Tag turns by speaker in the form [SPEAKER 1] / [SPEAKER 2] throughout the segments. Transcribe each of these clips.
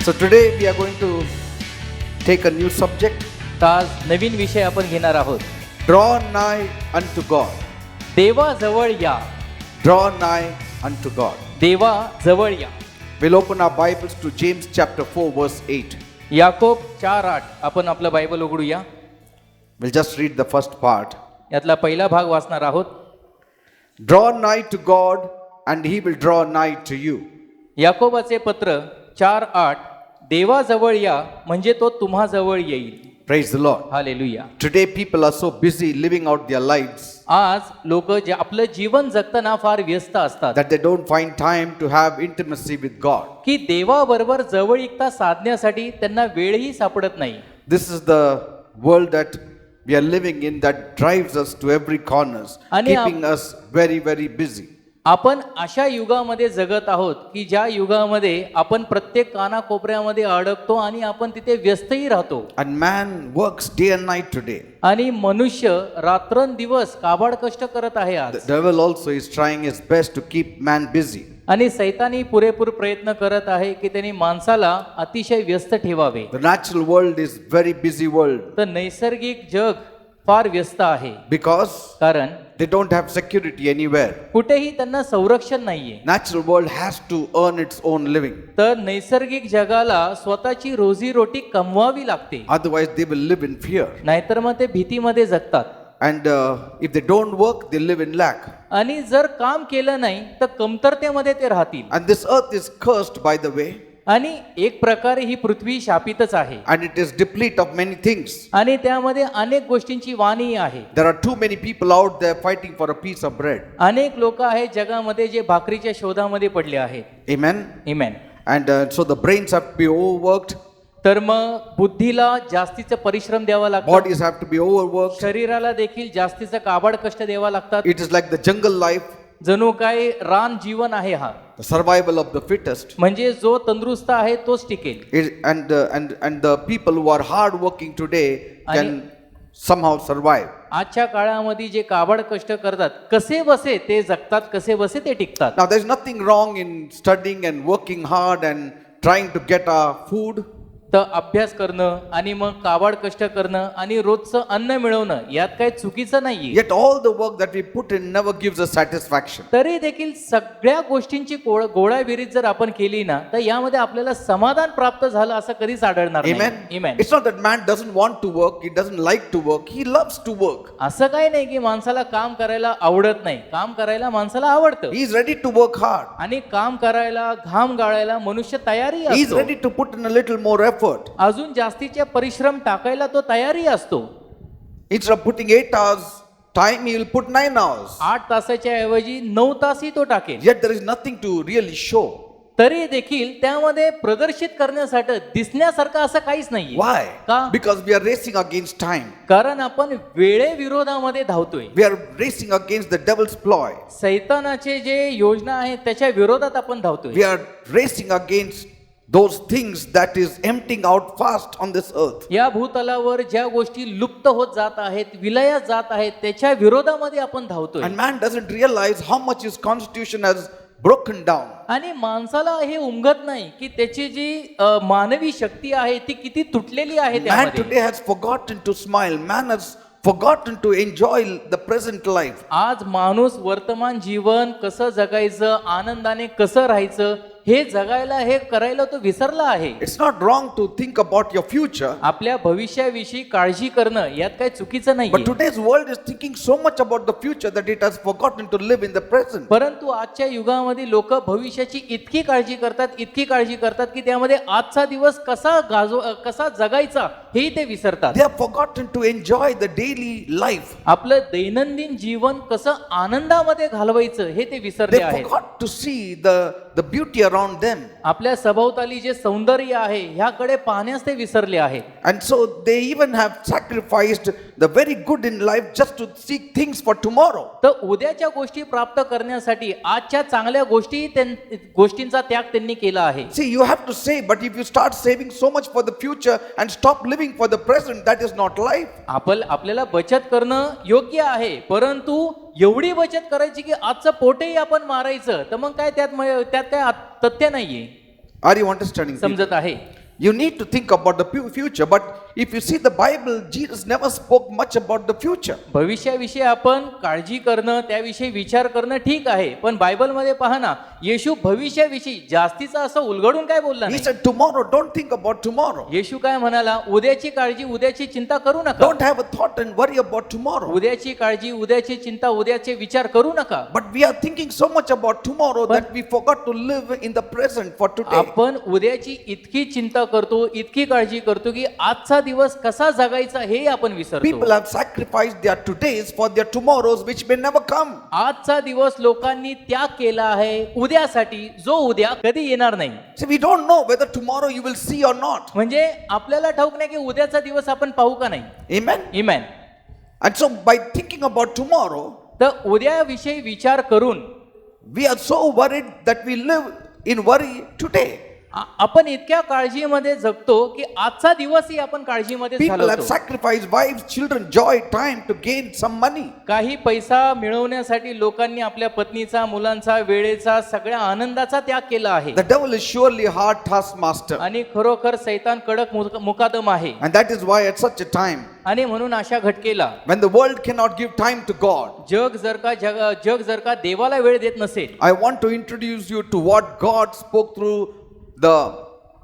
[SPEAKER 1] So today we are going to take a new subject.
[SPEAKER 2] तर आज नवीन विषय आपण घेणार आहोत.
[SPEAKER 1] Draw nigh unto God.
[SPEAKER 2] देवा जवळ या.
[SPEAKER 1] Draw nigh unto God.
[SPEAKER 2] देवा जवळ या.
[SPEAKER 1] We'll open our Bibles to James chapter 4 verse 8.
[SPEAKER 2] Yakob 4:8 आपण आपलं बायबल उघडूया.
[SPEAKER 1] We'll just read the first part.
[SPEAKER 2] यातला पहिला भाग वाचणार आहोत.
[SPEAKER 1] Draw nigh to God and he will draw nigh to you.
[SPEAKER 2] याकोबाचे पत्र 4:8 देवा जवळ या म्हणजे तो तुम्हा जवळ येईल.
[SPEAKER 1] Praise the Lord.
[SPEAKER 2] Hallelujah.
[SPEAKER 1] Today people are so busy living out their lives
[SPEAKER 2] आज लोक जे आपलं जीवन जगताना फार व्यस्त असतात
[SPEAKER 1] that they don't find time to have intimacy with God.
[SPEAKER 2] की देवाबरोबर जवळीकता साधण्यासाठी त्यांना वेळही सापडत नाही.
[SPEAKER 1] This is the world that we are living in that drives us to every corners,
[SPEAKER 2] आणि
[SPEAKER 1] keeping us very, very busy.
[SPEAKER 2] आपण अशा युगामध्ये जगत आहोत की ज्या युगामध्ये आपण प्रत्येक कानाकोपऱ्यामध्ये अडकतो आणि आपण तिथे व्यस्तही राहतो.
[SPEAKER 1] And man works day and night today.
[SPEAKER 2] आणि मनुष्य रात्रंदिवस काबाड कष्ट करत आहे आज.
[SPEAKER 1] The devil also is trying his best to keep man busy.
[SPEAKER 2] आणि सैतानी पुरेपूर प्रयत्न करत आहे की त्यांनी माणसाला अतिशय व्यस्त ठेवावे.
[SPEAKER 1] The natural world is very busy world
[SPEAKER 2] तर नैसर्गिक जग फार व्यस्त आहे
[SPEAKER 1] because
[SPEAKER 2] कारण
[SPEAKER 1] they don't have security anywhere.
[SPEAKER 2] कुठेही त्यांना संरक्षण नाहीये.
[SPEAKER 1] Natural world has to earn its own living.
[SPEAKER 2] तर नैसर्गिक जगाला स्वतःची रोजीरोटी कमवावी लागते.
[SPEAKER 1] Otherwise they will live in fear.
[SPEAKER 2] नाहीतर मग ते भीतीमध्ये जगतात.
[SPEAKER 1] And if they don't work, they live in lack.
[SPEAKER 2] आणि जर काम केलं नाही तर कमतरतेमध्ये ते राहतील.
[SPEAKER 1] And this earth is cursed, by the way,
[SPEAKER 2] आणि एक प्रकारे ही पृथ्वी शापितच आहे.
[SPEAKER 1] and it is deplete of many things.
[SPEAKER 2] आणि त्यामध्ये अनेक गोष्टींची वाणी आहे.
[SPEAKER 1] There are too many people out there fighting for a piece of bread.
[SPEAKER 2] अनेक लोक आहेत जगामध्ये जे भाकरीच्या शोधामध्ये पडले आहेत.
[SPEAKER 1] Amen.
[SPEAKER 2] Amen.
[SPEAKER 1] And so the brains have to be overworked,
[SPEAKER 2] तर मग बुद्धीला जास्तीचा परिश्रम द्यावा लागतो.
[SPEAKER 1] bodies have to be overworked.
[SPEAKER 2] शरीराला देखील जास्तीचं काबाड कष्ट द्यावा लागतात.
[SPEAKER 1] It is like the jungle life,
[SPEAKER 2] जणू काय रान जीवन आहे हा.
[SPEAKER 1] the survival of the fittest.
[SPEAKER 2] म्हणजे जो तंदुरुस्त आहे तोच टिकेल.
[SPEAKER 1] And the people who are hard working today can somehow survive.
[SPEAKER 2] आजच्या काळामध्ये जे काबाड कष्ट करतात कसे बसे ते जगतात, कसे बसे ते टिकतात.
[SPEAKER 1] Now there is nothing wrong in studying and working hard and trying to get our food.
[SPEAKER 2] तर अभ्यास करणं आणि मग काबाड कष्ट करणं आणि रोजचं अन्न मिळवणं यात काही चुकीचं नाहीये.
[SPEAKER 1] Yet all the work that we put in never gives us satisfaction.
[SPEAKER 2] तरी देखील सगळ्या गोष्टींची गोळाबेरीज जर आपण केली ना तर यामध्ये आपल्याला समाधान प्राप्त झालं असं कधीच आढळणार
[SPEAKER 1] Amen.
[SPEAKER 2] नाही. आमेन.
[SPEAKER 1] It's not that man doesn't want to work, he doesn't like to work, he loves to work.
[SPEAKER 2] असं काही नाही की माणसाला काम करायला आवडत नाही. काम करायला माणसाला आवडतं
[SPEAKER 1] He is ready to work hard.
[SPEAKER 2] आणि काम करायला घाम गाळायला मनुष्य तयारी
[SPEAKER 1] He is
[SPEAKER 2] असतो.
[SPEAKER 1] ready to put in a little more effort.
[SPEAKER 2] अजून जास्तीचे परिश्रम टाकायला तो तयारी असतो.
[SPEAKER 1] Instead of putting 8 hours time, he will put 9 hours.
[SPEAKER 2] 8 तासाच्या ऐवजी 9 तासही तो टाकेल.
[SPEAKER 1] Yet there is nothing to really show.
[SPEAKER 2] तरी देखील त्यामध्ये प्रदर्शित करण्यासाठी दिसण्यासारखं असं काहीच नाहीये.
[SPEAKER 1] Why?
[SPEAKER 2] का?
[SPEAKER 1] Because we are racing against time.
[SPEAKER 2] कारण आपण वेळेविरोधामध्ये धावतोय.
[SPEAKER 1] We are racing against the devil's ploy.
[SPEAKER 2] सैतानाचे जे योजना आहेत त्याच्या विरोधात आपण धावतोय.
[SPEAKER 1] We are racing against those things that is emptying out fast on this earth.
[SPEAKER 2] या भूतलावर ज्या गोष्टी लुप्त होत जात आहेत, विलयात जात आहेत, त्याच्या विरोधामध्ये आपण धावतोय.
[SPEAKER 1] And man doesn't realize how much his constitution has broken down.
[SPEAKER 2] आणि माणसाला हे उमगत नाही की त्याची जी मानवी शक्ती आहे ती किती तुटलेली आहे
[SPEAKER 1] Man
[SPEAKER 2] त्यामध्ये.
[SPEAKER 1] today has forgotten to smile. Man has forgotten to enjoy the present life.
[SPEAKER 2] आज माणूस वर्तमान जीवन कसं जगायचं, आनंदाने कसं राहायचं हे जगायला हे करायला तो विसरला आहे.
[SPEAKER 1] It's not wrong to think about your future,
[SPEAKER 2] आपल्या भविष्याविषयी काळजी करणं यात काही चुकीचं नाही.
[SPEAKER 1] but today's world is thinking so much about the future that it has forgotten to live in the present.
[SPEAKER 2] परंतु आजच्या युगामध्ये लोक भविष्याची इतकी काळजी करतात की त्यामध्ये आजचा दिवस कसा जगायचा हेही ते विसरतात.
[SPEAKER 1] They have forgotten to enjoy the daily life.
[SPEAKER 2] आपलं दैनंदिन जीवन कसं आनंदामध्ये घालवायचं हे ते विसरले
[SPEAKER 1] They
[SPEAKER 2] आहेत.
[SPEAKER 1] forgot to see the beauty around them.
[SPEAKER 2] आपल्या सभोवताली जे सौंदर्य आहे ह्याकडे पाहण्यास ते विसरले आहेत.
[SPEAKER 1] And so they even have sacrificed the very good in life just to seek things for tomorrow.
[SPEAKER 2] तर उद्याच्या गोष्टी प्राप्त करण्यासाठी आजच्या चांगल्या गोष्टींचा त्याग त्यांनी केला आहे.
[SPEAKER 1] See, you have to save, but if you start saving so much for the future and stop living for the present, that is not life.
[SPEAKER 2] आपल्याला बचत करणं योग्य आहे, परंतु एवढी बचत करायची की आजचं पोटही आपण मारायचं तर मग काय त्यात काय तथ्य नाहीये.
[SPEAKER 1] Are you understanding? people?
[SPEAKER 2] समजत आहे?
[SPEAKER 1] You need to think about the future, but if you see the Bible, Jesus never spoke much about the future.
[SPEAKER 2] भविष्याविषयी आपण काळजी करणं, त्याविषयी विचार करणं ठीक आहे, पण बायबलमध्ये पहा ना, येशू भविष्याविषयी जास्तीचं असं उलगडून काय बोलला
[SPEAKER 1] He
[SPEAKER 2] नाही.
[SPEAKER 1] said, tomorrow, don't think about tomorrow.
[SPEAKER 2] येशू काय म्हणाला? उद्याची काळजी, उद्याची चिंता करू नका.
[SPEAKER 1] Don't have a thought and worry about tomorrow.
[SPEAKER 2] उद्याची काळजी, उद्याची चिंता, उद्याचे विचार करू नका.
[SPEAKER 1] But we are thinking so much about tomorrow that we forgot to live in the present for today.
[SPEAKER 2] आपण उद्याची इतकी चिंता करतो, इतकी काळजी करतो की आजचा दिवस कसा जगायचा हे आपण विसरतो.
[SPEAKER 1] People have sacrificed their todays for their tomorrows which may never come.
[SPEAKER 2] आजचा दिवस लोकांनी त्याग केला आहे उद्यासाठी, जो उद्या कधी येणार नाही.
[SPEAKER 1] See, we don't know whether tomorrow you will see or not.
[SPEAKER 2] म्हणजे आपल्याला ठाऊक नाही की उद्याचा दिवस आपण पाहू का नाही.
[SPEAKER 1] Amen.
[SPEAKER 2] इमॅन.
[SPEAKER 1] And so by thinking about tomorrow,
[SPEAKER 2] तर उद्याविषयी विचार करून
[SPEAKER 1] we are so worried that we live in worry today.
[SPEAKER 2] आपण इतक्या काळजीमध्ये जगतो की आजचा दिवसही आपण काळजीमध्ये
[SPEAKER 1] People have
[SPEAKER 2] घालवतो.
[SPEAKER 1] sacrificed wives, children, joy, time to gain some money.
[SPEAKER 2] काही पैसा मिळवण्यासाठी लोकांनी आपल्या पत्नीचा, मुलांचा, वेळेचा, सगळ्या आनंदाचा त्याग केला आहे.
[SPEAKER 1] The devil is surely a hard taskmaster.
[SPEAKER 2] आणि खरोखर सैतान कडक मुकादम आहे.
[SPEAKER 1] And that is why at such a time,
[SPEAKER 2] आणि म्हणून अशा घटकेला
[SPEAKER 1] when the world cannot give time to God,
[SPEAKER 2] जग जर का देवाला वेळ देत नसेल,
[SPEAKER 1] I want to introduce you to what God spoke through the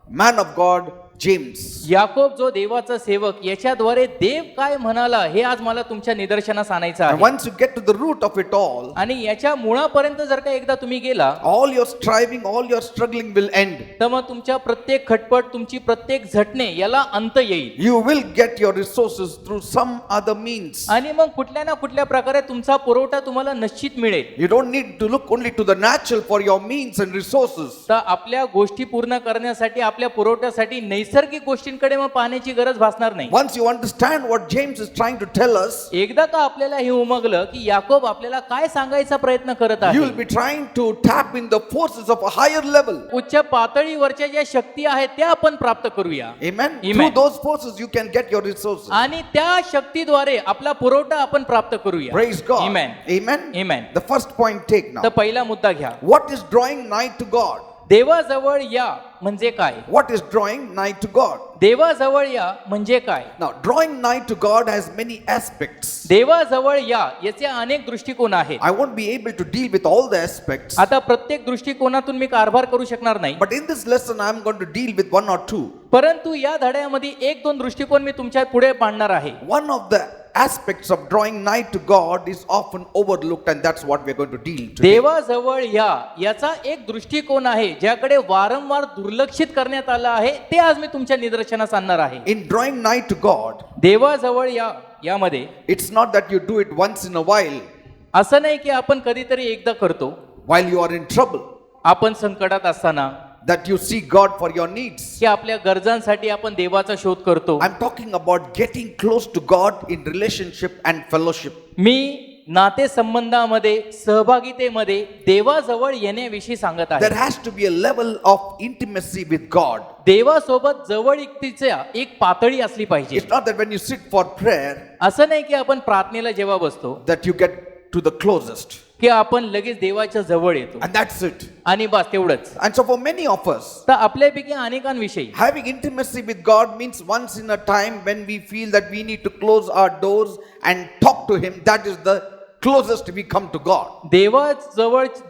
[SPEAKER 1] man of God, James.
[SPEAKER 2] Yakob जो देवाचा सेवक, याच्याद्वारे देव काय म्हणाला हे आज मला तुमच्या निदर्शनास आणायचं
[SPEAKER 1] And
[SPEAKER 2] आहे.
[SPEAKER 1] once you get to the root of it all,
[SPEAKER 2] आणि याच्या मुळापर्यंत जर का एकदा तुम्ही गेला,
[SPEAKER 1] all your striving, all your struggling will end.
[SPEAKER 2] तर मग तुमच्या प्रत्येक खटपट, तुमची प्रत्येक झटणे याला अंत येईल.
[SPEAKER 1] You will get your resources through some other means.
[SPEAKER 2] आणि मग कुठल्या ना कुठल्या प्रकारे तुमचा पुरवठा तुम्हाला निश्चित मिळेल.
[SPEAKER 1] You don't need to look only to the natural for your means and resources.
[SPEAKER 2] तर आपल्या गोष्टी पूर्ण करण्यासाठी, आपल्या पुरवठ्यासाठी नैसर्गिक गोष्टींकडे मग पाहण्याची गरज भासणार नाही.
[SPEAKER 1] Once you understand what James is trying to tell us,
[SPEAKER 2] एकदा का आपल्याला हे उमगलं की याकोब आपल्याला काय सांगायचा प्रयत्न करत
[SPEAKER 1] you
[SPEAKER 2] आहे,
[SPEAKER 1] will be trying to tap in the forces of a higher level.
[SPEAKER 2] उच्च पातळीवरच्या ज्या शक्ती आहेत त्या आपण प्राप्त करूया.
[SPEAKER 1] Amen.
[SPEAKER 2] Amen.
[SPEAKER 1] Through those forces you can get your resources.
[SPEAKER 2] आणि त्या शक्तीद्वारे आपला पुरवठा आपण प्राप्त करूया.
[SPEAKER 1] Praise God.
[SPEAKER 2] Amen.
[SPEAKER 1] Amen.
[SPEAKER 2] Amen.
[SPEAKER 1] The first point take now.
[SPEAKER 2] तर पहिला मुद्दा घ्या.
[SPEAKER 1] What is drawing nigh to God?
[SPEAKER 2] देवाजवळ या म्हणजे काय?
[SPEAKER 1] What is drawing nigh to God?
[SPEAKER 2] देवाजवळ या म्हणजे काय?
[SPEAKER 1] Now, drawing nigh to God has many aspects.
[SPEAKER 2] देवाजवळ या याचे अनेक दृष्टिकोन आहेत.
[SPEAKER 1] I won't be able to deal with all the aspects.
[SPEAKER 2] आता प्रत्येक दृष्टिकोनातून मी कारभार करू शकणार नाही,
[SPEAKER 1] But in this lesson, I'm going to deal with one or two.
[SPEAKER 2] परंतु या धड्यामध्ये एक दोन दृष्टिकोन मी तुमच्या पुढे मांडणार आहे.
[SPEAKER 1] One of the aspects of drawing nigh to God is often overlooked, and that's what we're going to deal today.
[SPEAKER 2] देवाजवळ या याचा एक दृष्टिकोन आहे ज्याकडे वारंवार दुर्लक्षित करण्यात आला आहे, ते आज मी तुमच्या निदर्शनास आणणार आहे.
[SPEAKER 1] In drawing nigh to God,
[SPEAKER 2] देवाजवळ या यामध्ये
[SPEAKER 1] it's not that you do it once in a
[SPEAKER 2] असं नाही की आपण कधीतरी एकदा करतो,
[SPEAKER 1] while you are in trouble,
[SPEAKER 2] आपण संकटात असताना,
[SPEAKER 1] that you seek God for your needs.
[SPEAKER 2] की आपल्या गरजांसाठी आपण देवाचा शोध करतो.
[SPEAKER 1] I'm talking about getting close to God in relationship and fellowship.
[SPEAKER 2] मी नातेसंबंधामध्ये, सहभागितेमध्ये देवाजवळ येण्याविषयी सांगत आहे.
[SPEAKER 1] There has to be a level of intimacy with God.
[SPEAKER 2] देवासोबत जवळीकतेच्या एक पातळी असली पाहिजे.
[SPEAKER 1] It's not that when you sit for prayer
[SPEAKER 2] असं नाही की आपण प्रार्थनेला जेव्हा बसतो
[SPEAKER 1] that you get to the closest,
[SPEAKER 2] की आपण लगेच देवाच्या जवळ येतो
[SPEAKER 1] and that's it.
[SPEAKER 2] आणि बस तेवढंच.
[SPEAKER 1] And so for many of us,
[SPEAKER 2] तर आपल्यापैकी अनेकांविषयी
[SPEAKER 1] having intimacy with God means once in a time when we feel that we need to close our doors and talk to Him. That is the closest we come to God.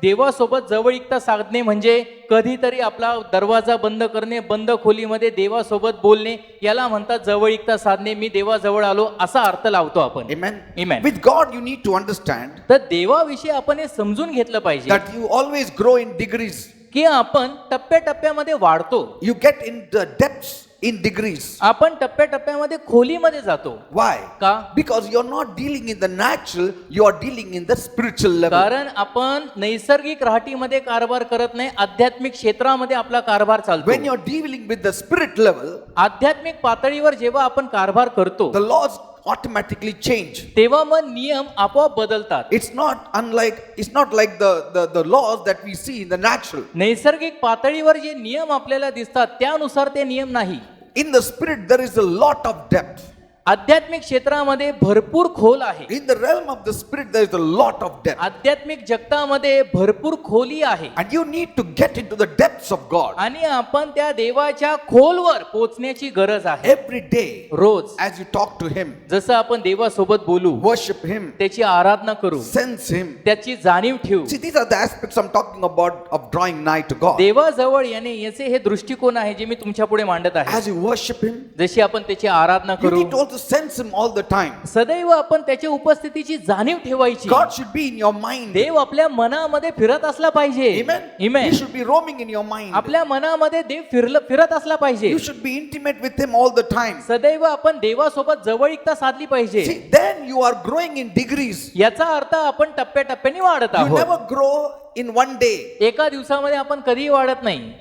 [SPEAKER 2] देवासोबत जवळीकता साधणे म्हणजे कधीतरी आपला दरवाजा बंद करणे, बंद खोलीमध्ये देवासोबत बोलणे, याला म्हणतात जवळीकता साधणे. मी देवाजवळ आलो असा अर्थ लावतो आपण.
[SPEAKER 1] Amen.
[SPEAKER 2] Amen.
[SPEAKER 1] With God, you need to understand
[SPEAKER 2] तर देवाविषयी आपण हे समजून घेतलं पाहिजे
[SPEAKER 1] that you always grow in degrees.
[SPEAKER 2] की आपण टप्प्याटप्प्यामध्ये वाढतो.
[SPEAKER 1] You get in the depths in degrees.
[SPEAKER 2] आपण टप्प्याटप्प्यामध्ये खोलीमध्ये जातो.
[SPEAKER 1] Why?
[SPEAKER 2] का?
[SPEAKER 1] Because you're not dealing in the natural, you are dealing in the spiritual level.
[SPEAKER 2] कारण आपण नैसर्गिक राहटीमध्ये कारभार करत नाही, आध्यात्मिक क्षेत्रामध्ये आपला कारभार चालतो.
[SPEAKER 1] When you're dealing with the spirit level,
[SPEAKER 2] आध्यात्मिक पातळीवर जेव्हा आपण कारभार करतो
[SPEAKER 1] the laws automatically change.
[SPEAKER 2] तेव्हा मग नियम आपोआप बदलतात.
[SPEAKER 1] It's not like the laws that we see in the natural.
[SPEAKER 2] नैसर्गिक पातळीवर जे नियम आपल्याला दिसतात त्यानुसार ते नियम नाही.
[SPEAKER 1] In the spirit, there is a lot of depth.
[SPEAKER 2] आध्यात्मिक क्षेत्रामध्ये भरपूर खोल आहे.
[SPEAKER 1] In the realm of the spirit, there is a lot of depth.
[SPEAKER 2] आध्यात्मिक जगतामध्ये भरपूर खोली आहे
[SPEAKER 1] And you need to get into the depths of God.
[SPEAKER 2] आणि आपण त्या देवाच्या खोलवर पोहोचण्याची गरज आहे.
[SPEAKER 1] Every day,
[SPEAKER 2] rose
[SPEAKER 1] as you talk to Him,
[SPEAKER 2] जसं आपण देवासोबत बोलू,
[SPEAKER 1] worship Him,
[SPEAKER 2] त्याची आराधना करू,
[SPEAKER 1] sense Him.
[SPEAKER 2] त्याची जाणीव ठेवू.
[SPEAKER 1] See, these are the aspects I'm talking about of drawing nigh to God.
[SPEAKER 2] देवाजवळ येणे याचे हे दृष्टिकोन आहे जे मी तुमच्या पुढे मांडत आहे.
[SPEAKER 1] As you worship Him,
[SPEAKER 2] जशी आपण त्याची आराधना
[SPEAKER 1] you
[SPEAKER 2] करू,
[SPEAKER 1] need to also sense Him all the time.
[SPEAKER 2] सदैव आपण त्याच्या उपस्थितीची जाणीव ठेवायची.
[SPEAKER 1] God should be in your mind.
[SPEAKER 2] देव आपल्या मनामध्ये फिरत असला पाहिजे.
[SPEAKER 1] Amen.
[SPEAKER 2] Amen.
[SPEAKER 1] He should be roaming in your mind.
[SPEAKER 2] आपल्या मनामध्ये देव फिरत असला पाहिजे.
[SPEAKER 1] You should be intimate with Him all the time.
[SPEAKER 2] सदैव आपण देवासोबत जवळीकता साधली पाहिजे.
[SPEAKER 1] See, then you are growing in degrees.
[SPEAKER 2] याचा अर्थ आपण टप्प्याटप्प्याने वाढत
[SPEAKER 1] You
[SPEAKER 2] आहोत.
[SPEAKER 1] never grow in one day.
[SPEAKER 2] एका दिवसामध्ये आपण कधीही वाढत नाही.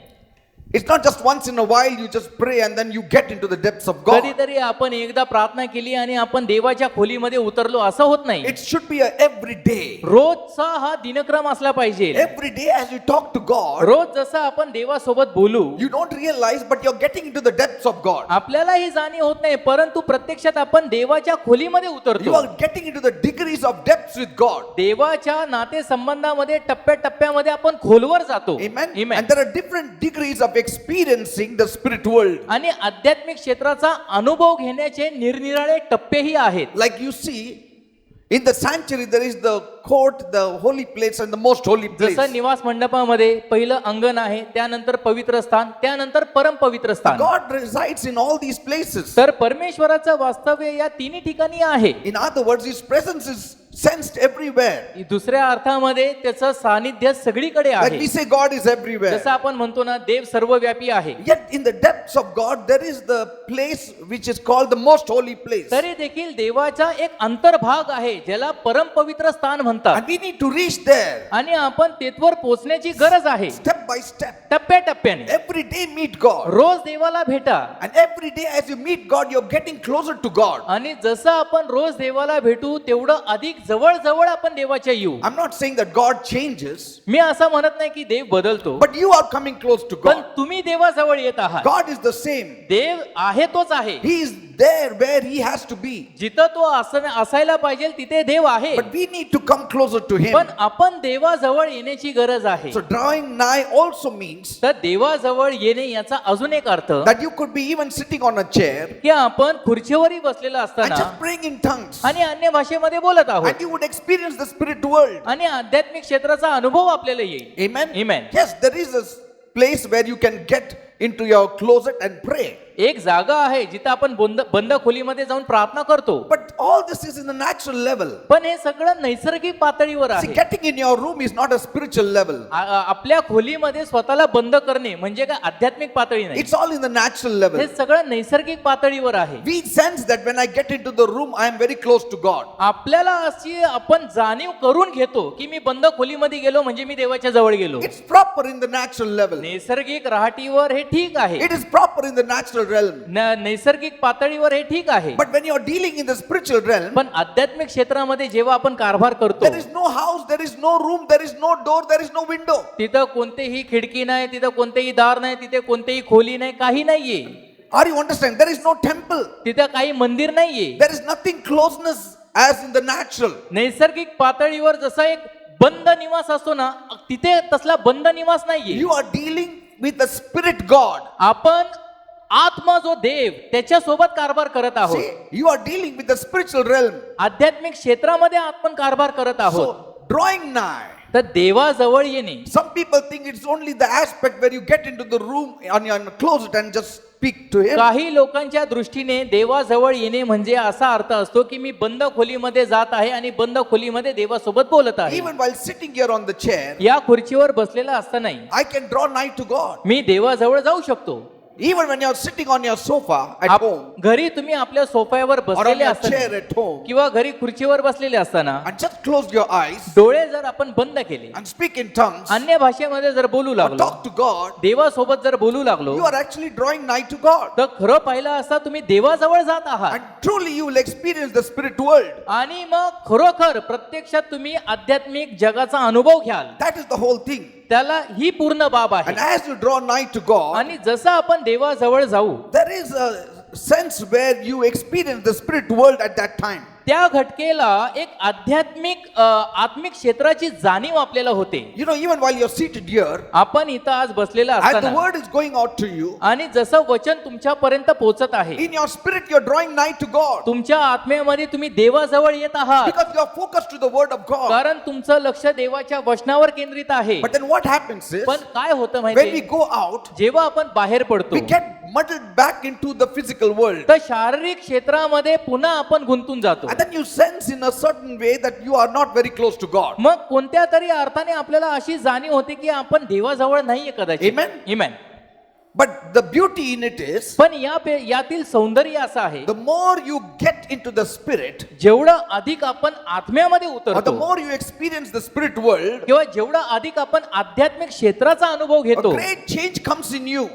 [SPEAKER 1] It's not just once in a while you just pray and then you get into the depths of God.
[SPEAKER 2] कधीतरी आपण एकदा प्रार्थना केली आणि आपण देवाच्या खोलीमध्ये उतरलो असं होत नाही.
[SPEAKER 1] It should be a every day.
[SPEAKER 2] रोजचा हा दिनक्रम असला पाहिजे.
[SPEAKER 1] Every day as you talk to God,
[SPEAKER 2] रोज जसं आपण देवासोबत बोलू,
[SPEAKER 1] you don't realize but you're getting into the depths of God.
[SPEAKER 2] आपल्याला ही जाणीव होत नाही, परंतु प्रत्यक्षात आपण देवाच्या खोलीमध्ये
[SPEAKER 1] You
[SPEAKER 2] उतरतो.
[SPEAKER 1] are getting into the degrees of depths with God.
[SPEAKER 2] देवाच्या नातेसंबंधामध्ये टप्प्याटप्प्यामध्ये आपण खोलवर जातो.
[SPEAKER 1] Amen.
[SPEAKER 2] Amen.
[SPEAKER 1] And there are different degrees of experiencing the spirit world.
[SPEAKER 2] आणि आध्यात्मिक क्षेत्राचा अनुभव घेण्याचे निरनिराळे टप्पेही आहेत.
[SPEAKER 1] Like you see, in the sanctuary there is the court, the holy place and the most holy place.
[SPEAKER 2] जसं निवास मंडपामध्ये पहिलं अंगण आहे, त्यानंतर पवित्र स्थान, त्यानंतर परम पवित्र स्थान.
[SPEAKER 1] God resides in all these places.
[SPEAKER 2] तर परमेश्वराचं वास्तव्य या तिन्ही ठिकाणी आहे.
[SPEAKER 1] In other words, His presence is sensed everywhere.
[SPEAKER 2] दुसऱ्या अर्थामध्ये त्याचं सानिध्य सगळीकडे
[SPEAKER 1] Like
[SPEAKER 2] आहे.
[SPEAKER 1] we say, God is everywhere.
[SPEAKER 2] जसं आपण म्हणतो ना, देव सर्वव्यापी आहे.
[SPEAKER 1] Yet in the depths of God, there is the place which is called the most holy place.
[SPEAKER 2] तरी देखील देवाचा एक अंतर्भाग आहे ज्याला परम पवित्र स्थान म्हणतात.
[SPEAKER 1] And we need to reach there.
[SPEAKER 2] आणि आपण तेथवर पोहोचण्याची गरज आहे.
[SPEAKER 1] Step by step.
[SPEAKER 2] टप्प्याटप्प्याने
[SPEAKER 1] Every day meet God.
[SPEAKER 2] रोज देवाला भेटा.
[SPEAKER 1] And every day as you meet God, you're getting closer to God.
[SPEAKER 2] आणि जसं आपण रोज देवाला भेटू तेवढं अधिक जवळ जवळ आपण देवाच्या येऊ.
[SPEAKER 1] I'm not saying that God changes,
[SPEAKER 2] मी असं म्हणत नाही की देव बदलतो,
[SPEAKER 1] but you are coming close to
[SPEAKER 2] पण
[SPEAKER 1] God.
[SPEAKER 2] तुम्ही देवाजवळ येत आहात.
[SPEAKER 1] God is the same.
[SPEAKER 2] देव आहे तोच आहे.
[SPEAKER 1] He is there where He has to be.
[SPEAKER 2] जिथं तो असायला पाहिजे तिथे देव आहे.
[SPEAKER 1] But we need to come closer to Him.
[SPEAKER 2] पण आपण देवाजवळ येण्याची गरज आहे.
[SPEAKER 1] So drawing nigh also means
[SPEAKER 2] तर देवाजवळ येणे याचा अजून एक अर्थ
[SPEAKER 1] that you could be even sitting on a chair
[SPEAKER 2] की आपण खुर्चीवरही बसलेला
[SPEAKER 1] and
[SPEAKER 2] असताना
[SPEAKER 1] just praying in tongues.
[SPEAKER 2] आणि अन्य भाषेमध्ये बोलत आहोत
[SPEAKER 1] And you would experience the spirit world.
[SPEAKER 2] आणि आध्यात्मिक क्षेत्राचा अनुभव आपल्याला येईल.
[SPEAKER 1] Amen.
[SPEAKER 2] Amen.
[SPEAKER 1] Yes, there is a place where you can get into your closet and pray.
[SPEAKER 2] एक जागा आहे जिथं आपण बंद खोलीमध्ये जाऊन प्रार्थना करतो.
[SPEAKER 1] But all this is in the natural level.
[SPEAKER 2] पण हे सगळं नैसर्गिक पातळीवर
[SPEAKER 1] See,
[SPEAKER 2] आहे.
[SPEAKER 1] getting in your room is not a spiritual level.
[SPEAKER 2] आपल्या खोलीमध्ये स्वतःला बंद करणे म्हणजे काय आध्यात्मिक पातळी नाही.
[SPEAKER 1] It's all in the natural level.
[SPEAKER 2] हे सगळं नैसर्गिक पातळीवर आहे.
[SPEAKER 1] We sense that when I get into the room, I am very close to God.
[SPEAKER 2] आपल्याला अशी आपण जाणीव करून घेतो की मी बंद खोलीमध्ये गेलो म्हणजे मी देवाच्या जवळ गेलो.
[SPEAKER 1] It's proper in the natural level.
[SPEAKER 2] नैसर्गिक राहटीवर हे ठीक आहे.
[SPEAKER 1] It is proper in the natural realm.
[SPEAKER 2] नैसर्गिक पातळीवर हे ठीक आहे.
[SPEAKER 1] But when you are dealing in the spiritual realm,
[SPEAKER 2] पण आध्यात्मिक क्षेत्रामध्ये जेव्हा आपण कारभार करतो
[SPEAKER 1] there is no house, there is no room, there is no door, there is no window.
[SPEAKER 2] तिथं कोणतेही खिडकी नाही, तिथं कोणतेही दार नाही, तिथे कोणतेही खोली नाही, काही नाहीये.
[SPEAKER 1] Are you understand? There is no temple.
[SPEAKER 2] तिथं काही मंदिर नाहीये.
[SPEAKER 1] There is nothing closeness as in the natural.
[SPEAKER 2] नैसर्गिक पातळीवर जसा एक बंद निवास असतो ना, तिथे तसला बंद निवास नाहीये.
[SPEAKER 1] You are dealing with the spirit God.
[SPEAKER 2] आपण आत्मा जो देव त्याच्यासोबत कारभार करत आहोत.
[SPEAKER 1] See, you are dealing with the spiritual realm.
[SPEAKER 2] आध्यात्मिक क्षेत्रामध्ये आपण कारभार करत आहोत.
[SPEAKER 1] So, drawing nigh.
[SPEAKER 2] तर देवाजवळ येणे.
[SPEAKER 1] Some people think it's only the aspect where you get into the room on your closet and just speak to Him.
[SPEAKER 2] काही लोकांच्या दृष्टीने देवाजवळ येणे म्हणजे असा अर्थ असतो की मी बंद खोलीमध्ये जात आहे आणि बंद खोलीमध्ये देवासोबत बोलत आहे.
[SPEAKER 1] Even while sitting here on the chair,
[SPEAKER 2] या खुर्चीवर बसलेला असतानाही
[SPEAKER 1] I can draw nigh to God.
[SPEAKER 2] मी देवाजवळ जाऊ शकतो.
[SPEAKER 1] Even when you're sitting on your sofa at home
[SPEAKER 2] घरी तुम्ही आपल्या सोफ्यावर
[SPEAKER 1] or on
[SPEAKER 2] बसलेले
[SPEAKER 1] your
[SPEAKER 2] असताना
[SPEAKER 1] chair at home
[SPEAKER 2] किंवा घरी खुर्चीवर बसलेले असताना
[SPEAKER 1] and just close your eyes
[SPEAKER 2] डोळे जर आपण बंद केले
[SPEAKER 1] and speak in tongues
[SPEAKER 2] अन्य भाषेमध्ये जर बोलू
[SPEAKER 1] or
[SPEAKER 2] लागलो,
[SPEAKER 1] talk to God,
[SPEAKER 2] देवासोबत जर बोलू लागलो,
[SPEAKER 1] you are actually drawing nigh to God.
[SPEAKER 2] तर खरं पाहिलं असता तुम्ही देवाजवळ जात आहात.
[SPEAKER 1] And truly you will experience the spirit world.
[SPEAKER 2] आणि मग खरोखर प्रत्यक्षात तुम्ही आध्यात्मिक जगाचा अनुभव घ्याल.
[SPEAKER 1] That is the whole thing.
[SPEAKER 2] त्याला ही पूर्ण बाब आहे.
[SPEAKER 1] And as you draw nigh to God,
[SPEAKER 2] आणि जसं आपण देवाजवळ जाऊ
[SPEAKER 1] there is a sense where you experience the spirit world at that time.
[SPEAKER 2] त्या घटकेला एक आत्मिक क्षेत्राची जाणीव आपल्याला होते.
[SPEAKER 1] You know, even while you're seated here,
[SPEAKER 2] आपण इथं आज बसलेला
[SPEAKER 1] as the
[SPEAKER 2] असताना
[SPEAKER 1] word is going out to you,
[SPEAKER 2] आणि जसं वचन तुमच्यापर्यंत पोहोचत आहे,
[SPEAKER 1] in your spirit you're drawing nigh to God
[SPEAKER 2] तुमच्या आत्म्यामध्ये तुम्ही देवाजवळ येत आहात,
[SPEAKER 1] because you're focused to the word of God.
[SPEAKER 2] कारण तुमचं लक्ष देवाच्या वचनावर केंद्रित आहे.
[SPEAKER 1] But then what happens is,
[SPEAKER 2] पण काय होतं
[SPEAKER 1] when we
[SPEAKER 2] माहिती,
[SPEAKER 1] go out,
[SPEAKER 2] जेव्हा आपण बाहेर पडतो
[SPEAKER 1] we get muddled back into the physical world.
[SPEAKER 2] तर शारीरिक क्षेत्रामध्ये पुन्हा आपण गुंतून जातो.
[SPEAKER 1] And then you sense in a certain way that you are not very close to God.
[SPEAKER 2] मग कोणत्या तरी अर्थाने आपल्याला अशी जाणीव होते की आपण देवाजवळ नाहीये कदाचित.
[SPEAKER 1] Amen.
[SPEAKER 2] Amen.
[SPEAKER 1] But the beauty in it is,
[SPEAKER 2] पण यातील सौंदर्य असं आहे,
[SPEAKER 1] the more you get into the spirit,
[SPEAKER 2] जेवढं अधिक आपण आत्म्यामध्ये
[SPEAKER 1] or the
[SPEAKER 2] उतरतो
[SPEAKER 1] more you experience the spirit world,
[SPEAKER 2] किंवा जेवढा अधिक आपण आध्यात्मिक क्षेत्राचा अनुभव
[SPEAKER 1] a
[SPEAKER 2] घेतो,
[SPEAKER 1] great change comes in you.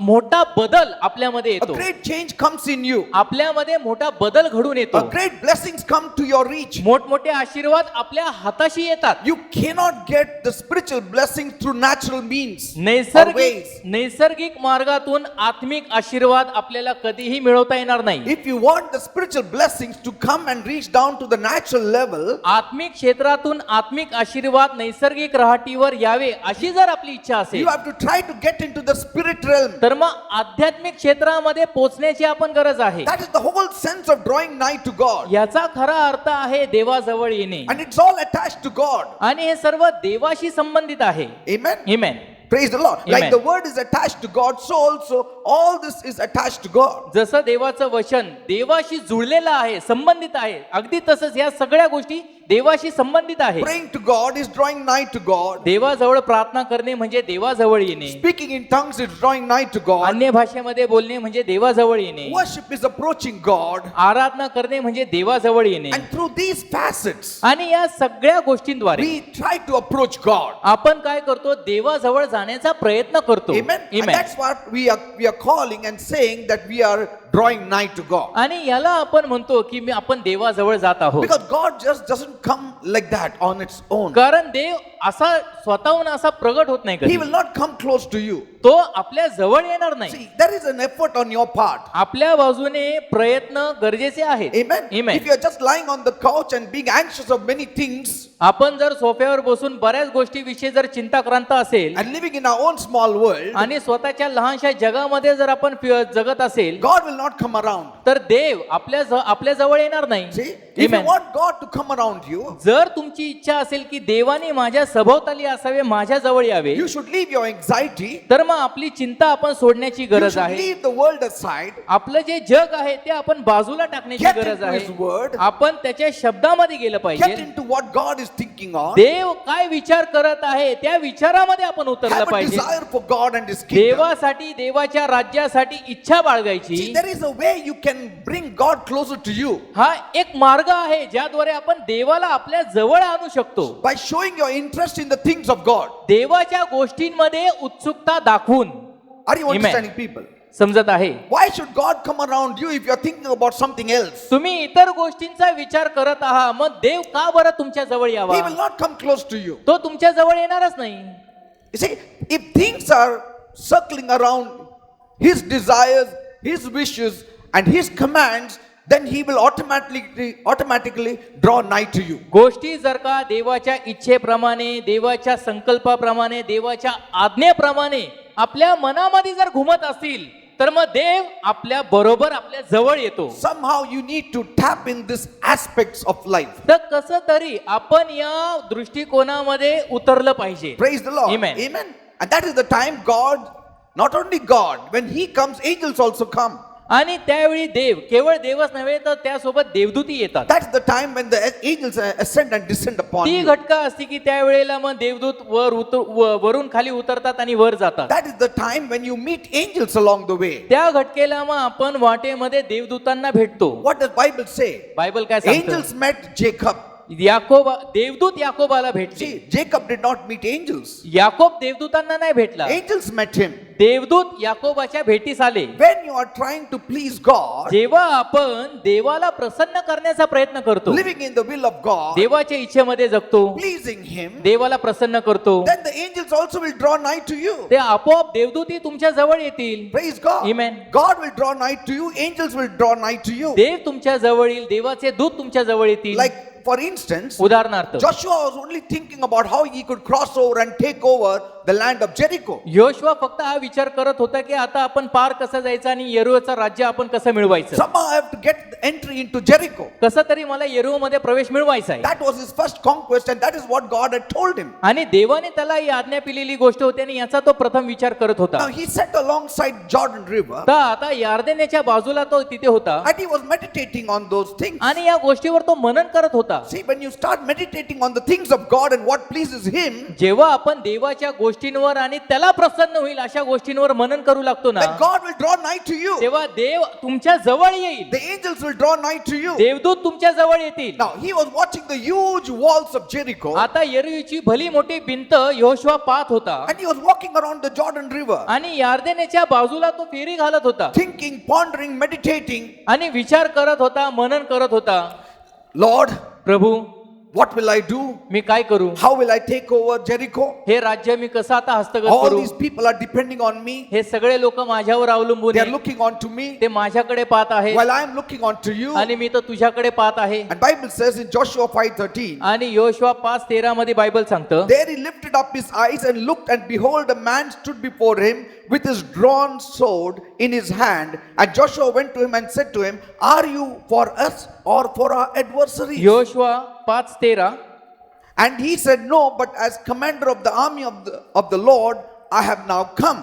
[SPEAKER 2] मोठा बदल आपल्यामध्ये
[SPEAKER 1] A
[SPEAKER 2] येतो.
[SPEAKER 1] great change comes in you.
[SPEAKER 2] आपल्यामध्ये मोठा बदल घडून येतो.
[SPEAKER 1] A great blessings come to your reach.
[SPEAKER 2] मोठमोठे आशीर्वाद आपल्या हाताशी येतात.
[SPEAKER 1] You cannot get the spiritual blessings through natural means or ways.
[SPEAKER 2] नैसर्गिक मार्गातून आत्मिक आशीर्वाद आपल्याला कधीही मिळवता येणार नाही.
[SPEAKER 1] If you want the spiritual blessings to come and reach down to the natural level,
[SPEAKER 2] आत्मिक क्षेत्रातून आत्मिक आशीर्वाद नैसर्गिक राहटीवर यावे अशी जर आपली इच्छा
[SPEAKER 1] you
[SPEAKER 2] असेल,
[SPEAKER 1] have to try to get into the spirit realm.
[SPEAKER 2] तर मग आध्यात्मिक क्षेत्रामध्ये पोहोचण्याची आपण गरज आहे.
[SPEAKER 1] That is the whole sense of drawing nigh to God.
[SPEAKER 2] याचा खरा अर्थ आहे देवाजवळ येणे,
[SPEAKER 1] And it's all attached to God.
[SPEAKER 2] आणि हे सर्व देवाशी संबंधित आहे.
[SPEAKER 1] Amen.
[SPEAKER 2] Amen.
[SPEAKER 1] Praise the Lord.
[SPEAKER 2] Amen.
[SPEAKER 1] Like the word is attached to God, so also all this is attached to God.
[SPEAKER 2] जसं देवाचं वचन देवाशी जुळलेलं आहे, संबंधित आहे, अगदी तसंच या सगळ्या गोष्टी देवाशी संबंधित आहे.
[SPEAKER 1] Praying to God is drawing nigh to God.
[SPEAKER 2] देवाजवळ प्रार्थना करणे म्हणजे देवाजवळ येणे.
[SPEAKER 1] Speaking in tongues is drawing nigh to God.
[SPEAKER 2] अन्य भाषेमध्ये बोलणे म्हणजे देवाजवळ येणे.
[SPEAKER 1] Worship is approaching God.
[SPEAKER 2] आराधना करणे म्हणजे देवाजवळ येणे.
[SPEAKER 1] And through these facets,
[SPEAKER 2] आणि या सगळ्या गोष्टींद्वारे
[SPEAKER 1] we try to approach God.
[SPEAKER 2] आपण काय करतो, देवाजवळ जाण्याचा प्रयत्न करतो.
[SPEAKER 1] Amen. And
[SPEAKER 2] Amen.
[SPEAKER 1] that's what we are calling and saying that we are drawing nigh to God.
[SPEAKER 2] आणि याला आपण म्हणतो की आपण देवाजवळ जात आहोत.
[SPEAKER 1] Because God just doesn't come like that on its own.
[SPEAKER 2] कारण देव असा स्वतःहून असा प्रगट होत नाही
[SPEAKER 1] He
[SPEAKER 2] कधी.
[SPEAKER 1] will not come close to you.
[SPEAKER 2] तो आपल्या जवळ येणार नाही.
[SPEAKER 1] See, there is an effort on your part.
[SPEAKER 2] आपल्या बाजूने प्रयत्न गरजेचे आहेत.
[SPEAKER 1] Amen.
[SPEAKER 2] Amen.
[SPEAKER 1] If you are just lying on the couch and being anxious of many things
[SPEAKER 2] आपण जर सोफ्यावर बसून बऱ्याच गोष्टीविषयी जर चिंताक्रांत असेल
[SPEAKER 1] and living in our own small world,
[SPEAKER 2] आणि स्वतःच्या लहानशा जगामध्ये जर आपण जगत असेल,
[SPEAKER 1] God will not come around.
[SPEAKER 2] तर देव आपल्या जवळ येणार नाही.
[SPEAKER 1] See, if you
[SPEAKER 2] Amen.
[SPEAKER 1] want God to come around you,
[SPEAKER 2] जर तुमची इच्छा असेल की देवाने माझ्या सभोवताली असावे, माझ्या जवळ यावे,
[SPEAKER 1] you should leave your anxiety.
[SPEAKER 2] तर मग आपली चिंता आपण सोडण्याची
[SPEAKER 1] You
[SPEAKER 2] गरज
[SPEAKER 1] should
[SPEAKER 2] आहे.
[SPEAKER 1] leave the world aside.
[SPEAKER 2] आपलं जे जग आहे ते आपण बाजूला टाकण्याची
[SPEAKER 1] Get
[SPEAKER 2] गरज
[SPEAKER 1] into
[SPEAKER 2] आहे.
[SPEAKER 1] His word.
[SPEAKER 2] आपण त्याच्या शब्दामध्ये गेलं
[SPEAKER 1] Get
[SPEAKER 2] पाहिजे.
[SPEAKER 1] into what God is thinking on.
[SPEAKER 2] देव काय विचार करत आहे त्या विचारामध्ये आपण उतरलं
[SPEAKER 1] Have a
[SPEAKER 2] पाहिजे.
[SPEAKER 1] desire for God and His kingdom.
[SPEAKER 2] देवासाठी, देवाच्या राज्यासाठी इच्छा बाळगायची.
[SPEAKER 1] See, there is a way you can bring God closer to you
[SPEAKER 2] हा एक मार्ग आहे ज्याद्वारे आपण देवाला आपल्या जवळ आणू शकतो.
[SPEAKER 1] by showing your interest in the things of God.
[SPEAKER 2] देवाच्या गोष्टींमध्ये उत्सुकता दाखवून.
[SPEAKER 1] Are you
[SPEAKER 2] Amen.
[SPEAKER 1] understanding, people?
[SPEAKER 2] समजत आहे?
[SPEAKER 1] Why should God come around you if you are thinking about something else?
[SPEAKER 2] तुम्ही इतर गोष्टींचा विचार करत आहात, मग देव का बरं तुमच्या जवळ
[SPEAKER 1] He
[SPEAKER 2] यावा?
[SPEAKER 1] will not come close to you.
[SPEAKER 2] तो तुमच्या जवळ येणारच नाही.
[SPEAKER 1] You see, if things are circling around His desires, His wishes, and His commands, then He will automatically draw nigh to you.
[SPEAKER 2] गोष्टी जर का देवाच्या इच्छेप्रमाणे, देवाच्या संकल्पाप्रमाणे, देवाच्या आज्ञेप्रमाणे आपल्या मनामध्ये जर घुमत असतील, तर मग देव आपल्या बरोबर आपल्या जवळ येतो.
[SPEAKER 1] Somehow you need to tap in these aspects of life.
[SPEAKER 2] तर कसं तरी आपण या दृष्टिकोनामध्ये उतरलं पाहिजे.
[SPEAKER 1] Praise the Lord.
[SPEAKER 2] Amen.
[SPEAKER 1] Amen. And that is the time God, not only God, when He comes, angels also come.
[SPEAKER 2] आणि त्यावेळी देव, केवळ देवच नव्हे तर त्यासोबत देवदूती येतात.
[SPEAKER 1] That's the time when the angels ascend and descend upon
[SPEAKER 2] ती
[SPEAKER 1] you.
[SPEAKER 2] घटका असते की त्यावेळेला मग देवदूत वरून खाली उतरतात आणि वर जातात.
[SPEAKER 1] That is the time when you meet angels along the way.
[SPEAKER 2] त्या घटकेला मग आपण वाटेमध्ये देवदूतांना भेटतो.
[SPEAKER 1] What does Bible say?
[SPEAKER 2] Bible काय सांगतं?
[SPEAKER 1] Angels met Jacob.
[SPEAKER 2] देवदूत याकोबाला भेटले.
[SPEAKER 1] See, Jacob did not meet angels.
[SPEAKER 2] Yakob देवदूतांना नाही भेटला.
[SPEAKER 1] Angels met him.
[SPEAKER 2] देवदूत याकोबाच्या भेटीस आले.
[SPEAKER 1] When you are trying to please God,
[SPEAKER 2] जेव्हा आपण देवाला प्रसन्न करण्याचा प्रयत्न करतो,
[SPEAKER 1] living in the will of God,
[SPEAKER 2] देवाच्या इच्छेमध्ये जगतो,
[SPEAKER 1] pleasing Him,
[SPEAKER 2] देवाला प्रसन्न करतो,
[SPEAKER 1] then the angels also will draw nigh to you.
[SPEAKER 2] ते आपोआप देवदूतही तुमच्या जवळ येतील.
[SPEAKER 1] Praise God.
[SPEAKER 2] Amen.
[SPEAKER 1] God will draw nigh to you, angels will draw nigh to you.
[SPEAKER 2] देव तुमच्या जवळ येईल, देवाचे दूत तुमच्या जवळ येतील.
[SPEAKER 1] Like, for instance,
[SPEAKER 2] उदाहरणार्थ
[SPEAKER 1] Joshua was only thinking about how he could cross over and take over the land of Jericho.
[SPEAKER 2] Joshua फक्त हा विचार करत होता की आता आपण पार कसं जायचं आणि यरीहोचं राज्य आपण कसं मिळवायचं.
[SPEAKER 1] Somehow I have to get the entry into Jericho.
[SPEAKER 2] कसं तरी मला यरीहोमध्ये प्रवेश मिळवायचा आहे.
[SPEAKER 1] That was his first conquest, and that is what God had told him.
[SPEAKER 2] आणि देवाने त्याला ही आज्ञा पिलेली गोष्ट होती आणि याचा तो प्रथम विचार करत होता.
[SPEAKER 1] Now he sat alongside Jordan River,
[SPEAKER 2] तर आता यार्देनेच्या बाजूला तो तिथे होता
[SPEAKER 1] and he was meditating on those things.
[SPEAKER 2] आणि या गोष्टीवर तो मनन करत होता.
[SPEAKER 1] See, when you start meditating on the things of God and what pleases Him,
[SPEAKER 2] जेव्हा आपण देवाच्या गोष्टींवर आणि त्याला प्रसन्न होईल अशा गोष्टींवर मनन करू लागतो ना,
[SPEAKER 1] then God will draw nigh to you.
[SPEAKER 2] तेव्हा देव तुमच्या जवळ येईल,
[SPEAKER 1] The angels will draw nigh to you.
[SPEAKER 2] देवदूत तुमच्या जवळ येतील.
[SPEAKER 1] Now he was watching the huge walls of Jericho,
[SPEAKER 2] आता यरीहोची भली मोठी भिंत योशुआ पाहत होता
[SPEAKER 1] and he was walking around the Jordan River,
[SPEAKER 2] आणि यार्देनेच्या बाजूला तो फेरी घालत होता
[SPEAKER 1] thinking, pondering, meditating.
[SPEAKER 2] आणि विचार करत होता, मनन करत होता.
[SPEAKER 1] Lord,
[SPEAKER 2] Prabhu,
[SPEAKER 1] what will I do?
[SPEAKER 2] मी काय करू?
[SPEAKER 1] How will I take over Jericho?
[SPEAKER 2] हे राज्य मी कसं आता हस्तगत
[SPEAKER 1] All
[SPEAKER 2] करू?
[SPEAKER 1] these people are depending on me.
[SPEAKER 2] हे सगळे लोक माझ्यावर अवलंबून
[SPEAKER 1] They are
[SPEAKER 2] आहेत.
[SPEAKER 1] looking on to me
[SPEAKER 2] ते माझ्याकडे पाहत आहे
[SPEAKER 1] while I am looking on to you.
[SPEAKER 2] आणि मी तर तुझ्याकडे पाहत आहे.
[SPEAKER 1] And Bible says in Joshua 5:13,
[SPEAKER 2] आणि योशुआ 5:13 मध्ये बायबल सांगतं,
[SPEAKER 1] there he lifted up his eyes and looked, and behold, a man stood before him with his drawn sword in his hand. And Joshua went to him and said to him, are you for us or for our adversaries?
[SPEAKER 2] Joshua 5:13,
[SPEAKER 1] And he said, no, but as commander of the army of the Lord, I have now come.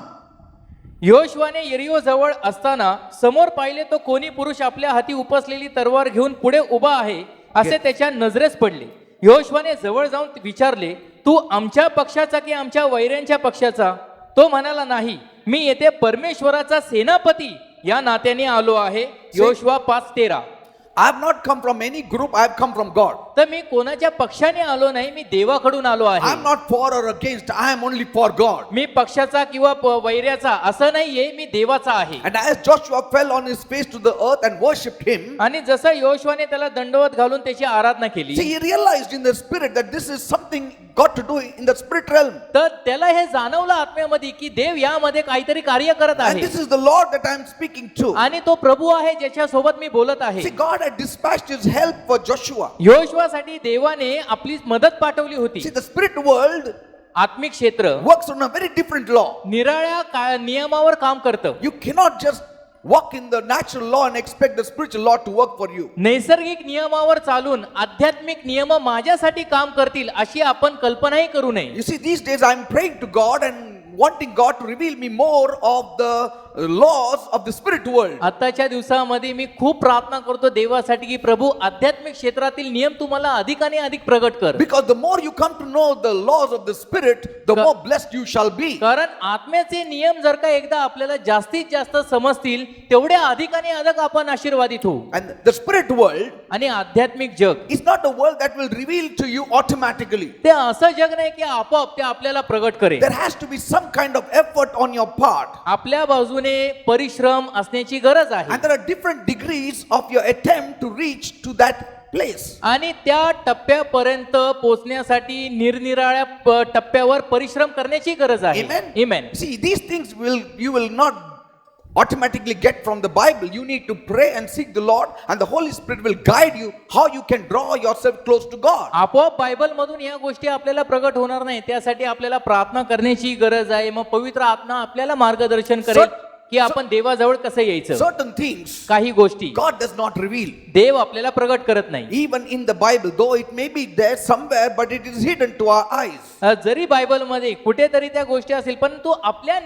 [SPEAKER 2] योशुआने यरीहो जवळ असताना समोर पाहिले तो कोणी पुरुष आपल्या हाती उपसलेली तलवार घेऊन पुढे उभा आहे असे त्याच्या नजरेस पडले. योशुआने जवळ जाऊन विचारले, तू आमच्या पक्षाचा की आमच्या वैऱ्यांच्या पक्षाचा? तो म्हणाला, नाही, मी येथे परमेश्वराचा सेनापती या नात्याने आलो आहे. Yoshua 5:13.
[SPEAKER 1] I have not come from any group, I have come from God.
[SPEAKER 2] तर मी कोणाच्या पक्षाने आलो नाही, मी देवाकडून आलो
[SPEAKER 1] I
[SPEAKER 2] आहे.
[SPEAKER 1] am not for or against, I am only for God.
[SPEAKER 2] मी पक्षाचा किंवा वैऱ्याचा असं नाहीये, मी देवाचा आहे.
[SPEAKER 1] And as Joshua fell on his face to the earth and worshipped him,
[SPEAKER 2] आणि जसं योशुआने त्याला दंडवत घालून त्याची आराधना केली,
[SPEAKER 1] see, he realized in the spirit that this is something got to do in the spirit realm.
[SPEAKER 2] तर त्याला हे जाणवलं आत्म्यामध्ये की देव यामध्ये काहीतरी कार्य करत
[SPEAKER 1] And
[SPEAKER 2] आहे
[SPEAKER 1] this is the Lord that I am speaking to.
[SPEAKER 2] आणि तो प्रभू आहे ज्याच्या सोबत मी बोलत आहे.
[SPEAKER 1] See, God had dispatched his help for Joshua.
[SPEAKER 2] योशुआसाठी देवाने आपली मदत पाठवली होती.
[SPEAKER 1] See, the spirit world
[SPEAKER 2] आत्मिक क्षेत्र
[SPEAKER 1] works on a very different law.
[SPEAKER 2] निराळ्या नियमावर काम करतं.
[SPEAKER 1] You cannot just walk in the natural law and expect the spiritual law to work for you.
[SPEAKER 2] नैसर्गिक नियमावर चालून आध्यात्मिक नियम माझ्यासाठी काम करतील अशी आपण कल्पनाही करू नये.
[SPEAKER 1] You see, these days I am praying to God and wanting God to reveal me more of the laws of the spirit world.
[SPEAKER 2] आताच्या दिवसामध्ये मी खूप प्रार्थना करतो देवासाठी की प्रभू आध्यात्मिक क्षेत्रातील नियम तुम्हाला अधिक आणि अधिक प्रगट कर.
[SPEAKER 1] Because the more you come to know the laws of the spirit, the more blessed you shall be.
[SPEAKER 2] कारण आत्म्याचे नियम जर का एकदा आपल्याला जास्तीत जास्त समजतील तेवढे अधिक आणि अधिक आपण आशीर्वादित होऊ.
[SPEAKER 1] And the spirit world
[SPEAKER 2] आणि आध्यात्मिक जग
[SPEAKER 1] is not a world that will reveal to you automatically.
[SPEAKER 2] ते असं जग नाही की आपोआप ते आपल्याला प्रगट करेल.
[SPEAKER 1] There has to be some kind of effort on your part.
[SPEAKER 2] आपल्या बाजूने परिश्रम असण्याची गरज आहे.
[SPEAKER 1] And there are different degrees of your attempt to reach to that place.
[SPEAKER 2] आणि त्या टप्प्यापर्यंत पोहोचण्यासाठी निरनिराळ्या टप्प्यावर परिश्रम करण्याची गरज आहे.
[SPEAKER 1] Amen.
[SPEAKER 2] Amen.
[SPEAKER 1] See, these things you will not automatically get from the Bible. You need to pray and seek the Lord, and the Holy Spirit will guide you how you can draw yourself close to God.
[SPEAKER 2] आपोआप Bible मधून या गोष्टी आपल्याला प्रगट होणार नाही. त्यासाठी आपल्याला प्रार्थना करण्याची गरज आहे. मग पवित्र आत्मा आपल्याला मार्गदर्शन करेल की आपण देवाजवळ कसं यायचं.
[SPEAKER 1] Certain things
[SPEAKER 2] काही गोष्टी
[SPEAKER 1] God does not reveal.
[SPEAKER 2] देव आपल्याला प्रगट करत नाही.
[SPEAKER 1] Even in the Bible, though it may be there somewhere, but it is hidden to our eyes.
[SPEAKER 2] जरी बायबल मध्ये कुठेतरी त्या गोष्टी असतील परंतु आपल्या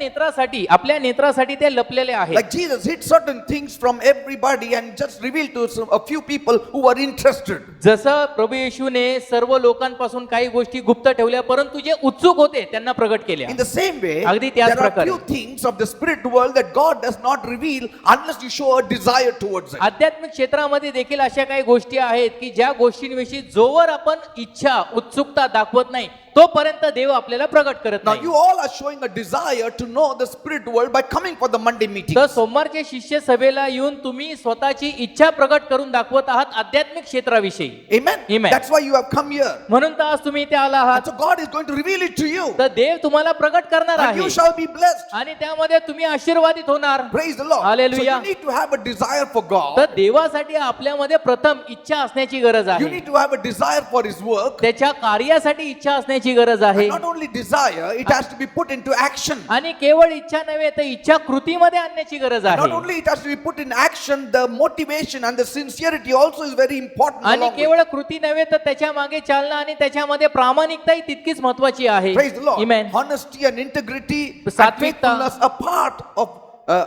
[SPEAKER 2] नेत्रासाठी ते लपलेले आहेत.
[SPEAKER 1] Like Jesus hid certain things from everybody and just revealed to a few people who were interested.
[SPEAKER 2] जसं प्रभू येशूने सर्व लोकांपासून काही गोष्टी गुप्त ठेवल्या परंतु जे उत्सुक होते त्यांना प्रगट केल्या.
[SPEAKER 1] In the same way,
[SPEAKER 2] अगदी त्याच
[SPEAKER 1] there are
[SPEAKER 2] प्रकारे.
[SPEAKER 1] few things of the spirit world that God does not reveal unless you show a desire towards it.
[SPEAKER 2] आध्यात्मिक क्षेत्रामध्ये देखील अशा काही गोष्टी आहेत की ज्या गोष्टींविषयी जोवर आपण इच्छा उत्सुकता दाखवत नाही तोपर्यंत देव आपल्याला प्रगट करत
[SPEAKER 1] Now
[SPEAKER 2] नाही.
[SPEAKER 1] you all are showing a desire to know the spirit world by coming for the Monday meeting.
[SPEAKER 2] तर सोमवारच्या शिष्य सभेला येऊन तुम्ही स्वतःची इच्छा प्रगट करून दाखवत आहात आध्यात्मिक क्षेत्राविषयी.
[SPEAKER 1] Amen.
[SPEAKER 2] Amen.
[SPEAKER 1] That's why you have come here.
[SPEAKER 2] म्हणून तर आज तुम्ही इथे आला
[SPEAKER 1] And
[SPEAKER 2] आहात.
[SPEAKER 1] so God is going to reveal it to you.
[SPEAKER 2] तर देव तुम्हाला प्रगट करणार
[SPEAKER 1] And
[SPEAKER 2] आहे
[SPEAKER 1] you shall be blessed.
[SPEAKER 2] आणि त्यामध्ये तुम्ही आशीर्वादित होणार.
[SPEAKER 1] Praise the Lord. So
[SPEAKER 2] Hallelujah.
[SPEAKER 1] you need to have a desire for God.
[SPEAKER 2] तर देवासाठी आपल्यामध्ये प्रथम इच्छा असण्याची गरज
[SPEAKER 1] You
[SPEAKER 2] आहे.
[SPEAKER 1] need to have a desire for His work.
[SPEAKER 2] त्याच्या कार्यासाठी इच्छा असण्याची गरज आहे.
[SPEAKER 1] Not only desire, it has to be put into action.
[SPEAKER 2] आणि केवळ इच्छा नव्हे तर इच्छा कृतीमध्ये आणण्याची गरज
[SPEAKER 1] Not
[SPEAKER 2] आहे.
[SPEAKER 1] only it has to be put in action, the motivation and the sincerity also is very important.
[SPEAKER 2] आणि
[SPEAKER 1] along with
[SPEAKER 2] केवळ कृती नव्हे तर त्याच्या मागे चालणं आणि त्याच्यामध्ये प्रामाणिकताही तितकीच महत्वाची आहे.
[SPEAKER 1] Praise the Lord.
[SPEAKER 2] Amen.
[SPEAKER 1] Honesty and integrity and
[SPEAKER 2] सात्विकता.
[SPEAKER 1] faithfulness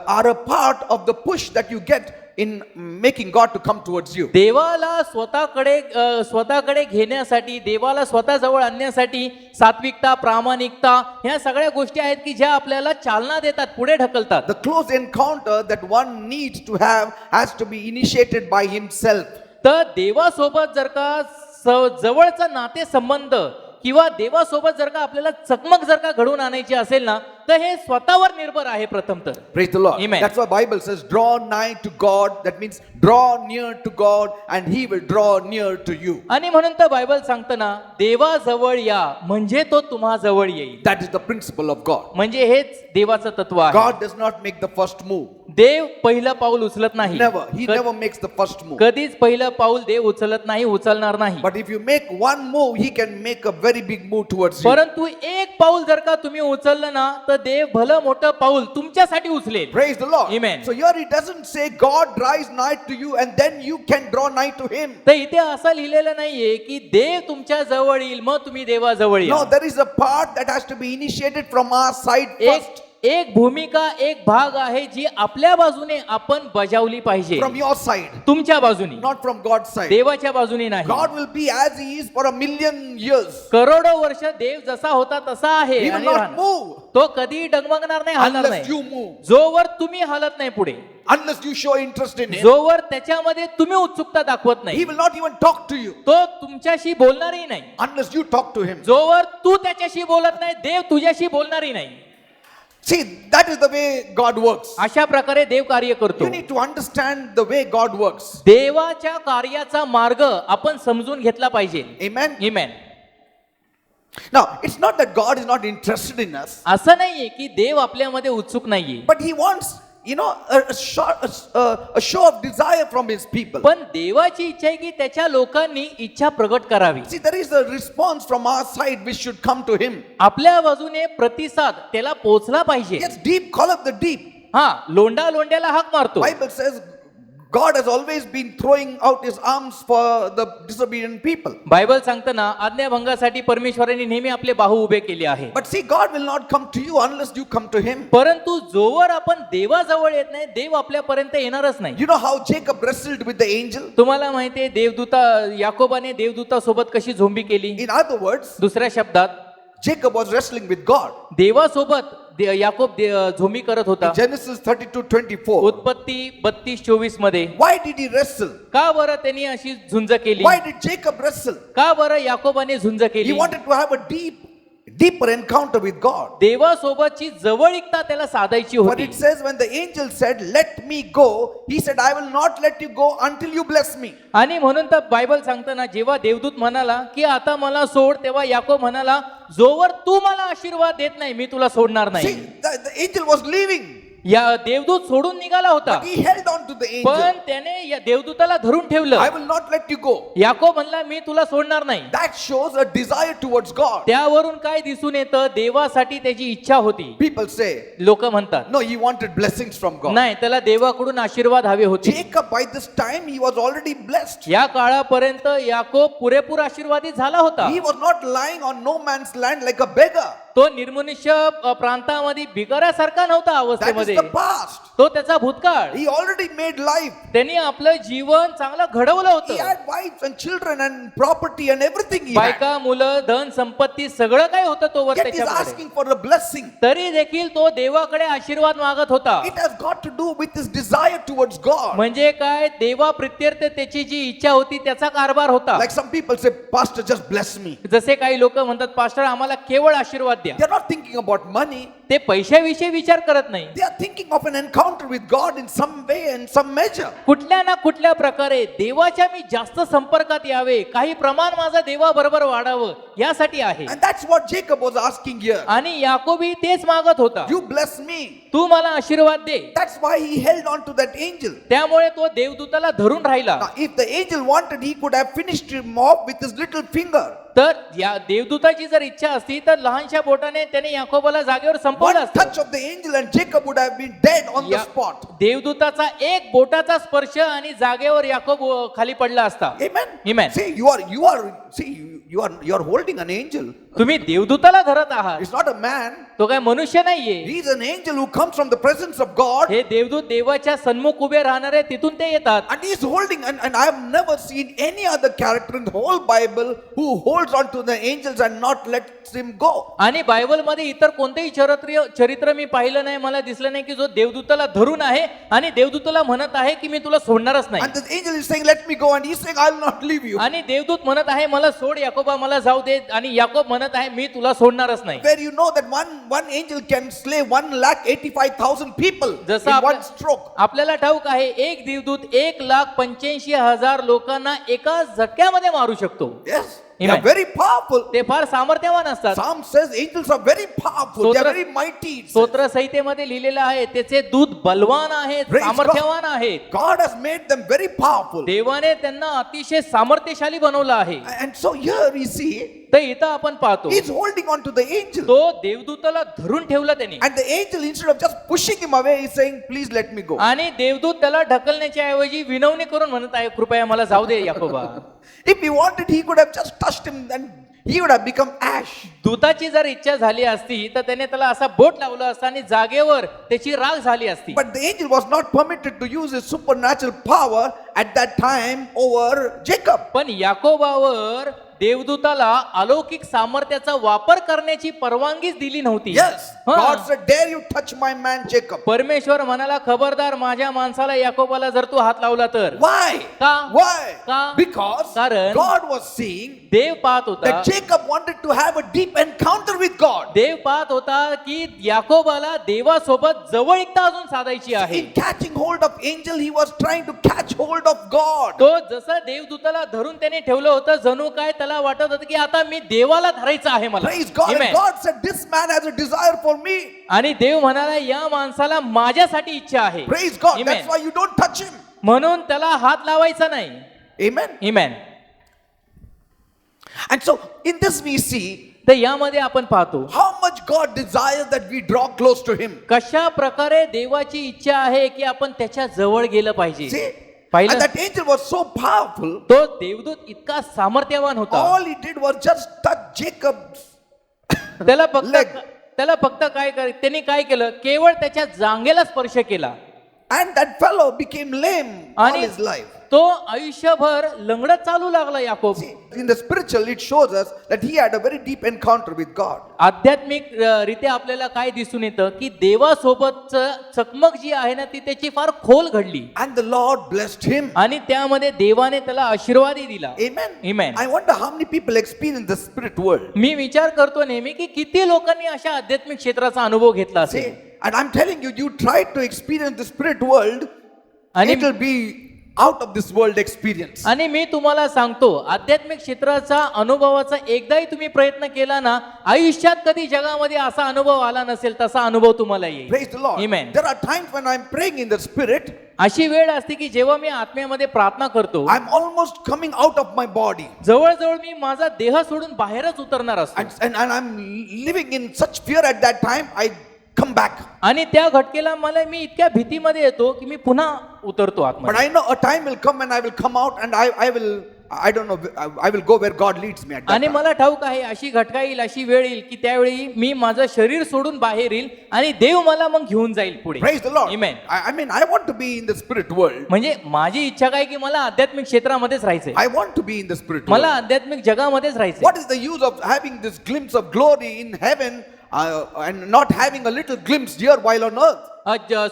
[SPEAKER 1] are a part of the push that you get in making God to come towards you.
[SPEAKER 2] देवाला स्वतःकडे घेण्यासाठी, देवाला स्वतःजवळ आणण्यासाठी सात्विकता, प्रामाणिकता ह्या सगळ्या गोष्टी आहेत की ज्या आपल्याला चालना देतात, पुढे ढकलतात.
[SPEAKER 1] The close encounter that one needs to have has to be initiated by himself.
[SPEAKER 2] तर देवासोबत जर का जवळचा नातेसंबंध किंवा देवासोबत जर का आपल्याला चकमक जर का घडवून आणायची असेल ना, तर हे स्वतःवर निर्भर आहे प्रथम तर.
[SPEAKER 1] Praise the Lord.
[SPEAKER 2] Amen.
[SPEAKER 1] That's why Bible says, draw nigh to God. That means draw near to God and He will draw near to you.
[SPEAKER 2] आणि म्हणून तर बायबल सांगतं ना, देवाजवळ या म्हणजे तो तुम्हा जवळ येईल.
[SPEAKER 1] That is the principle of God.
[SPEAKER 2] म्हणजे हेच देवाचं तत्व आहे.
[SPEAKER 1] God does not make the first move.
[SPEAKER 2] देव पहिलं पाऊल उचलत नाही.
[SPEAKER 1] Never. He never makes the first move.
[SPEAKER 2] कधीच पहिलं पाऊल देव उचलत नाही, उचलणार नाही.
[SPEAKER 1] But if you make one move, He can make a very big move towards you.
[SPEAKER 2] परंतु एक पाऊल जर का तुम्ही उचललं ना, तर देव भलं मोठं पाऊल तुमच्यासाठी उचलेल.
[SPEAKER 1] Praise the Lord.
[SPEAKER 2] Amen.
[SPEAKER 1] So here it doesn't say God draws nigh to you and then you can draw nigh to Him.
[SPEAKER 2] तर इथे असं लिहिलेलं नाहीये की देव तुमच्या जवळ येईल मग तुम्ही देवाजवळ या.
[SPEAKER 1] No, there is a part that has to be initiated from our side first.
[SPEAKER 2] एक भूमिका, एक भाग आहे जी आपल्या बाजूने आपण बजावली पाहिजे.
[SPEAKER 1] From your side,
[SPEAKER 2] तुमच्या बाजूने,
[SPEAKER 1] not from God's side.
[SPEAKER 2] देवाच्या बाजूने नाही.
[SPEAKER 1] God will be as He is for 1,000,000 years.
[SPEAKER 2] करोडो वर्ष देव जसा होता तसा आहे
[SPEAKER 1] He will
[SPEAKER 2] आणि
[SPEAKER 1] not
[SPEAKER 2] राहणार.
[SPEAKER 1] move
[SPEAKER 2] तो कधी डगमगणार नाही, हलणार
[SPEAKER 1] unless you
[SPEAKER 2] नाही.
[SPEAKER 1] move,
[SPEAKER 2] जोवर तुम्ही हलत नाही पुढे,
[SPEAKER 1] unless you show interest in Him.
[SPEAKER 2] जोवर त्याच्यामध्ये तुम्ही उत्सुकता दाखवत
[SPEAKER 1] He
[SPEAKER 2] नाही,
[SPEAKER 1] will not even talk to you
[SPEAKER 2] तो तुमच्याशी बोलणारही नाही.
[SPEAKER 1] unless you talk to Him.
[SPEAKER 2] जोवर तू त्याच्याशी बोलत नाही, देव तुझ्याशी बोलणारही नाही.
[SPEAKER 1] See, that is the way God works.
[SPEAKER 2] अशा प्रकारे देव कार्य करतो.
[SPEAKER 1] You need to understand the way God works.
[SPEAKER 2] देवाच्या कार्याचा मार्ग आपण समजून घेतला पाहिजे.
[SPEAKER 1] Amen.
[SPEAKER 2] Amen.
[SPEAKER 1] Now, it's not that God is not interested in us,
[SPEAKER 2] असं नाहीये की देव आपल्यामध्ये उत्सुक नाहीये,
[SPEAKER 1] but He wants, a show of desire from His people.
[SPEAKER 2] पण देवाची इच्छा आहे की त्याच्या लोकांनी इच्छा प्रगट करावी.
[SPEAKER 1] See, there is a response from our side which should come to Him.
[SPEAKER 2] आपल्या बाजूने प्रतिसाद त्याला पोहोचला पाहिजे.
[SPEAKER 1] Yes, deep calleth the deep.
[SPEAKER 2] हा, लोंढा लोंढ्याला हाक मारतो.
[SPEAKER 1] Bible says God has always been throwing out His arms for the disobedient people.
[SPEAKER 2] Bible सांगतं ना, आज्ञाभंगासाठी परमेश्वराने नेहमी आपले बाहू उभे केले आहे.
[SPEAKER 1] But see, God will not come to you unless you come to Him.
[SPEAKER 2] परंतु जोवर आपण देवाजवळ येत नाही, देव आपल्यापर्यंत येणारच नाही.
[SPEAKER 1] You know how Jacob wrestled with the angel?
[SPEAKER 2] तुम्हाला माहितीये याकोबाने देवदूतासोबत कशी झोंबी केली.
[SPEAKER 1] In other words,
[SPEAKER 2] दुसऱ्या शब्दात
[SPEAKER 1] Jacob was wrestling with God.
[SPEAKER 2] देवासोबत याकोब झोंबी करत होता.
[SPEAKER 1] Genesis 32:24.
[SPEAKER 2] उत्पत्ती 32:24 मध्ये.
[SPEAKER 1] Why did he wrestle?
[SPEAKER 2] का बरं त्यांनी अशी झुंज केली.
[SPEAKER 1] Why did Jacob wrestle?
[SPEAKER 2] का बरं याकोबाने झुंज
[SPEAKER 1] He
[SPEAKER 2] केली.
[SPEAKER 1] wanted to have a deeper encounter with God.
[SPEAKER 2] देवासोबतची जवळीकता त्याला साधायची
[SPEAKER 1] But
[SPEAKER 2] होती.
[SPEAKER 1] it says when the angel said, "Let me go," he said, "I will not let you go until you bless me."
[SPEAKER 2] आणि म्हणून तर Bible सांगतं ना, जेव्हा देवदूत म्हणाला की आता मला सोड, तेव्हा याकोब म्हणाला, जोवर तू मला आशीर्वाद देत नाही मी तुला सोडणार
[SPEAKER 1] See,
[SPEAKER 2] नाही.
[SPEAKER 1] the angel was leaving.
[SPEAKER 2] या देवदूत सोडून निघाला होता,
[SPEAKER 1] He held on to the angel.
[SPEAKER 2] पण त्याने या देवदूताला धरून
[SPEAKER 1] I
[SPEAKER 2] ठेवलं.
[SPEAKER 1] will not let you go.
[SPEAKER 2] Yakob म्हणला, मी तुला सोडणार नाही.
[SPEAKER 1] That shows a desire towards God.
[SPEAKER 2] त्यावरून काय दिसून येतं, देवासाठी त्याची इच्छा होती.
[SPEAKER 1] People say,
[SPEAKER 2] लोक म्हणतात,
[SPEAKER 1] no, he wanted blessings from God.
[SPEAKER 2] नाही, त्याला देवाकडून आशीर्वाद हवे होते.
[SPEAKER 1] Jacob, by this time, he was already blessed.
[SPEAKER 2] या काळापर्यंत याकोब पुरेपूर आशीर्वादित झाला होता.
[SPEAKER 1] He was not lying on no man's land like a beggar.
[SPEAKER 2] तो निर्मनुष्य प्रांतामध्ये भिकाऱ्यासारखा नव्हता
[SPEAKER 1] That is
[SPEAKER 2] अवस्थेमध्ये.
[SPEAKER 1] the past.
[SPEAKER 2] तो त्याचा भूतकाळ.
[SPEAKER 1] He already made life.
[SPEAKER 2] त्यांनी आपलं जीवन चांगलं घडवलं
[SPEAKER 1] He
[SPEAKER 2] होतं.
[SPEAKER 1] had wives and children and property and everything he had.
[SPEAKER 2] बायका, मुलं, धन, संपत्ती सगळं काय होतं तोवर
[SPEAKER 1] Yet he's
[SPEAKER 2] त्याच्याकडे.
[SPEAKER 1] asking for a blessing.
[SPEAKER 2] तरी देखील तो देवाकडे आशीर्वाद मागत होता.
[SPEAKER 1] It has got to do with his desire towards God.
[SPEAKER 2] म्हणजे काय, देवा प्रित्यर्थ त्याची जी इच्छा होती त्याचा कारभार होता.
[SPEAKER 1] Like some people say, Pastor, just bless me.
[SPEAKER 2] जसे काही लोक म्हणतात, पास्टर आम्हाला केवळ आशीर्वाद द्या.
[SPEAKER 1] They're not thinking about money.
[SPEAKER 2] ते पैशाविषयी विचार करत नाही.
[SPEAKER 1] They are thinking of an encounter with God in some way, in some measure.
[SPEAKER 2] कुठल्या ना कुठल्या प्रकारे देवाच्या मी जास्त संपर्कात यावे, काही प्रमाण माझा देवाबरोबर वाढावं यासाठी आहे.
[SPEAKER 1] And that's what Jacob was asking here.
[SPEAKER 2] आणि याकोबी तेच मागत होता.
[SPEAKER 1] You bless me.
[SPEAKER 2] तू मला आशीर्वाद दे.
[SPEAKER 1] That's why he held on to that angel.
[SPEAKER 2] त्यामुळे तो देवदूताला धरून राहिला.
[SPEAKER 1] Now, if the angel wanted, he could have finished him off with his little finger.
[SPEAKER 2] तर या देवदूताची जर इच्छा असती तर लहानशा बोटाने त्याने याकोबाला जागेवर
[SPEAKER 1] One
[SPEAKER 2] संपवलं असतं.
[SPEAKER 1] touch of the angel and Jacob would have been dead on the
[SPEAKER 2] या-
[SPEAKER 1] spot.
[SPEAKER 2] देवदूताचा एक बोटाचा स्पर्श आणि जागेवर याकोब खाली पडला असता.
[SPEAKER 1] Amen.
[SPEAKER 2] Amen.
[SPEAKER 1] See, you are holding an angel.
[SPEAKER 2] तुम्ही देवदूताला धरत आहात.
[SPEAKER 1] It's not a man.
[SPEAKER 2] तो काय मनुष्य नाहीये.
[SPEAKER 1] He's an angel who comes from the presence of God.
[SPEAKER 2] हे देवदूत देवाच्या सन्मुख उभे राहणारे तिथून ते येतात.
[SPEAKER 1] And he's holding, and I have never seen any other character in the whole Bible who holds on to the angels and not lets him go.
[SPEAKER 2] आणि बायबल मध्ये इतर कोणतेही चरित्र मी पाहिलं नाही, मला दिसलं नाही की जो देवदूताला धरून आहे आणि देवदूताला म्हणत आहे की मी तुला सोडणारच नाही.
[SPEAKER 1] And the angel is saying, let me go, and he's saying, I'll not leave you.
[SPEAKER 2] आणि देवदूत म्हणत आहे मला सोड याकोबा, मला जाऊ दे, आणि याकोब म्हणत आहे मी तुला सोडणारच नाही.
[SPEAKER 1] Where you know that one angel can slay 1,85,000 people
[SPEAKER 2] जसं
[SPEAKER 1] in one
[SPEAKER 2] आपल्या-
[SPEAKER 1] stroke.
[SPEAKER 2] आपल्याला ठाऊक आहे एक देवदूत 1,85,000 लोकांना एका झटक्यामध्ये मारू शकतो.
[SPEAKER 1] Yes, they are
[SPEAKER 2] Amen.
[SPEAKER 1] very powerful.
[SPEAKER 2] ते फार सामर्थ्यवान असतात.
[SPEAKER 1] Psalm says angels are very powerful. They are
[SPEAKER 2] Stotra-
[SPEAKER 1] very mighty. it says.
[SPEAKER 2] स्तोत्र संहितेमध्ये लिहिलेलं आहे त्याचे दूत बलवान आहेत,
[SPEAKER 1] Praise God.
[SPEAKER 2] सामर्थ्यवान आहेत.
[SPEAKER 1] God has made them very powerful.
[SPEAKER 2] देवाने त्यांना अतिशय सामर्थ्यशाली बनवलं आहे.
[SPEAKER 1] And so here we see
[SPEAKER 2] तर इथं आपण पाहतो
[SPEAKER 1] he's holding on to the angel.
[SPEAKER 2] तो देवदूताला धरून ठेवलं त्यांनी.
[SPEAKER 1] And the angel, instead of just pushing him away, is saying, please let me go.
[SPEAKER 2] आणि देवदूत त्याला ढकलण्याच्या ऐवजी विनवणी करून म्हणत आहे कृपया मला जाऊ दे याकोबा.
[SPEAKER 1] If he wanted, he could have just touched him and he would have become ash.
[SPEAKER 2] दूताची जर इच्छा झाली असती तर त्याने त्याला असा बोट लावला असता आणि जागेवर त्याची राख झाली असती.
[SPEAKER 1] But the angel was not permitted to use his supernatural power at that time over Jacob.
[SPEAKER 2] पण याकोबावर देवदूताला अलौकिक सामर्थ्याचा वापर करण्याची परवानगीच दिली नव्हती.
[SPEAKER 1] Yes,
[SPEAKER 2] हा.
[SPEAKER 1] God said, dare you touch my man Jacob.
[SPEAKER 2] परमेश्वर म्हणाला खबरदार माझ्या माणसाला याकोबाला जर तू हात लावला तर.
[SPEAKER 1] Why?
[SPEAKER 2] का?
[SPEAKER 1] Why?
[SPEAKER 2] का?
[SPEAKER 1] Because
[SPEAKER 2] कारण
[SPEAKER 1] God was seeing
[SPEAKER 2] देव पाहत होता,
[SPEAKER 1] that Jacob wanted to have a deep encounter with God.
[SPEAKER 2] देव पाहत होता की याकोबाला देवासोबत जवळीकता अजून साधायची आहे.
[SPEAKER 1] In catching hold of angel, he was trying to catch hold of God.
[SPEAKER 2] तो जसं देवदूताला धरून त्याने ठेवलं होतं जणू काय त्याला वाटत होतं की आता मी देवाला धरायचं आहे मला.
[SPEAKER 1] Praise God. And
[SPEAKER 2] Amen.
[SPEAKER 1] God said, this man has a desire for me.
[SPEAKER 2] आणि देव म्हणाला या माणसाला माझ्यासाठी इच्छा आहे.
[SPEAKER 1] Praise God.
[SPEAKER 2] Amen.
[SPEAKER 1] That's why you don't touch him.
[SPEAKER 2] म्हणून त्याला हात लावायचा नाही.
[SPEAKER 1] Amen.
[SPEAKER 2] Amen.
[SPEAKER 1] And so in this we see
[SPEAKER 2] तर यामध्ये आपण पाहतो
[SPEAKER 1] how much God desires that we draw close to him.
[SPEAKER 2] कशा प्रकारे देवाची इच्छा आहे की आपण त्याच्या जवळ गेलं पाहिजे.
[SPEAKER 1] See?
[SPEAKER 2] पाहिलं?
[SPEAKER 1] And that angel was so powerful.
[SPEAKER 2] तो देवदूत इतका सामर्थ्यवान होता.
[SPEAKER 1] All he did was just touch Jacob's
[SPEAKER 2] त्याला फक्त
[SPEAKER 1] leg.
[SPEAKER 2] त्यांनी काय केलं, केवळ त्याच्या जांघेला स्पर्श केला
[SPEAKER 1] And that fellow became lame all
[SPEAKER 2] आणि
[SPEAKER 1] his life.
[SPEAKER 2] तो आयुष्यभर लंगडत चालू लागला Yakob.
[SPEAKER 1] See, in the spiritual, it shows us that he had a very deep encounter with God.
[SPEAKER 2] आध्यात्मिक रित्या आपल्याला काय दिसून येतं की देवासोबत चकमक जी आहे ना ती त्याची फार खोल घडली
[SPEAKER 1] And the Lord blessed him.
[SPEAKER 2] आणि त्यामध्ये देवाने त्याला आशीर्वादही दिला.
[SPEAKER 1] Amen.
[SPEAKER 2] Amen.
[SPEAKER 1] I wonder how many people experience the spirit world.
[SPEAKER 2] मी विचार करतो नेहमी की किती लोकांनी अशा आध्यात्मिक क्षेत्राचा अनुभव घेतला
[SPEAKER 1] See,
[SPEAKER 2] असेल.
[SPEAKER 1] and I'm telling you, you try to experience the spirit world,
[SPEAKER 2] आणि
[SPEAKER 1] it will be out of this world experience.
[SPEAKER 2] आणि मी तुम्हाला सांगतो आध्यात्मिक क्षेत्राचा अनुभवाचा एकदाही तुम्ही प्रयत्न केला ना आयुष्यात कधी जगामध्ये असा अनुभव आला नसेल तसा अनुभव तुम्हाला येईल.
[SPEAKER 1] Praise the Lord.
[SPEAKER 2] Amen.
[SPEAKER 1] There are times when I'm praying in the spirit,
[SPEAKER 2] अशी वेळ असते की जेव्हा मी आत्म्यामध्ये प्रार्थना करतो
[SPEAKER 1] I'm almost coming out of my body.
[SPEAKER 2] जवळजवळ मी माझा देह सोडून बाहेरच उतरणार असतो.
[SPEAKER 1] And I'm living in such fear at that time, I come back.
[SPEAKER 2] आणि त्या घटकेला मी इतक्या भीतीमध्ये येतो की मी पुन्हा उतरतो
[SPEAKER 1] But
[SPEAKER 2] आतमध्ये.
[SPEAKER 1] I know a time will come when I will come out and I will I don't know, I will go where God leads me at that
[SPEAKER 2] आणि
[SPEAKER 1] time.
[SPEAKER 2] मला ठाऊक आहे अशी घटका येईल, अशी वेळ येईल की त्यावेळी मी माझं शरीर सोडून बाहेर येईल आणि देव मला मग घेऊन जाईल पुढे.
[SPEAKER 1] Praise the Lord.
[SPEAKER 2] Amen.
[SPEAKER 1] I mean, I want to be in the spirit world.
[SPEAKER 2] म्हणजे माझी इच्छा काय की मला आध्यात्मिक क्षेत्रामध्येच राहायचंय,
[SPEAKER 1] I want to be in the spirit
[SPEAKER 2] मला
[SPEAKER 1] world.
[SPEAKER 2] आध्यात्मिक जगामध्येच राहायचंय.
[SPEAKER 1] What is the use of having this glimpse of glory in heaven and not having a little glimpse here while on earth?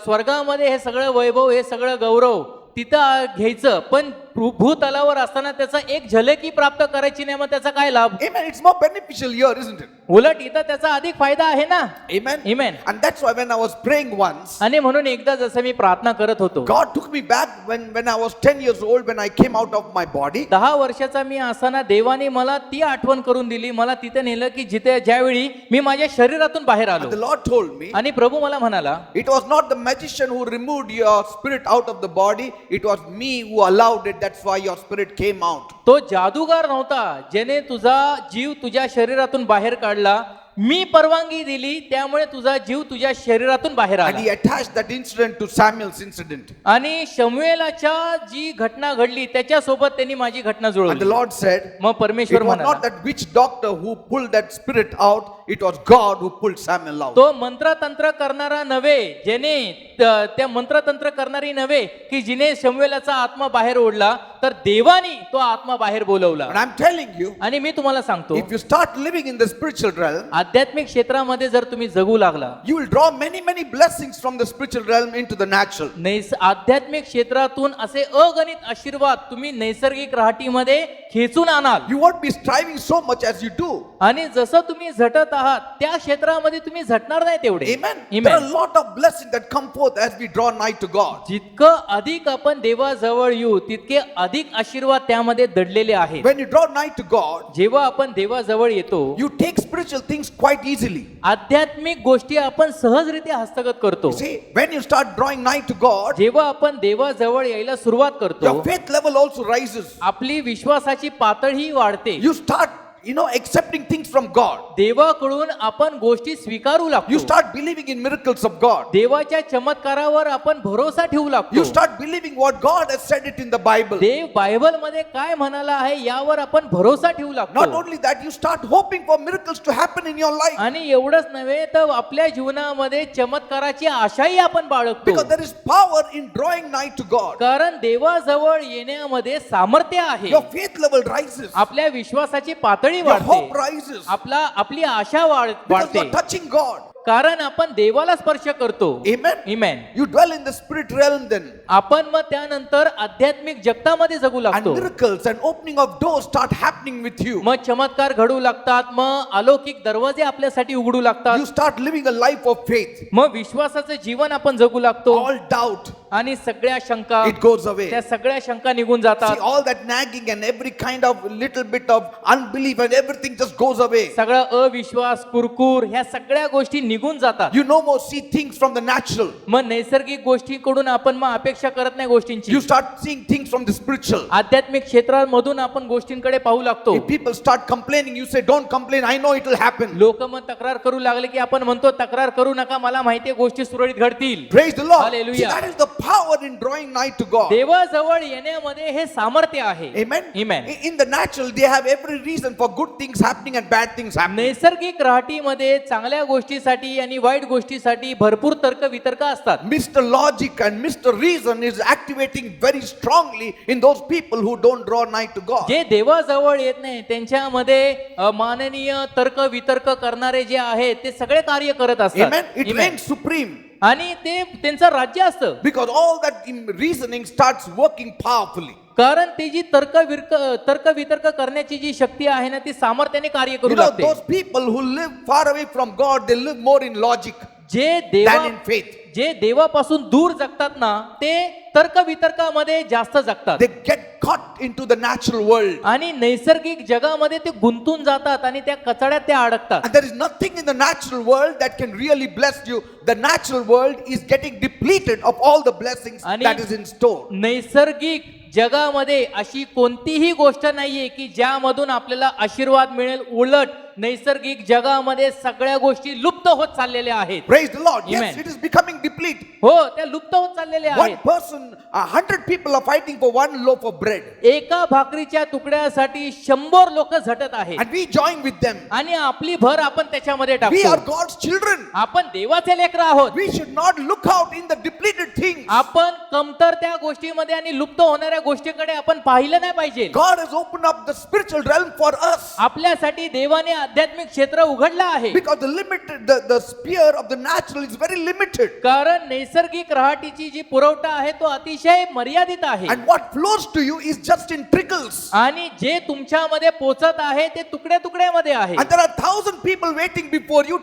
[SPEAKER 2] स्वर्गामध्ये हे सगळं वैभव, हे सगळं गौरव तिथं घ्यायचं, पण भूतलावर असताना त्याचा एक झलकी प्राप्त करायची नाही, मग त्याचा काय लाभ?
[SPEAKER 1] Amen. It's more beneficial here, isn't it?
[SPEAKER 2] उलट इथं त्याचा अधिक फायदा आहे ना.
[SPEAKER 1] Amen.
[SPEAKER 2] Amen.
[SPEAKER 1] And that's why when I was praying once,
[SPEAKER 2] आणि म्हणून एकदा जसं मी प्रार्थना करत होतो,
[SPEAKER 1] God took me back when I was 10 years old, when I came out of my body.
[SPEAKER 2] 10 वर्षाचा मी असताना देवाने मला ती आठवण करून दिली, मला तिथे नेलं की जिथे ज्यावेळी मी माझ्या शरीरातून बाहेर
[SPEAKER 1] And the
[SPEAKER 2] आलो
[SPEAKER 1] Lord told me,
[SPEAKER 2] आणि प्रभू मला म्हणाला,
[SPEAKER 1] it was not the magician who removed your spirit out of the body, it was me who allowed it. That's why your spirit came out.
[SPEAKER 2] तो जादूगार नव्हता ज्याने तुझा जीव तुझ्या शरीरातून बाहेर काढला, मी परवानगी दिली त्यामुळे तुझा जीव तुझ्या शरीरातून बाहेर
[SPEAKER 1] And he
[SPEAKER 2] आला.
[SPEAKER 1] attached that incident to Samuel's incident.
[SPEAKER 2] आणि शमूएलाच्या जी घटना घडली त्याच्यासोबत त्यांनी माझी घटना
[SPEAKER 1] And the
[SPEAKER 2] जुळवली.
[SPEAKER 1] Lord said,
[SPEAKER 2] मग परमेश्वर
[SPEAKER 1] it was
[SPEAKER 2] म्हणाला,
[SPEAKER 1] not that witch doctor who pulled that spirit out, it was God who pulled Samuel out.
[SPEAKER 2] तो मंत्रतंत्र करणारा नव्हे, ज्याने त्या मंत्रतंत्र करणारी नव्हे की जिने शमूएलाचा आत्मा बाहेर ओढला, तर देवानी तो आत्मा बाहेर बोलवला.
[SPEAKER 1] And I'm telling you,
[SPEAKER 2] आणि मी तुम्हाला सांगतो,
[SPEAKER 1] if you start living in the spiritual realm,
[SPEAKER 2] आध्यात्मिक क्षेत्रामध्ये जर तुम्ही जगू लागला,
[SPEAKER 1] you will draw many blessings from the spiritual realm into the natural.
[SPEAKER 2] आध्यात्मिक क्षेत्रातून असे अगणित आशीर्वाद तुम्ही नैसर्गिक राहटीमध्ये खेचून आणाल.
[SPEAKER 1] You won't be striving so much as you do.
[SPEAKER 2] आणि जसं तुम्ही झटत आहात त्या क्षेत्रामध्ये तुम्ही झटणार नाही तेवढे.
[SPEAKER 1] Amen. There are
[SPEAKER 2] Amen.
[SPEAKER 1] a lot of blessings that come forth as we draw nigh to God.
[SPEAKER 2] जितकं अधिक आपण देवाजवळ येऊ तितके अधिक आशीर्वाद त्यामध्ये दडलेले आहेत.
[SPEAKER 1] When you draw nigh to God,
[SPEAKER 2] जेव्हा आपण देवाजवळ येतो,
[SPEAKER 1] you take spiritual things quite easily.
[SPEAKER 2] आध्यात्मिक गोष्टी आपण सहजरित्या हस्तगत करतो.
[SPEAKER 1] See, when you start drawing nigh to God,
[SPEAKER 2] जेव्हा आपण देवाजवळ यायला सुरुवात करतो,
[SPEAKER 1] your faith level also rises.
[SPEAKER 2] आपली विश्वासाची पातळी वाढते.
[SPEAKER 1] You start, accepting things from God.
[SPEAKER 2] देवाकडून आपण गोष्टी स्वीकारू
[SPEAKER 1] You
[SPEAKER 2] लागतो.
[SPEAKER 1] start believing in miracles of God.
[SPEAKER 2] देवाच्या चमत्कारावर आपण भरोसा ठेवू
[SPEAKER 1] You
[SPEAKER 2] लागतो.
[SPEAKER 1] start believing what God has said it in the Bible.
[SPEAKER 2] देव बायबल मध्ये काय म्हणाला आहे यावर आपण भरोसा ठेवू
[SPEAKER 1] Not
[SPEAKER 2] लागतो.
[SPEAKER 1] only that, you start hoping for miracles to happen in your life.
[SPEAKER 2] आणि एवढंच नव्हे तर आपल्या जीवनामध्ये चमत्काराची आशाही आपण बाळगतो.
[SPEAKER 1] Because there is power in drawing nigh to God.
[SPEAKER 2] कारण देवाजवळ येण्यामध्ये सामर्थ्य आहे.
[SPEAKER 1] Your faith level rises.
[SPEAKER 2] आपल्या विश्वासाची पातळी
[SPEAKER 1] Your hope
[SPEAKER 2] वाढते.
[SPEAKER 1] rises.
[SPEAKER 2] आपली आशा
[SPEAKER 1] Because you
[SPEAKER 2] वाढते.
[SPEAKER 1] are touching God.
[SPEAKER 2] कारण आपण देवाला स्पर्श करतो.
[SPEAKER 1] Amen.
[SPEAKER 2] Amen.
[SPEAKER 1] You dwell in the spirit realm then.
[SPEAKER 2] आपण मग त्यानंतर आध्यात्मिक जगतामध्ये जगू
[SPEAKER 1] And
[SPEAKER 2] लागतो.
[SPEAKER 1] miracles and opening of doors start happening with you.
[SPEAKER 2] मग चमत्कार घडू लागतात, मग अलौकिक दरवाजे आपल्यासाठी उघडू
[SPEAKER 1] You
[SPEAKER 2] लागतात.
[SPEAKER 1] start living a life of faith.
[SPEAKER 2] मग विश्वासाचं जीवन आपण जगू लागतो.
[SPEAKER 1] All doubt,
[SPEAKER 2] आणि सगळ्या शंका,
[SPEAKER 1] it goes away.
[SPEAKER 2] त्या सगळ्या शंका निघून
[SPEAKER 1] See,
[SPEAKER 2] जातात.
[SPEAKER 1] all that nagging and every kind of little bit of unbelief and everything just goes away.
[SPEAKER 2] सगळं अविश्वास, कुरकुर ह्या सगळ्या गोष्टी निघून जातात.
[SPEAKER 1] You no more see things from the natural.
[SPEAKER 2] मग नैसर्गिक गोष्टीकडून आपण मग अपेक्षा करत नाही गोष्टींची.
[SPEAKER 1] You start seeing things from the spiritual.
[SPEAKER 2] आध्यात्मिक क्षेत्रामधून आपण गोष्टींकडे पाहू लागतो.
[SPEAKER 1] If people start complaining, you say, don't complain, I know it will happen.
[SPEAKER 2] लोक मग तक्रार करू लागले की आपण म्हणतो तक्रार करू नका, मला माहितीये गोष्टी सुरळीत घडतील.
[SPEAKER 1] Praise the Lord.
[SPEAKER 2] Hallelujah.
[SPEAKER 1] See, that is the power in drawing nigh to God.
[SPEAKER 2] देवाजवळ येण्यामध्ये हे सामर्थ्य आहे.
[SPEAKER 1] Amen.
[SPEAKER 2] Amen.
[SPEAKER 1] In the natural, they have every reason for good things happening and bad things happening.
[SPEAKER 2] नैसर्गिक राहटीमध्ये चांगल्या गोष्टीसाठी आणि वाईट गोष्टीसाठी भरपूर तर्क वितर्क असतात.
[SPEAKER 1] Mr. Logic and Mr. Reason is activating very strongly in those people who don't draw nigh to God.
[SPEAKER 2] जे देवाजवळ येत नाही त्यांच्यामध्ये माननीय तर्क वितर्क करणारे जे आहेत ते सगळे कार्य करत असतात.
[SPEAKER 1] Amen. It
[SPEAKER 2] Amen.
[SPEAKER 1] reigns supreme
[SPEAKER 2] आणि ते त्यांचं राज्य असतं.
[SPEAKER 1] because all that reasoning starts working powerfully.
[SPEAKER 2] कारण ती जी तर्क वितर्क करण्याची जी शक्ती आहे ना ती सामर्थ्याने कार्य
[SPEAKER 1] You
[SPEAKER 2] करू
[SPEAKER 1] know,
[SPEAKER 2] लागते.
[SPEAKER 1] those people who live far away from God, they live more in logic
[SPEAKER 2] जे
[SPEAKER 1] than in faith.
[SPEAKER 2] जे देवापासून दूर जगतात ना ते तर्क वितर्कामध्ये जास्त जगतात.
[SPEAKER 1] They get caught into the natural world.
[SPEAKER 2] आणि नैसर्गिक जगामध्ये ते गुंतून जातात आणि त्या कचड्यात ते अडकतात.
[SPEAKER 1] And there is nothing in the natural world that can really bless you. The natural world is getting depleted of all the blessings
[SPEAKER 2] आणि
[SPEAKER 1] that is in store.
[SPEAKER 2] नैसर्गिक जगामध्ये अशी कोणतीही गोष्ट नाहीये की ज्यामधून आपल्याला आशीर्वाद मिळेल. उलट नैसर्गिक जगामध्ये सगळ्या गोष्टी लुप्त होत चाललेल्या आहेत.
[SPEAKER 1] Praise the Lord. Yes,
[SPEAKER 2] Amen.
[SPEAKER 1] it is becoming deplete.
[SPEAKER 2] हो, त्या लुप्त होत चाललेल्या
[SPEAKER 1] One
[SPEAKER 2] आहेत.
[SPEAKER 1] person, 100 people are fighting for one loaf of bread.
[SPEAKER 2] एका भाकरीच्या तुकड्यासाठी 100 लोक झटत आहेत
[SPEAKER 1] And we join with them.
[SPEAKER 2] आणि आपली भर आपण त्याच्यामध्ये
[SPEAKER 1] We are
[SPEAKER 2] टाकतो.
[SPEAKER 1] God's children.
[SPEAKER 2] आपण देवाचे लेकर आहोत.
[SPEAKER 1] We should not look out in the depleted things.
[SPEAKER 2] आपण कमतर त्या गोष्टीमध्ये आणि लुप्त होणाऱ्या गोष्टीकडे आपण पाहिलं नाही पाहिजे.
[SPEAKER 1] God has opened up the spiritual realm for us.
[SPEAKER 2] आपल्यासाठी देवाने आध्यात्मिक क्षेत्र उघडलं आहे.
[SPEAKER 1] Because the sphere of the natural is very limited.
[SPEAKER 2] कारण नैसर्गिक रहाटीची जी पुरवठा आहे तो अतिशय मर्यादित आहे.
[SPEAKER 1] And what flows to you is just in trickles.
[SPEAKER 2] आणि जे तुमच्यामध्ये पोचत आहे ते तुकड्या तुकड्यामध्ये आहे.
[SPEAKER 1] And there are 1,000 people waiting before you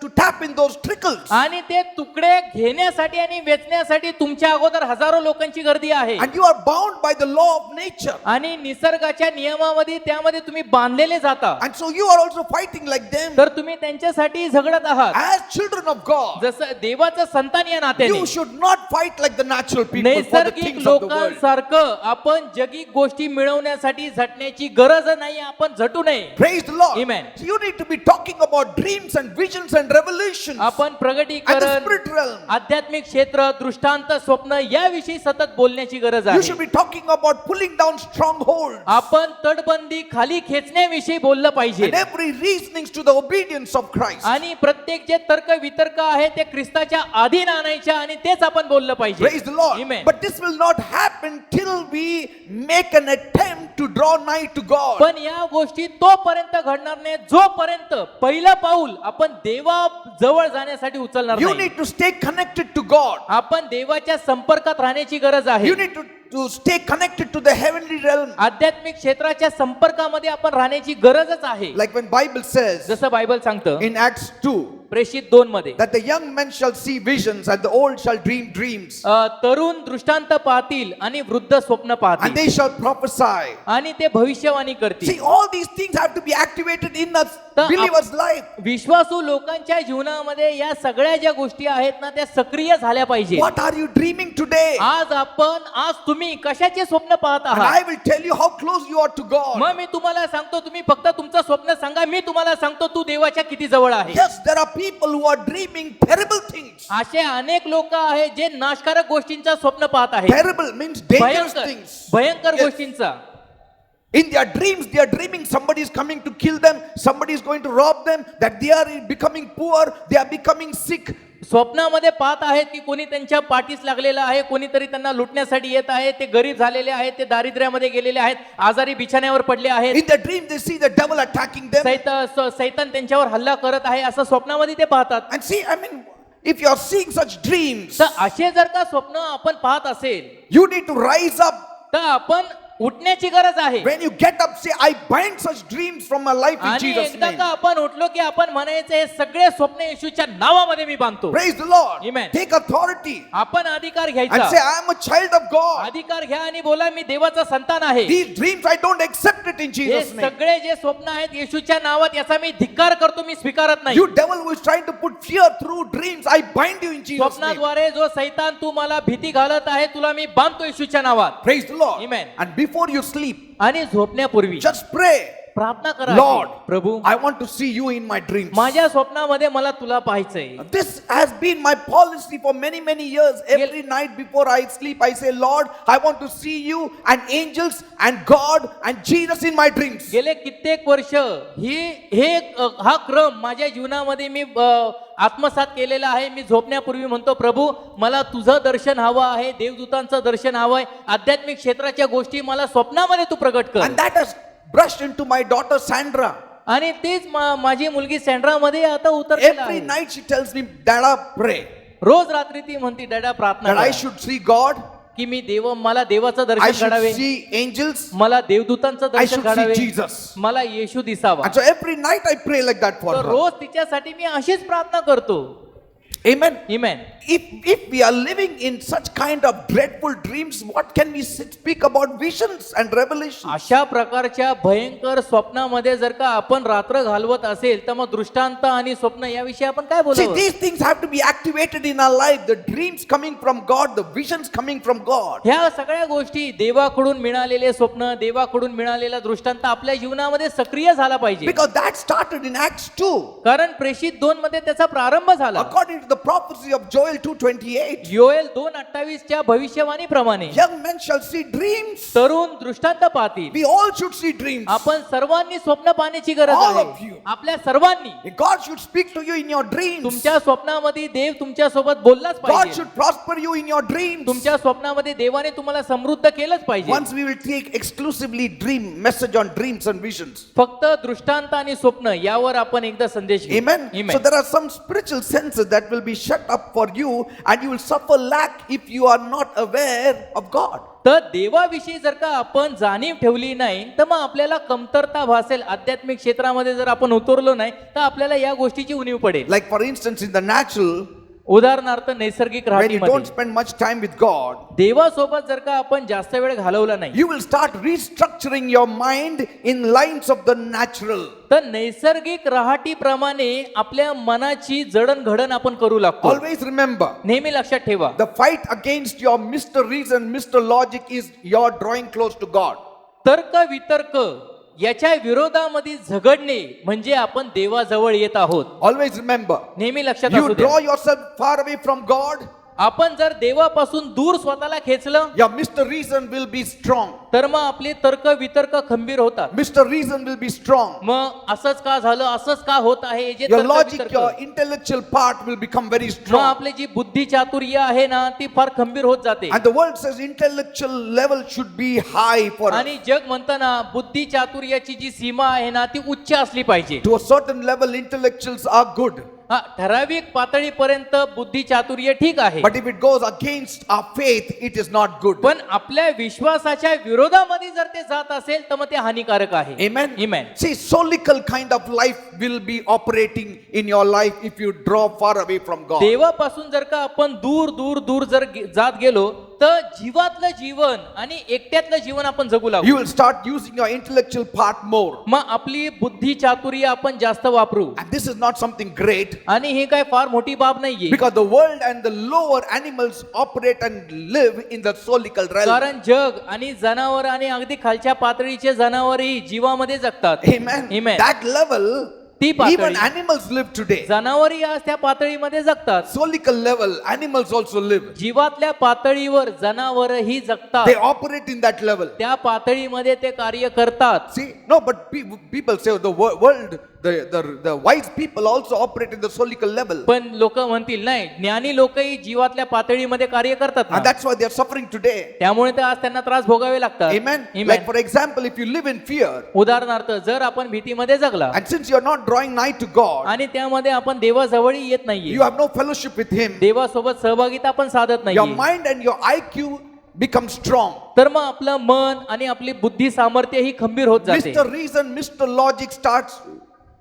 [SPEAKER 1] to tap in those trickles.
[SPEAKER 2] आणि ते तुकडे घेण्यासाठी आणि वेचण्यासाठी तुमच्या अगोदर हजारो लोकांची गर्दी आहे.
[SPEAKER 1] And you are bound by the law of nature.
[SPEAKER 2] आणि निसर्गाच्या नियमामध्ये त्यामध्ये तुम्ही बांधलेले जाता.
[SPEAKER 1] And so you are also fighting like them.
[SPEAKER 2] तर तुम्ही त्यांच्यासाठी झगडत आहात.
[SPEAKER 1] As children of God,
[SPEAKER 2] जसं देवाचं संतान या नात्याने
[SPEAKER 1] you should not fight like the natural people for the
[SPEAKER 2] नैसर्गिक
[SPEAKER 1] things of the world.
[SPEAKER 2] लोकांसारखं आपण जगिक गोष्टी मिळवण्यासाठी झटण्याची गरज नाही. आपण झटू नये.
[SPEAKER 1] Praise the Lord.
[SPEAKER 2] Amen.
[SPEAKER 1] So you need to be talking about dreams and visions and revelations
[SPEAKER 2] आपण
[SPEAKER 1] and the
[SPEAKER 2] प्रगटीकरण,
[SPEAKER 1] spirit realm.
[SPEAKER 2] आध्यात्मिक क्षेत्र, दृष्टांत, स्वप्न याविषयी सतत बोलण्याची गरज
[SPEAKER 1] You
[SPEAKER 2] आहे.
[SPEAKER 1] should be talking about pulling down strongholds
[SPEAKER 2] आपण तटबंदी खाली खेचण्याविषयी बोललं पाहिजे.
[SPEAKER 1] and every reasonings to the obedience of Christ.
[SPEAKER 2] आणि प्रत्येक जे तर्क वितर्क आहे ते ख्रिस्ताच्या अधीन आणायच्या आणि तेच आपण बोललं पाहिजे.
[SPEAKER 1] Praise the Lord.
[SPEAKER 2] Amen.
[SPEAKER 1] But this will not happen till we make an attempt to draw nigh to God.
[SPEAKER 2] पण या गोष्टी तोपर्यंत घडणार नाही जोपर्यंत पहिलं पाऊल आपण देवा जवळ जाण्यासाठी उचलणार
[SPEAKER 1] You
[SPEAKER 2] नाही.
[SPEAKER 1] need to stay connected to God.
[SPEAKER 2] आपण देवाच्या संपर्कात राहण्याची गरज आहे.
[SPEAKER 1] You need to stay connected to the heavenly realm.
[SPEAKER 2] आध्यात्मिक क्षेत्राच्या संपर्कामध्ये आपण राहण्याची गरजच आहे.
[SPEAKER 1] Like when Bible says
[SPEAKER 2] जसं बायबल सांगतं
[SPEAKER 1] in Acts 2
[SPEAKER 2] प्रेषित 2 मध्ये
[SPEAKER 1] that the young men shall see visions and the old shall dream dreams
[SPEAKER 2] तरुण दृष्टांत पाहतील आणि वृद्ध स्वप्न
[SPEAKER 1] and
[SPEAKER 2] पाहतील
[SPEAKER 1] they shall prophesy.
[SPEAKER 2] आणि ते भविष्यवाणी
[SPEAKER 1] See,
[SPEAKER 2] करतील.
[SPEAKER 1] all these things have to be activated in a
[SPEAKER 2] तर
[SPEAKER 1] believer's life.
[SPEAKER 2] विश्वासू लोकांच्या जीवनामध्ये या सगळ्या ज्या गोष्टी आहेत ना त्या सक्रिय झाल्या पाहिजे.
[SPEAKER 1] What are you dreaming today?
[SPEAKER 2] आज तुम्ही कशाचे स्वप्न पाहत
[SPEAKER 1] And
[SPEAKER 2] आहात?
[SPEAKER 1] I will tell you how close you are to God.
[SPEAKER 2] मग मी तुम्हाला सांगतो, तुम्ही फक्त तुमचं स्वप्न सांगा, मी तुम्हाला सांगतो तू देवाच्या किती जवळ आहे.
[SPEAKER 1] Yes, there are people who are dreaming terrible things.
[SPEAKER 2] असे अनेक लोक आहेत जे नाशकारक गोष्टींचा स्वप्न पाहत आहेत.
[SPEAKER 1] Terrible means dangerous things.
[SPEAKER 2] भयंकर
[SPEAKER 1] Yes.
[SPEAKER 2] गोष्टींचा.
[SPEAKER 1] In their dreams, they are dreaming somebody is coming to kill them, somebody is going to rob them, that they are becoming poor, they are becoming sick.
[SPEAKER 2] स्वप्नामध्ये पाहत आहेत की कोणी त्यांच्या पाठीस लागलेलं आहे, कोणीतरी त्यांना लुटण्यासाठी येत आहे, ते गरीब झालेले आहेत, ते दारिद्र्यामध्ये गेलेले आहेत, आजारी बिछाण्यावर पडले आहेत.
[SPEAKER 1] In their dream, they see the devil attacking them.
[SPEAKER 2] सैतान त्यांच्यावर हल्ला करत आहे असं स्वप्नामध्ये ते पाहतात.
[SPEAKER 1] And see, I mean, if you are seeing such dreams,
[SPEAKER 2] तर असे जर का स्वप्न आपण पाहत असेल
[SPEAKER 1] you need to rise up.
[SPEAKER 2] तर आपण उठण्याची गरज आहे.
[SPEAKER 1] When you get up, say, I bind such dreams from my life in
[SPEAKER 2] आणि
[SPEAKER 1] Jesus'
[SPEAKER 2] एकदा
[SPEAKER 1] name.
[SPEAKER 2] का आपण उठलो की आपण म्हणायचं हे सगळे स्वप्न येशूच्या नावामध्ये मी बांधतो.
[SPEAKER 1] Praise the Lord.
[SPEAKER 2] Amen.
[SPEAKER 1] Take authority
[SPEAKER 2] आपण अधिकार
[SPEAKER 1] and
[SPEAKER 2] घ्यायचा.
[SPEAKER 1] say, I am a child of God.
[SPEAKER 2] अधिकार घ्या आणि बोला मी देवाचा संतान आहे.
[SPEAKER 1] These dreams, I don't accept it in
[SPEAKER 2] हे
[SPEAKER 1] Jesus' name.
[SPEAKER 2] सगळे जे स्वप्न आहेत येशूच्या नावात याचा मी धिक्कार करतो, मी स्वीकारत नाही.
[SPEAKER 1] You devil who is trying to put fear through dreams, I bind you in Jesus' name.
[SPEAKER 2] स्वप्नाद्वारे जो सैतान तू मला भीती घालत आहे तुला मी बांधतो येशूच्या नावात.
[SPEAKER 1] Praise the Lord.
[SPEAKER 2] Amen.
[SPEAKER 1] And before you sleep,
[SPEAKER 2] आणि झोपण्यापूर्वी
[SPEAKER 1] just pray.
[SPEAKER 2] प्रार्थना करा,
[SPEAKER 1] Lord,
[SPEAKER 2] Prabhu
[SPEAKER 1] I want to see you in my dreams.
[SPEAKER 2] माझ्या स्वप्नामध्ये मला तुला पाहायचंय.
[SPEAKER 1] This has been my policy for many, many years. Every night before I sleep, I say, Lord, I want to see you and angels and God and Jesus in my dreams.
[SPEAKER 2] गेले कित्येक वर्ष हा क्रम माझ्या जीवनामध्ये मी आत्मसात केलेला आहे. मी झोपण्यापूर्वी म्हणतो, प्रभू मला तुझं दर्शन हवं आहे, देवदूतांचं दर्शन हवं आहे, आध्यात्मिक क्षेत्राच्या गोष्टी मला स्वप्नामध्ये तू प्रगट कर.
[SPEAKER 1] And that has brushed into my daughter Sandra.
[SPEAKER 2] आणि तेच माझी मुलगी सँड्रा मध्ये आता उतरलेलं
[SPEAKER 1] Every
[SPEAKER 2] आहे.
[SPEAKER 1] night she tells me, Dada, pray
[SPEAKER 2] रोज रात्री ती म्हणती, डॅडा प्रार्थना
[SPEAKER 1] that I
[SPEAKER 2] करा
[SPEAKER 1] should see God,
[SPEAKER 2] की मी मला देवाचं
[SPEAKER 1] I
[SPEAKER 2] Darshan
[SPEAKER 1] should
[SPEAKER 2] घडावे,
[SPEAKER 1] see angels,
[SPEAKER 2] मला देवदूतांचं
[SPEAKER 1] I
[SPEAKER 2] Darshan
[SPEAKER 1] should see
[SPEAKER 2] घडावे,
[SPEAKER 1] Jesus.
[SPEAKER 2] मला येशू दिसावा.
[SPEAKER 1] And so every night I pray like that for
[SPEAKER 2] तर
[SPEAKER 1] her.
[SPEAKER 2] रोज तिच्यासाठी मी अशीच प्रार्थना करतो.
[SPEAKER 1] Amen.
[SPEAKER 2] Amen.
[SPEAKER 1] If we are living in such kind of dreadful dreams, what can we speak about visions and revelations?
[SPEAKER 2] अशा प्रकारच्या भयंकर स्वप्नामध्ये जर का आपण रात्र घालवत असेल तर मग दृष्टांत आणि स्वप्न याविषयी आपण काय
[SPEAKER 1] See,
[SPEAKER 2] बोलावं?
[SPEAKER 1] these things have to be activated in our life. The dreams coming from God, the visions coming from God.
[SPEAKER 2] ह्या सगळ्या गोष्टी देवाकडून मिळालेले स्वप्न, देवाकडून मिळालेला दृष्टांत आपल्या जीवनामध्ये सक्रिय झाला पाहिजे.
[SPEAKER 1] Because that started in Acts 2.
[SPEAKER 2] कारण प्रेषित 2 मध्ये त्याचा प्रारंभ झाला.
[SPEAKER 1] According to the prophecy of Joel 2:28,
[SPEAKER 2] Joel 2:28 च्या भविष्यवाणीप्रमाणे
[SPEAKER 1] young men shall see dreams.
[SPEAKER 2] तरुण दृष्टांत पाहतील.
[SPEAKER 1] We all should see dreams.
[SPEAKER 2] आपण सर्वांनी स्वप्न पाहण्याची गरज
[SPEAKER 1] All
[SPEAKER 2] आहे.
[SPEAKER 1] of you.
[SPEAKER 2] आपल्या सर्वांनी.
[SPEAKER 1] God should speak to you in your dreams.
[SPEAKER 2] तुमच्या स्वप्नामध्ये देव तुमच्या सोबत बोललाच
[SPEAKER 1] God
[SPEAKER 2] पाहिजे.
[SPEAKER 1] should prosper you in your dreams.
[SPEAKER 2] तुमच्या स्वप्नामध्ये देवाने तुम्हाला समृद्ध केलंच पाहिजे.
[SPEAKER 1] Once we will take exclusively dream message on dreams and visions.
[SPEAKER 2] फक्त दृष्टांत आणि स्वप्न यावर आपण एकदा संदेश घेऊ.
[SPEAKER 1] Amen.
[SPEAKER 2] Amen.
[SPEAKER 1] So there are some spiritual senses that will be shut up for you, and you will suffer lack if you are not aware of God.
[SPEAKER 2] तर देवाविषयी जर का आपण जाणीव ठेवली नाही तर मग आपल्याला कमतरता भासेल. आध्यात्मिक क्षेत्रामध्ये जर आपण उतरलो नाही तर आपल्याला या गोष्टीची उणीव पडेल.
[SPEAKER 1] Like for instance, in the natural,
[SPEAKER 2] उदाहरणार्थ नैसर्गिक
[SPEAKER 1] when you don't
[SPEAKER 2] राहणीमध्ये
[SPEAKER 1] spend much time with God,
[SPEAKER 2] देवासोबत जर का आपण जास्त वेळ घालवला नाही
[SPEAKER 1] you will start restructuring your mind in lines of the natural.
[SPEAKER 2] तर नैसर्गिक राहटीप्रमाणे आपल्या मनाची जडणघडण आपण करू लागतो.
[SPEAKER 1] Always remember,
[SPEAKER 2] नेहमी लक्षात ठेवा,
[SPEAKER 1] the fight against your Mr. Reason, Mr. Logic is your drawing close to God.
[SPEAKER 2] तर्क वितर्क याच्या विरोधामध्ये झगडणे म्हणजे आपण देवाजवळ येत आहोत.
[SPEAKER 1] Always remember,
[SPEAKER 2] नेहमी लक्षात
[SPEAKER 1] you
[SPEAKER 2] असू द्या.
[SPEAKER 1] draw yourself far away from God,
[SPEAKER 2] आपण जर देवापासून दूर स्वतःला खेचलं
[SPEAKER 1] your Mr. Reason will be strong.
[SPEAKER 2] तर मग आपले तर्क वितर्क खंबीर होतात.
[SPEAKER 1] Mr. Reason will be strong.
[SPEAKER 2] मग असंच का झालं, असंच का होत आहे, हे जे
[SPEAKER 1] Your
[SPEAKER 2] तर्क
[SPEAKER 1] logic,
[SPEAKER 2] वितर्क.
[SPEAKER 1] your intellectual part will become very
[SPEAKER 2] मग
[SPEAKER 1] strong.
[SPEAKER 2] आपली जी बुद्धी चातुर्य आहे ना ती फार खंबीर होत जाते.
[SPEAKER 1] And the world says intellectual level should be high for us.
[SPEAKER 2] आणि जग म्हणतं ना बुद्धी चातुर्याची जी सीमा आहे ना ती उच्च असली पाहिजे.
[SPEAKER 1] To a certain level, intellectuals are good.
[SPEAKER 2] हा, ठराविक पातळीपर्यंत बुद्धी चातुर्य ठीक आहे.
[SPEAKER 1] But if it goes against our faith, it is not good.
[SPEAKER 2] पण आपल्या विश्वासाच्या विरोधामध्ये जर ते जात असेल तर मग ते हानिकारक आहे.
[SPEAKER 1] Amen.
[SPEAKER 2] Amen.
[SPEAKER 1] See, solical kind of life will be operating in your life if you draw far away from God.
[SPEAKER 2] देवापासून जर का आपण दूर दूर दूर जर जात गेलो तर जीवातलं जीवन आणि एकट्यातलं जीवन आपण जगू
[SPEAKER 1] You
[SPEAKER 2] लागू.
[SPEAKER 1] will start using your intellectual part more.
[SPEAKER 2] मग आपली बुद्धी चातुर्य आपण जास्त वापरू.
[SPEAKER 1] And this is not something great,
[SPEAKER 2] आणि हे काय फार मोठी बाब नाहीये.
[SPEAKER 1] because the world and the lower animals operate and live in the solical realm.
[SPEAKER 2] कारण जग आणि जनावर आणि अगदी खालच्या पातळीचे जनावरही जीवामध्ये जगतात.
[SPEAKER 1] Amen.
[SPEAKER 2] Amen.
[SPEAKER 1] That level,
[SPEAKER 2] ती पातळी.
[SPEAKER 1] even animals live today.
[SPEAKER 2] जनावरही आज त्या पातळीमध्ये जगतात.
[SPEAKER 1] Solical level, animals also live.
[SPEAKER 2] जीवातल्या पातळीवर जनावरही जगतात.
[SPEAKER 1] They operate in that level.
[SPEAKER 2] त्या पातळीमध्ये ते कार्य करतात.
[SPEAKER 1] See, no, but people say the world, the wise people also operate in the solical level.
[SPEAKER 2] पण लोक म्हणतील नाही ज्ञानी लोकही जीवातल्या पातळीमध्ये कार्य करतात ना.
[SPEAKER 1] And that's why they are suffering today.
[SPEAKER 2] त्यामुळे तर आज त्यांना त्रास भोगावे लागतात.
[SPEAKER 1] Amen.
[SPEAKER 2] Amen.
[SPEAKER 1] Like for example, if you live in fear,
[SPEAKER 2] उदाहरणार्थ जर आपण भीतीमध्ये जगला
[SPEAKER 1] and since you are not drawing nigh to God,
[SPEAKER 2] आणि त्यामध्ये आपण देवाजवळही येत नाहीये,
[SPEAKER 1] you have no fellowship with Him,
[SPEAKER 2] देवासोबत सहभागिता आपण साधत
[SPEAKER 1] your
[SPEAKER 2] नाहीये,
[SPEAKER 1] mind and your IQ become strong.
[SPEAKER 2] तर मग आपलं मन आणि आपली बुद्धी सामर्थ्य ही खंबीर होत जाते.
[SPEAKER 1] Mr. Reason, Mr. Logic starts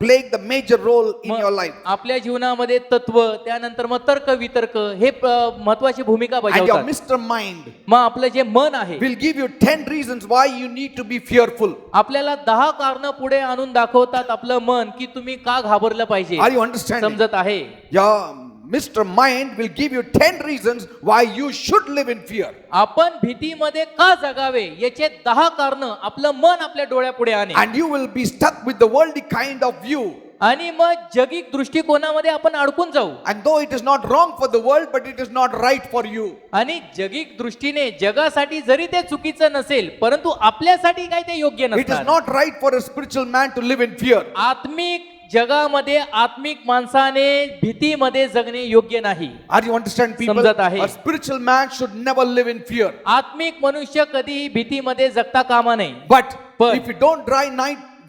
[SPEAKER 1] playing the major role in your
[SPEAKER 2] मग
[SPEAKER 1] life.
[SPEAKER 2] आपल्या जीवनामध्ये तत्व त्यानंतर मग तर्क वितर्क हे महत्वाची भूमिका
[SPEAKER 1] And your
[SPEAKER 2] बजावतात.
[SPEAKER 1] Mr. Mind
[SPEAKER 2] मग आपलं जे मन आहे
[SPEAKER 1] will give you 10 reasons why you need to be fearful.
[SPEAKER 2] आपल्याला 10 कारण पुढे आणून दाखवतात आपलं मन की तुम्ही का घाबरलं पाहिजे.
[SPEAKER 1] Are you understanding?
[SPEAKER 2] समजत आहे.
[SPEAKER 1] Your Mr. Mind will give you 10 reasons why you should live in fear.
[SPEAKER 2] आपण भीतीमध्ये का जगावे याचे 10 कारण आपलं मन आपल्या डोळ्यापुढे आणे.
[SPEAKER 1] And you will be stuck with the worldly kind of view.
[SPEAKER 2] आणि मग जगिक दृष्टिकोनामध्ये आपण अडकून जाऊ.
[SPEAKER 1] And though it is not wrong for the world, but it is not right for you.
[SPEAKER 2] आणि जगिक दृष्टीने जगासाठी जरी ते चुकीचं नसेल परंतु आपल्यासाठी काय ते योग्य
[SPEAKER 1] It is
[SPEAKER 2] नसणार.
[SPEAKER 1] not right for a spiritual man to live in fear.
[SPEAKER 2] आत्मिक जगामध्ये आत्मिक माणसाने भीतीमध्ये जगणे योग्य नाही.
[SPEAKER 1] Are you understand, people?
[SPEAKER 2] समजत आहे.
[SPEAKER 1] A spiritual man should never live in fear.
[SPEAKER 2] आत्मिक मनुष्य कधीही भीतीमध्ये जगता कामा नये.
[SPEAKER 1] But
[SPEAKER 2] But-
[SPEAKER 1] if you don't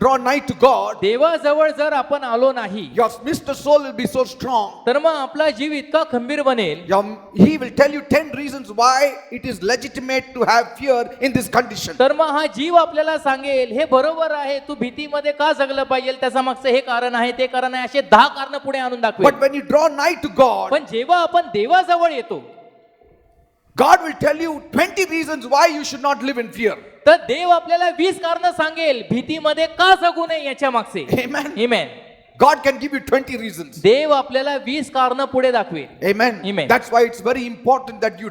[SPEAKER 1] draw nigh to God,
[SPEAKER 2] देवाजवळ जर आपण आलो नाही
[SPEAKER 1] your Mr. Soul will be so strong.
[SPEAKER 2] तर मग आपला जीव इतका खंबीर बनेल.
[SPEAKER 1] He will tell you 10 reasons why it is legitimate to have fear in this condition.
[SPEAKER 2] तर मग हा जीव आपल्याला सांगेल हे बरोबर आहे, तू भीतीमध्ये का जगलं पाहिजे, त्याच्या मागचं हे कारण आहे ते कारण आहे, असे 10 कारण पुढे आणून दाखवेल.
[SPEAKER 1] But when you draw nigh to God,
[SPEAKER 2] पण जेव्हा आपण देवाजवळ येतो
[SPEAKER 1] God will tell you 20 reasons why you should not live in fear.
[SPEAKER 2] तर देव आपल्याला 20 कारण सांगेल भीतीमध्ये का जगू नये याच्या मागचे.
[SPEAKER 1] Amen.
[SPEAKER 2] Amen.
[SPEAKER 1] God can give you 20 reasons.
[SPEAKER 2] देव आपल्याला 20 कारण पुढे दाखवेल.
[SPEAKER 1] Amen.
[SPEAKER 2] Amen.
[SPEAKER 1] That's why it's very important that you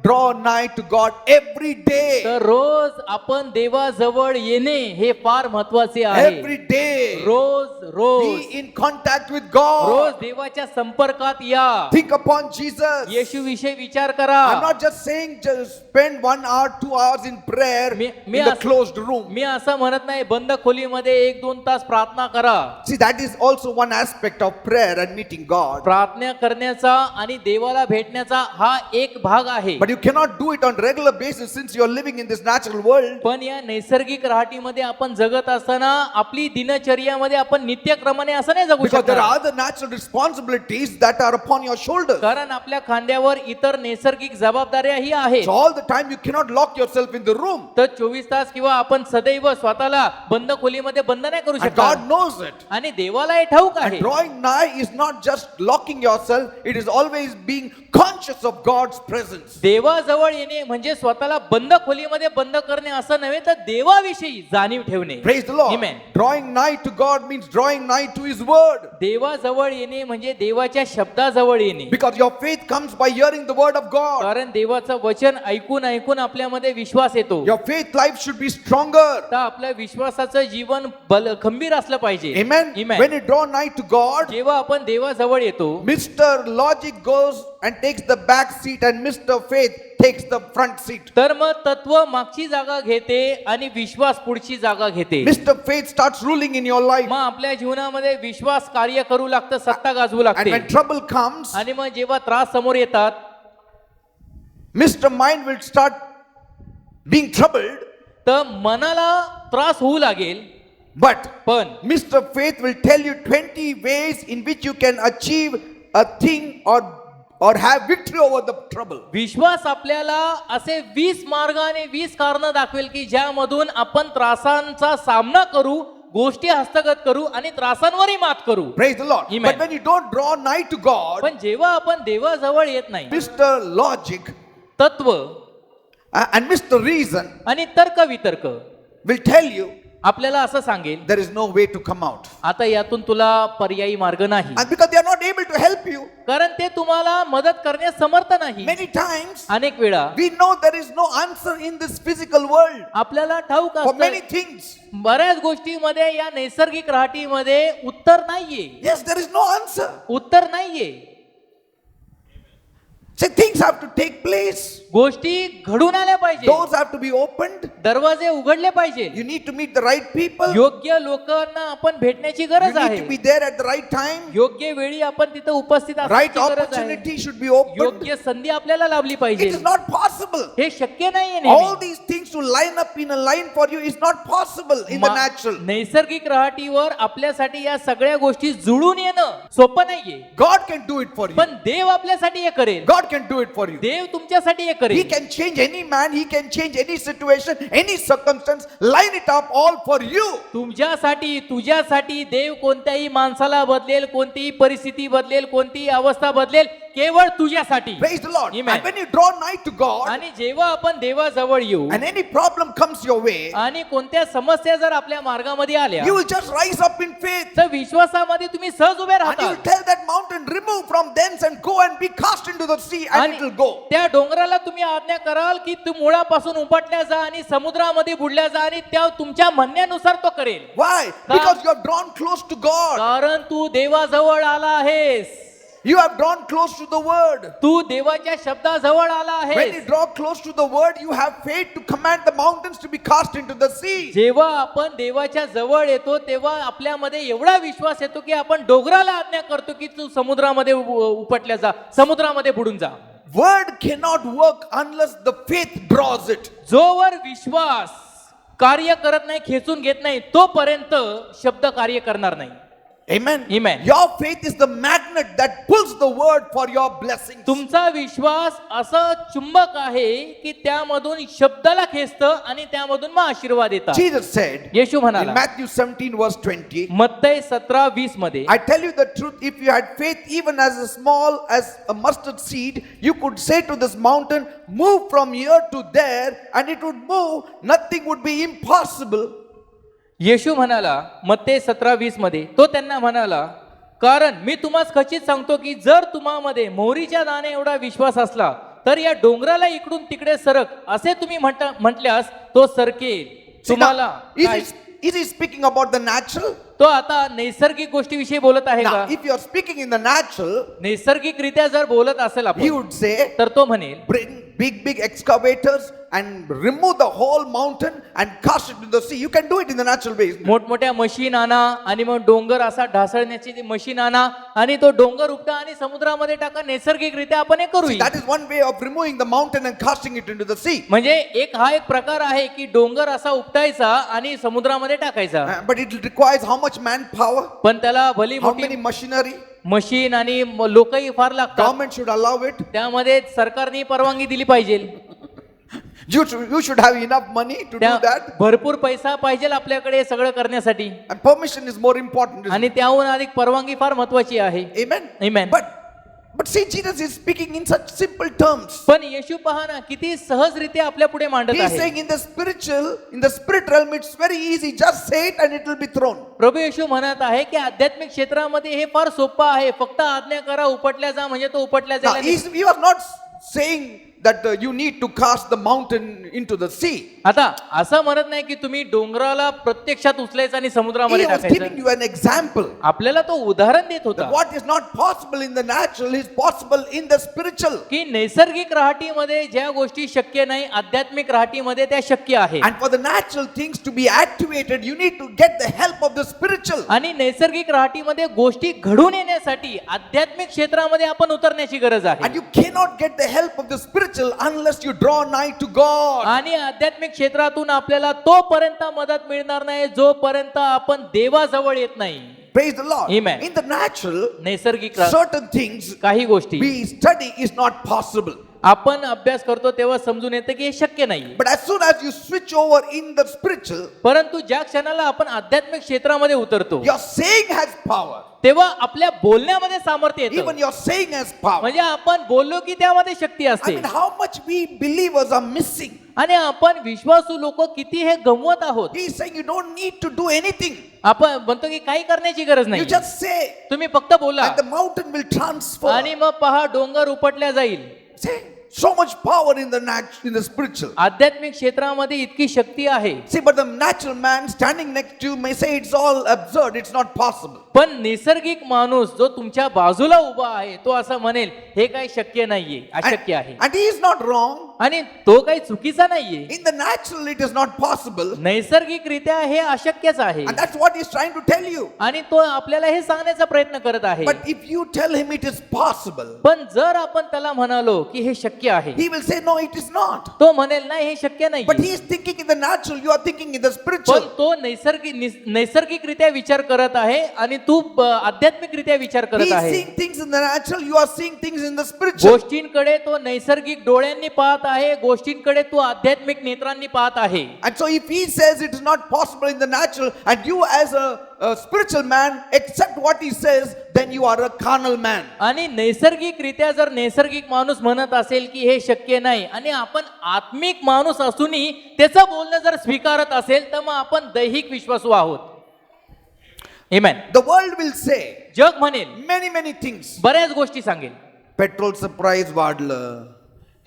[SPEAKER 1] draw nigh to God every day.
[SPEAKER 2] तर रोज आपण देवाजवळ येणे हे फार महत्वाचे आहे.
[SPEAKER 1] Every day.
[SPEAKER 2] Rose
[SPEAKER 1] Be in contact with God.
[SPEAKER 2] रोज देवाच्या संपर्कात या.
[SPEAKER 1] Think upon Jesus.
[SPEAKER 2] येशू विषयी विचार करा.
[SPEAKER 1] I'm not just saying just spend 1 hour, 2 hours in prayer
[SPEAKER 2] me
[SPEAKER 1] in the closed room.
[SPEAKER 2] मी असं म्हणत नाही बंद खोलीमध्ये 1-2 तास प्रार्थना करा.
[SPEAKER 1] See, that is also one aspect of prayer and meeting God.
[SPEAKER 2] प्रार्थना करण्याचा आणि देवाला भेटण्याचा हा एक भाग आहे.
[SPEAKER 1] But you cannot do it on regular basis since you are living in this natural world.
[SPEAKER 2] पण या नैसर्गिक राहटीमध्ये आपण जगत असताना आपली दिनचर्यामध्ये आपण नित्यक्रमाने असं नाही जगू
[SPEAKER 1] Because there
[SPEAKER 2] शकत.
[SPEAKER 1] are other natural responsibilities that are upon your shoulders.
[SPEAKER 2] कारण आपल्या खांद्यावर इतर नैसर्गिक जबाबदाऱ्याही आहेत.
[SPEAKER 1] So all the time you cannot lock yourself in the room.
[SPEAKER 2] तर 24 तास किंवा आपण सदैव स्वतःला बंद खोलीमध्ये बंद नाही करू
[SPEAKER 1] And
[SPEAKER 2] शकत.
[SPEAKER 1] God knows it.
[SPEAKER 2] आणि देवाला हे ठाऊक आहे.
[SPEAKER 1] And drawing nigh is not just locking yourself, it is always being conscious of God's presence.
[SPEAKER 2] देवाजवळ येणे म्हणजे स्वतःला बंद खोलीमध्ये बंद करणे असं नव्हे, तर देवाविषयी जाणीव ठेवणे.
[SPEAKER 1] Praise the Lord.
[SPEAKER 2] Amen.
[SPEAKER 1] Drawing nigh to God means drawing nigh to His word.
[SPEAKER 2] देवाजवळ येणे म्हणजे देवाच्या शब्दाजवळ येणे.
[SPEAKER 1] Because your faith comes by hearing the word of God.
[SPEAKER 2] कारण देवाचं वचन ऐकून ऐकून आपल्यामध्ये विश्वास येतो.
[SPEAKER 1] Your faith life should be stronger.
[SPEAKER 2] तर आपल्या विश्वासाचं जीवन खंबीर असलं पाहिजे.
[SPEAKER 1] Amen.
[SPEAKER 2] Amen.
[SPEAKER 1] When you draw nigh to God,
[SPEAKER 2] जेव्हा आपण देवाजवळ येतो
[SPEAKER 1] Mr. Logic goes and takes the back seat and Mr. Faith takes the front seat.
[SPEAKER 2] तर मग तत्व मागची जागा घेते आणि विश्वास पुढची जागा घेते.
[SPEAKER 1] Mr. Faith starts ruling in your life.
[SPEAKER 2] मग आपल्या जीवनामध्ये विश्वास कार्य करू लागतं, सत्ता गाजवू
[SPEAKER 1] And
[SPEAKER 2] लागते.
[SPEAKER 1] when trouble comes,
[SPEAKER 2] आणि मग जेव्हा त्रास समोर येतात
[SPEAKER 1] Mr. Mind will start being troubled,
[SPEAKER 2] तर मनाला त्रास होऊ लागेल.
[SPEAKER 1] but
[SPEAKER 2] पण
[SPEAKER 1] Mr. Faith will tell you 20 ways in which you can achieve a thing or have victory over the trouble.
[SPEAKER 2] विश्वास आपल्याला असे 20 मार्गाने 20 कारण दाखवेल की ज्यामधून आपण त्रासांचा सामना करू, गोष्टी हस्तगत करू आणि त्रासांवरही मात करू.
[SPEAKER 1] Praise the Lord.
[SPEAKER 2] Amen.
[SPEAKER 1] But when you don't draw nigh to God,
[SPEAKER 2] पण जेव्हा आपण देवाजवळ येत नाही,
[SPEAKER 1] Mr. Logic
[SPEAKER 2] तत्व
[SPEAKER 1] and Mr. Reason
[SPEAKER 2] आणि तर्क वितर्क
[SPEAKER 1] will tell you
[SPEAKER 2] आपल्याला असं सांगेल
[SPEAKER 1] there is no way to come out.
[SPEAKER 2] आता यातून तुला पर्यायी मार्ग नाही.
[SPEAKER 1] And because they are not able to help you,
[SPEAKER 2] कारण ते तुम्हाला मदत करण्यास समर्थ नाही.
[SPEAKER 1] many times
[SPEAKER 2] अनेक वेळा
[SPEAKER 1] we know there is no answer in this physical world
[SPEAKER 2] आपल्याला ठाऊक
[SPEAKER 1] for many
[SPEAKER 2] असतं
[SPEAKER 1] things.
[SPEAKER 2] बऱ्याच गोष्टीमध्ये या नैसर्गिक राहटीमध्ये उत्तर नाहीये.
[SPEAKER 1] Yes, there is no answer.
[SPEAKER 2] उत्तर नाहीये.
[SPEAKER 1] So things have to take place.
[SPEAKER 2] गोष्टी घडून आल्या पाहिजे.
[SPEAKER 1] Doors have to be opened.
[SPEAKER 2] दरवाजे उघडले पाहिजे.
[SPEAKER 1] You need to meet the right people.
[SPEAKER 2] योग्य लोकांना आपण भेटण्याची
[SPEAKER 1] You
[SPEAKER 2] गरज
[SPEAKER 1] need
[SPEAKER 2] आहे.
[SPEAKER 1] to be there at the right time.
[SPEAKER 2] योग्य वेळी आपण तिथे उपस्थित
[SPEAKER 1] Right
[SPEAKER 2] असण्याची गरज आहे.
[SPEAKER 1] opportunity should be opened.
[SPEAKER 2] योग्य संधी आपल्याला लाभली पाहिजे.
[SPEAKER 1] It is not possible.
[SPEAKER 2] हे शक्य नाहीये
[SPEAKER 1] All
[SPEAKER 2] नेहमी.
[SPEAKER 1] these things to line up in a line for you is not possible in the natural.
[SPEAKER 2] नैसर्गिक राहटीवर आपल्यासाठी या सगळ्या गोष्टी जुळून येणं सोपं नाहीये.
[SPEAKER 1] God can do it for you.
[SPEAKER 2] पण देव आपल्यासाठी हे करेल.
[SPEAKER 1] God can do it for you.
[SPEAKER 2] देव तुमच्यासाठी हे
[SPEAKER 1] He
[SPEAKER 2] करेल.
[SPEAKER 1] can change any man, He can change any situation, any circumstance, line it up all for you.
[SPEAKER 2] तुमच्यासाठी तुझ्यासाठी देव कोणत्याही माणसाला बदलेल, कोणतीही परिस्थिती बदलेल, कोणतीही अवस्था बदलेल, केवळ तुझ्यासाठी.
[SPEAKER 1] Praise the Lord.
[SPEAKER 2] Amen.
[SPEAKER 1] And when you draw nigh to God,
[SPEAKER 2] आणि जेव्हा आपण देवाजवळ येऊ
[SPEAKER 1] and any problem comes your way,
[SPEAKER 2] आणि कोणत्या समस्या जर आपल्या मार्गामध्ये आल्या,
[SPEAKER 1] you will just rise up in faith.
[SPEAKER 2] तर विश्वासामध्ये तुम्ही सहज उभे
[SPEAKER 1] And you
[SPEAKER 2] राहता
[SPEAKER 1] will tell that mountain, remove from thence and go and be cast into the sea, and it will go.
[SPEAKER 2] त्या डोंगराला तुम्ही आज्ञा कराल की तू मुळापासून उपटल्या जा आणि समुद्रामध्ये बुडल्या जा, आणि त्या तुमच्या म्हणण्यानुसार तो करेल.
[SPEAKER 1] Why? Because you have drawn close to God.
[SPEAKER 2] कारण तू देवाजवळ आला आहेस.
[SPEAKER 1] You have drawn close to the word.
[SPEAKER 2] तू देवाच्या शब्दाजवळ आला
[SPEAKER 1] When you
[SPEAKER 2] आहेस.
[SPEAKER 1] draw close to the word, you have faith to command the mountains to be cast into the sea.
[SPEAKER 2] जेव्हा आपण देवाच्या जवळ येतो तेव्हा आपल्यामध्ये एवढा विश्वास येतो की आपण डोंगराला आज्ञा करतो की तू समुद्रामध्ये उपटल्या जा, समुद्रामध्ये बुडून जा.
[SPEAKER 1] Word cannot work unless the faith draws it.
[SPEAKER 2] जोवर विश्वास कार्य करत नाही, खेचून घेत नाही, तोपर्यंत शब्द कार्य करणार नाही.
[SPEAKER 1] Amen.
[SPEAKER 2] Amen.
[SPEAKER 1] Your faith is the magnet that pulls the word for your blessings.
[SPEAKER 2] तुमचा विश्वास असं चुंबक आहे की त्यामधून शब्दाला खेचतं आणि त्यामधून मग आशीर्वाद येतात.
[SPEAKER 1] Jesus said
[SPEAKER 2] येशू
[SPEAKER 1] in
[SPEAKER 2] म्हणाला
[SPEAKER 1] Matthew 17 verse 20,
[SPEAKER 2] मत्तई 17:20 मध्ये,
[SPEAKER 1] I tell you the truth, if you had faith even as small as a mustard seed, you could say to this mountain, move from here to there, and it would move. Nothing would be impossible.
[SPEAKER 2] येशू म्हणाला मत्तई 17:20 मध्ये, तो त्यांना म्हणाला, कारण मी तुम्हाला खचित सांगतो की जर तुम्हामध्ये मोहरीच्या दाणे एवढा विश्वास असला तर या डोंगराला इकडून तिकडे सरक असे तुम्ही म्हटल्यास तो सरकेल.
[SPEAKER 1] See,
[SPEAKER 2] तुम्हाला
[SPEAKER 1] now,
[SPEAKER 2] काय-
[SPEAKER 1] is he speaking about the natural?
[SPEAKER 2] तो आता नैसर्गिक गोष्टीविषयी बोलत आहे
[SPEAKER 1] Now,
[SPEAKER 2] का?
[SPEAKER 1] if you are speaking in the natural,
[SPEAKER 2] नैसर्गिकरित्या जर बोलत असेल
[SPEAKER 1] he
[SPEAKER 2] आपण
[SPEAKER 1] would say,
[SPEAKER 2] तर तो म्हणेल
[SPEAKER 1] bring big excavators and remove the whole mountain and cast it to the sea. You can do it in the natural way. isn't it?
[SPEAKER 2] मोठमोठ्या machine आणा आणि मग डोंगर असा ढासळण्याची ती मशीन आणा आणि तो डोंगर उपटा आणि समुद्रामध्ये टाका. नैसर्गिकरित्या आपण हे करू.
[SPEAKER 1] That is one way of removing the mountain and casting it into the sea.
[SPEAKER 2] म्हणजे हा एक प्रकार आहे की डोंगर असा उपटायचा आणि समुद्रामध्ये टाकायचा.
[SPEAKER 1] But it requires how much manpower,
[SPEAKER 2] पण त्याला भली
[SPEAKER 1] how
[SPEAKER 2] मोठी
[SPEAKER 1] many machinery.
[SPEAKER 2] मशीन आणि लोकही फार लागतात.
[SPEAKER 1] Government should allow it.
[SPEAKER 2] त्यामध्ये सरकारने परवानगी दिली पाहिजे.
[SPEAKER 1] You should have enough money to do
[SPEAKER 2] त्या
[SPEAKER 1] that.
[SPEAKER 2] भरपूर पैसा पाहिजे आपल्याकडे हे सगळं करण्यासाठी.
[SPEAKER 1] And permission is more important. isn't
[SPEAKER 2] आणि त्याहून अधिक परवानगी फार महत्वाची आहे.
[SPEAKER 1] it? Amen.
[SPEAKER 2] Amen.
[SPEAKER 1] But see, Jesus is speaking in such simple terms.
[SPEAKER 2] पण येशू पहा ना किती सहजरित्या आपल्या पुढे मांडत
[SPEAKER 1] He is
[SPEAKER 2] आहे.
[SPEAKER 1] saying in the spirit realm, it's very easy. Just say it and it will be thrown.
[SPEAKER 2] प्रभू येशू म्हणत आहे की आध्यात्मिक क्षेत्रामध्ये हे फार सोपं आहे. फक्त आज्ञा करा, उपटल्या जा म्हणजे तो उपटल्या
[SPEAKER 1] Now,
[SPEAKER 2] जाईल.
[SPEAKER 1] you are not saying that you need to cast the mountain into the sea.
[SPEAKER 2] आता असं म्हणत नाही की तुम्ही डोंगराला प्रत्यक्षात उचलायचं आणि
[SPEAKER 1] He
[SPEAKER 2] समुद्रामध्ये
[SPEAKER 1] was giving
[SPEAKER 2] टाकायचं.
[SPEAKER 1] you an example.
[SPEAKER 2] आपल्याला तो उदाहरण देत होता
[SPEAKER 1] That what is not possible in the natural is possible in the spiritual.
[SPEAKER 2] की नैसर्गिक राहटीमध्ये ज्या गोष्टी शक्य नाही आध्यात्मिक राहटीमध्ये त्या शक्य आहेत.
[SPEAKER 1] And for the natural things to be activated, you need to get the help of the spiritual.
[SPEAKER 2] आणि नैसर्गिक राहटीमध्ये गोष्टी घडून येण्यासाठी आध्यात्मिक क्षेत्रामध्ये आपण उतरण्याची गरज आहे.
[SPEAKER 1] And you cannot get the help of the spiritual unless you draw nigh to God.
[SPEAKER 2] आणि आध्यात्मिक क्षेत्रातून आपल्याला तोपर्यंत मदत मिळणार नाही जोपर्यंत आपण देवाजवळ येत नाही.
[SPEAKER 1] Praise the Lord.
[SPEAKER 2] Amen.
[SPEAKER 1] In the natural,
[SPEAKER 2] नैसर्गिक
[SPEAKER 1] certain things
[SPEAKER 2] काही गोष्टी
[SPEAKER 1] we study is not possible.
[SPEAKER 2] आपण अभ्यास करतो तेव्हा समजून येतं की हे शक्य नाही.
[SPEAKER 1] But as soon as you switch over in the spiritual,
[SPEAKER 2] परंतु ज्या क्षणाला आपण आध्यात्मिक क्षेत्रामध्ये उतरतो
[SPEAKER 1] your saying has power.
[SPEAKER 2] तेव्हा आपल्या बोलण्यामध्ये सामर्थ्य येतं.
[SPEAKER 1] Even your saying has power.
[SPEAKER 2] म्हणजे आपण बोललो की त्यामध्ये शक्ती
[SPEAKER 1] I
[SPEAKER 2] असते.
[SPEAKER 1] mean, how much we believers are missing.
[SPEAKER 2] आणि आपण विश्वासू लोक किती हे गमवत आहोत.
[SPEAKER 1] He is saying you don't need to do anything.
[SPEAKER 2] आपण म्हणतो की काही करण्याची गरज
[SPEAKER 1] You
[SPEAKER 2] नाही,
[SPEAKER 1] just say,
[SPEAKER 2] तुम्ही फक्त बोला
[SPEAKER 1] and the mountain will transfer.
[SPEAKER 2] आणि मग पहा डोंगर उपटल्या जाईल.
[SPEAKER 1] Say, so much power in the spiritual.
[SPEAKER 2] आध्यात्मिक क्षेत्रामध्ये इतकी शक्ती आहे.
[SPEAKER 1] See, but the natural man standing next to you may say it's all absurd, it's not possible.
[SPEAKER 2] पण नैसर्गिक माणूस जो तुमच्या बाजूला उभा आहे तो असं म्हणेल हे काही शक्य नाहीये, अशक्य आहे.
[SPEAKER 1] And he is not wrong.
[SPEAKER 2] आणि तो काही चुकीचा नाहीये.
[SPEAKER 1] In the natural, it is not possible.
[SPEAKER 2] नैसर्गिकरित्या हे अशक्यच आहे.
[SPEAKER 1] And that's what he's trying to tell you.
[SPEAKER 2] आणि तो आपल्याला हे सांगण्याचा प्रयत्न करत आहे.
[SPEAKER 1] But if you tell him it is possible,
[SPEAKER 2] पण जर आपण त्याला म्हणालो की हे शक्य आहे,
[SPEAKER 1] he will say, no, it is not.
[SPEAKER 2] तो म्हणेल नाही हे शक्य नाही.
[SPEAKER 1] But he is thinking in the natural, you are thinking in the
[SPEAKER 2] पण
[SPEAKER 1] spiritual.
[SPEAKER 2] तो नैसर्गिकरित्या विचार करत आहे आणि तू आध्यात्मिकरित्या विचार
[SPEAKER 1] He
[SPEAKER 2] करत
[SPEAKER 1] is
[SPEAKER 2] आहे.
[SPEAKER 1] seeing things in the natural, you are seeing things in the spiritual.
[SPEAKER 2] गोष्टींकडे तो नैसर्गिक डोळ्यांनी पाहत आहे, गोष्टींकडे तू आध्यात्मिक नेत्रांनी पाहत आहे.
[SPEAKER 1] And so if he says it is not possible in the natural, and you as a spiritual man accept what he says, then you are a carnal man.
[SPEAKER 2] आणि नैसर्गिकरित्या जर नैसर्गिक माणूस म्हणत असेल की हे शक्य नाही आणि आपण आत्मिक माणूस असूनही त्याचं बोलणं जर स्वीकारत असेल तर मग आपण दैहिक विश्वासू आहोत. Amen.
[SPEAKER 1] The world will say
[SPEAKER 2] जग म्हणेल
[SPEAKER 1] many things.
[SPEAKER 2] बऱ्याच गोष्टी सांगेल.
[SPEAKER 1] पेट्रोलचं प्राइस वाढलं,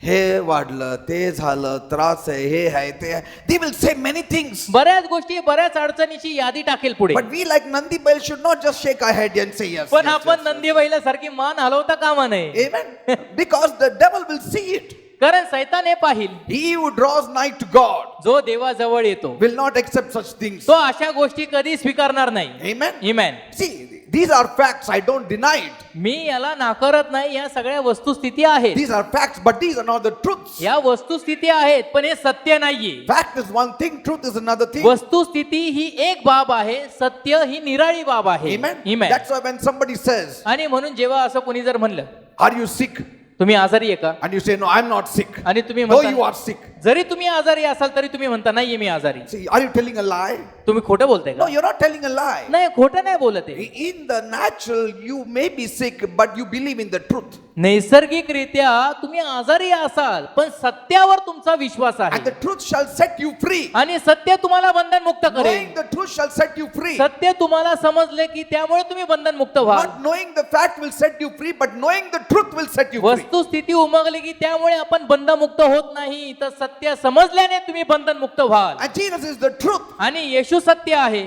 [SPEAKER 1] हे वाढलं, ते झालं, त्रास आहे, हे आहे, ते आहे. They will say many things.
[SPEAKER 2] बऱ्याच गोष्टी बऱ्याच अडचणीची यादी टाकेल पुढे.
[SPEAKER 1] But we like Nandi Bail should not just shake our head and say yes.
[SPEAKER 2] पण
[SPEAKER 1] yes,
[SPEAKER 2] आपण
[SPEAKER 1] yes,
[SPEAKER 2] नंदी बैला सारखी मान हलवता कामा नये.
[SPEAKER 1] Amen. Because the devil will see it.
[SPEAKER 2] कारण सैतान हे पाहिल.
[SPEAKER 1] He who draws nigh to God
[SPEAKER 2] जो देवाजवळ येतो
[SPEAKER 1] will not accept such things.
[SPEAKER 2] तो अशा गोष्टी कधी स्वीकारणार नाही.
[SPEAKER 1] Amen.
[SPEAKER 2] Amen.
[SPEAKER 1] See, these are facts. I don't deny it.
[SPEAKER 2] मी याला नाकारत नाही, या सगळ्या वस्तुस्थिती आहेत.
[SPEAKER 1] These are facts, but these are not the truths.
[SPEAKER 2] या वस्तुस्थिती आहेत, पण हे सत्य नाहीये.
[SPEAKER 1] Fact is one thing, truth is another thing.
[SPEAKER 2] वस्तुस्थिती ही एक बाब आहे, सत्य ही निराळी बाब आहे.
[SPEAKER 1] Amen.
[SPEAKER 2] Amen.
[SPEAKER 1] That's why when somebody says,
[SPEAKER 2] आणि म्हणून जेव्हा असं कोणी जर म्हणलं,
[SPEAKER 1] "Are you sick?"
[SPEAKER 2] तुम्ही आजारी आहे का,
[SPEAKER 1] and you say, "No, I'm not sick."
[SPEAKER 2] आणि तुम्ही
[SPEAKER 1] No, you
[SPEAKER 2] म्हणता,
[SPEAKER 1] are sick.
[SPEAKER 2] जरी तुम्ही आजारी असाल तरी तुम्ही म्हणता नाहीये मी आजारी.
[SPEAKER 1] See, are you telling a lie?
[SPEAKER 2] तुम्ही खोटं बोलताय
[SPEAKER 1] No,
[SPEAKER 2] का?
[SPEAKER 1] you're not telling a lie.
[SPEAKER 2] नाही, खोटं नाही बोलत आहे.
[SPEAKER 1] In the natural, you may be sick, but you believe in the truth.
[SPEAKER 2] नैसर्गिकरित्या तुम्ही आजारी असाल, पण सत्यावर तुमचा विश्वास
[SPEAKER 1] And
[SPEAKER 2] आहे,
[SPEAKER 1] the truth shall set you free.
[SPEAKER 2] आणि सत्य तुम्हाला बंधन मुक्त करेल.
[SPEAKER 1] Knowing the truth shall set you free.
[SPEAKER 2] सत्य तुम्हाला समजले की त्यामुळे तुम्ही बंधन मुक्त व्हा.
[SPEAKER 1] Not knowing the fact will set you free, but knowing the truth will set you free.
[SPEAKER 2] वस्तुस्थिती उमगली की त्यामुळे आपण बंधमुक्त होत नाही, तर सत्य समजल्याने तुम्ही बंधन मुक्त व्हाल.
[SPEAKER 1] And Jesus is the truth.
[SPEAKER 2] आणि येशू सत्य आहे.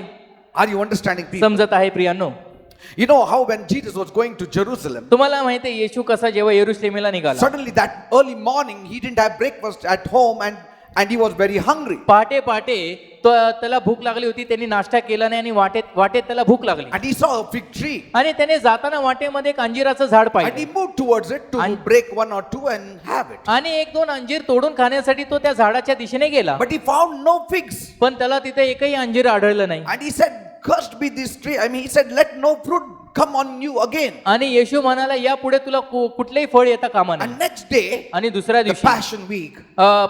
[SPEAKER 1] Are you understanding, people?
[SPEAKER 2] समजत आहे प्रियांनो?
[SPEAKER 1] You know how when Jesus was going to Jerusalem,
[SPEAKER 2] तुम्हाला माहिती आहे येशू कसा जेव्हा येरुशलेमेला निघाला,
[SPEAKER 1] suddenly that early morning he didn't have breakfast at home and he was very hungry.
[SPEAKER 2] पहाटे पहाटे त्याला भूक लागली होती, त्यांनी नाश्ता केला नाही आणि वाटेत त्याला भूक लागली,
[SPEAKER 1] And he saw a fig tree.
[SPEAKER 2] आणि त्याने जाताना वाटेमध्ये एक अंजिराचं झाड
[SPEAKER 1] And he
[SPEAKER 2] पाहिलं,
[SPEAKER 1] moved towards it to break one or two and have it.
[SPEAKER 2] आणि एक दोन अंजीर तोडून खाण्यासाठी तो त्या झाडाच्या दिशेने गेला,
[SPEAKER 1] But he found no figs.
[SPEAKER 2] पण त्याला तिथे एकही अंजीर आढळलं नाही.
[SPEAKER 1] And he said, "Cursed be this tree." I mean, he said, "Let no fruit come on you again."
[SPEAKER 2] आणि येशू म्हणाला या पुढे तुला कुठलेही फळ येता कामा
[SPEAKER 1] And
[SPEAKER 2] नाही.
[SPEAKER 1] next day,
[SPEAKER 2] आणि दुसऱ्या
[SPEAKER 1] the
[SPEAKER 2] दिवशी
[SPEAKER 1] Passion Week,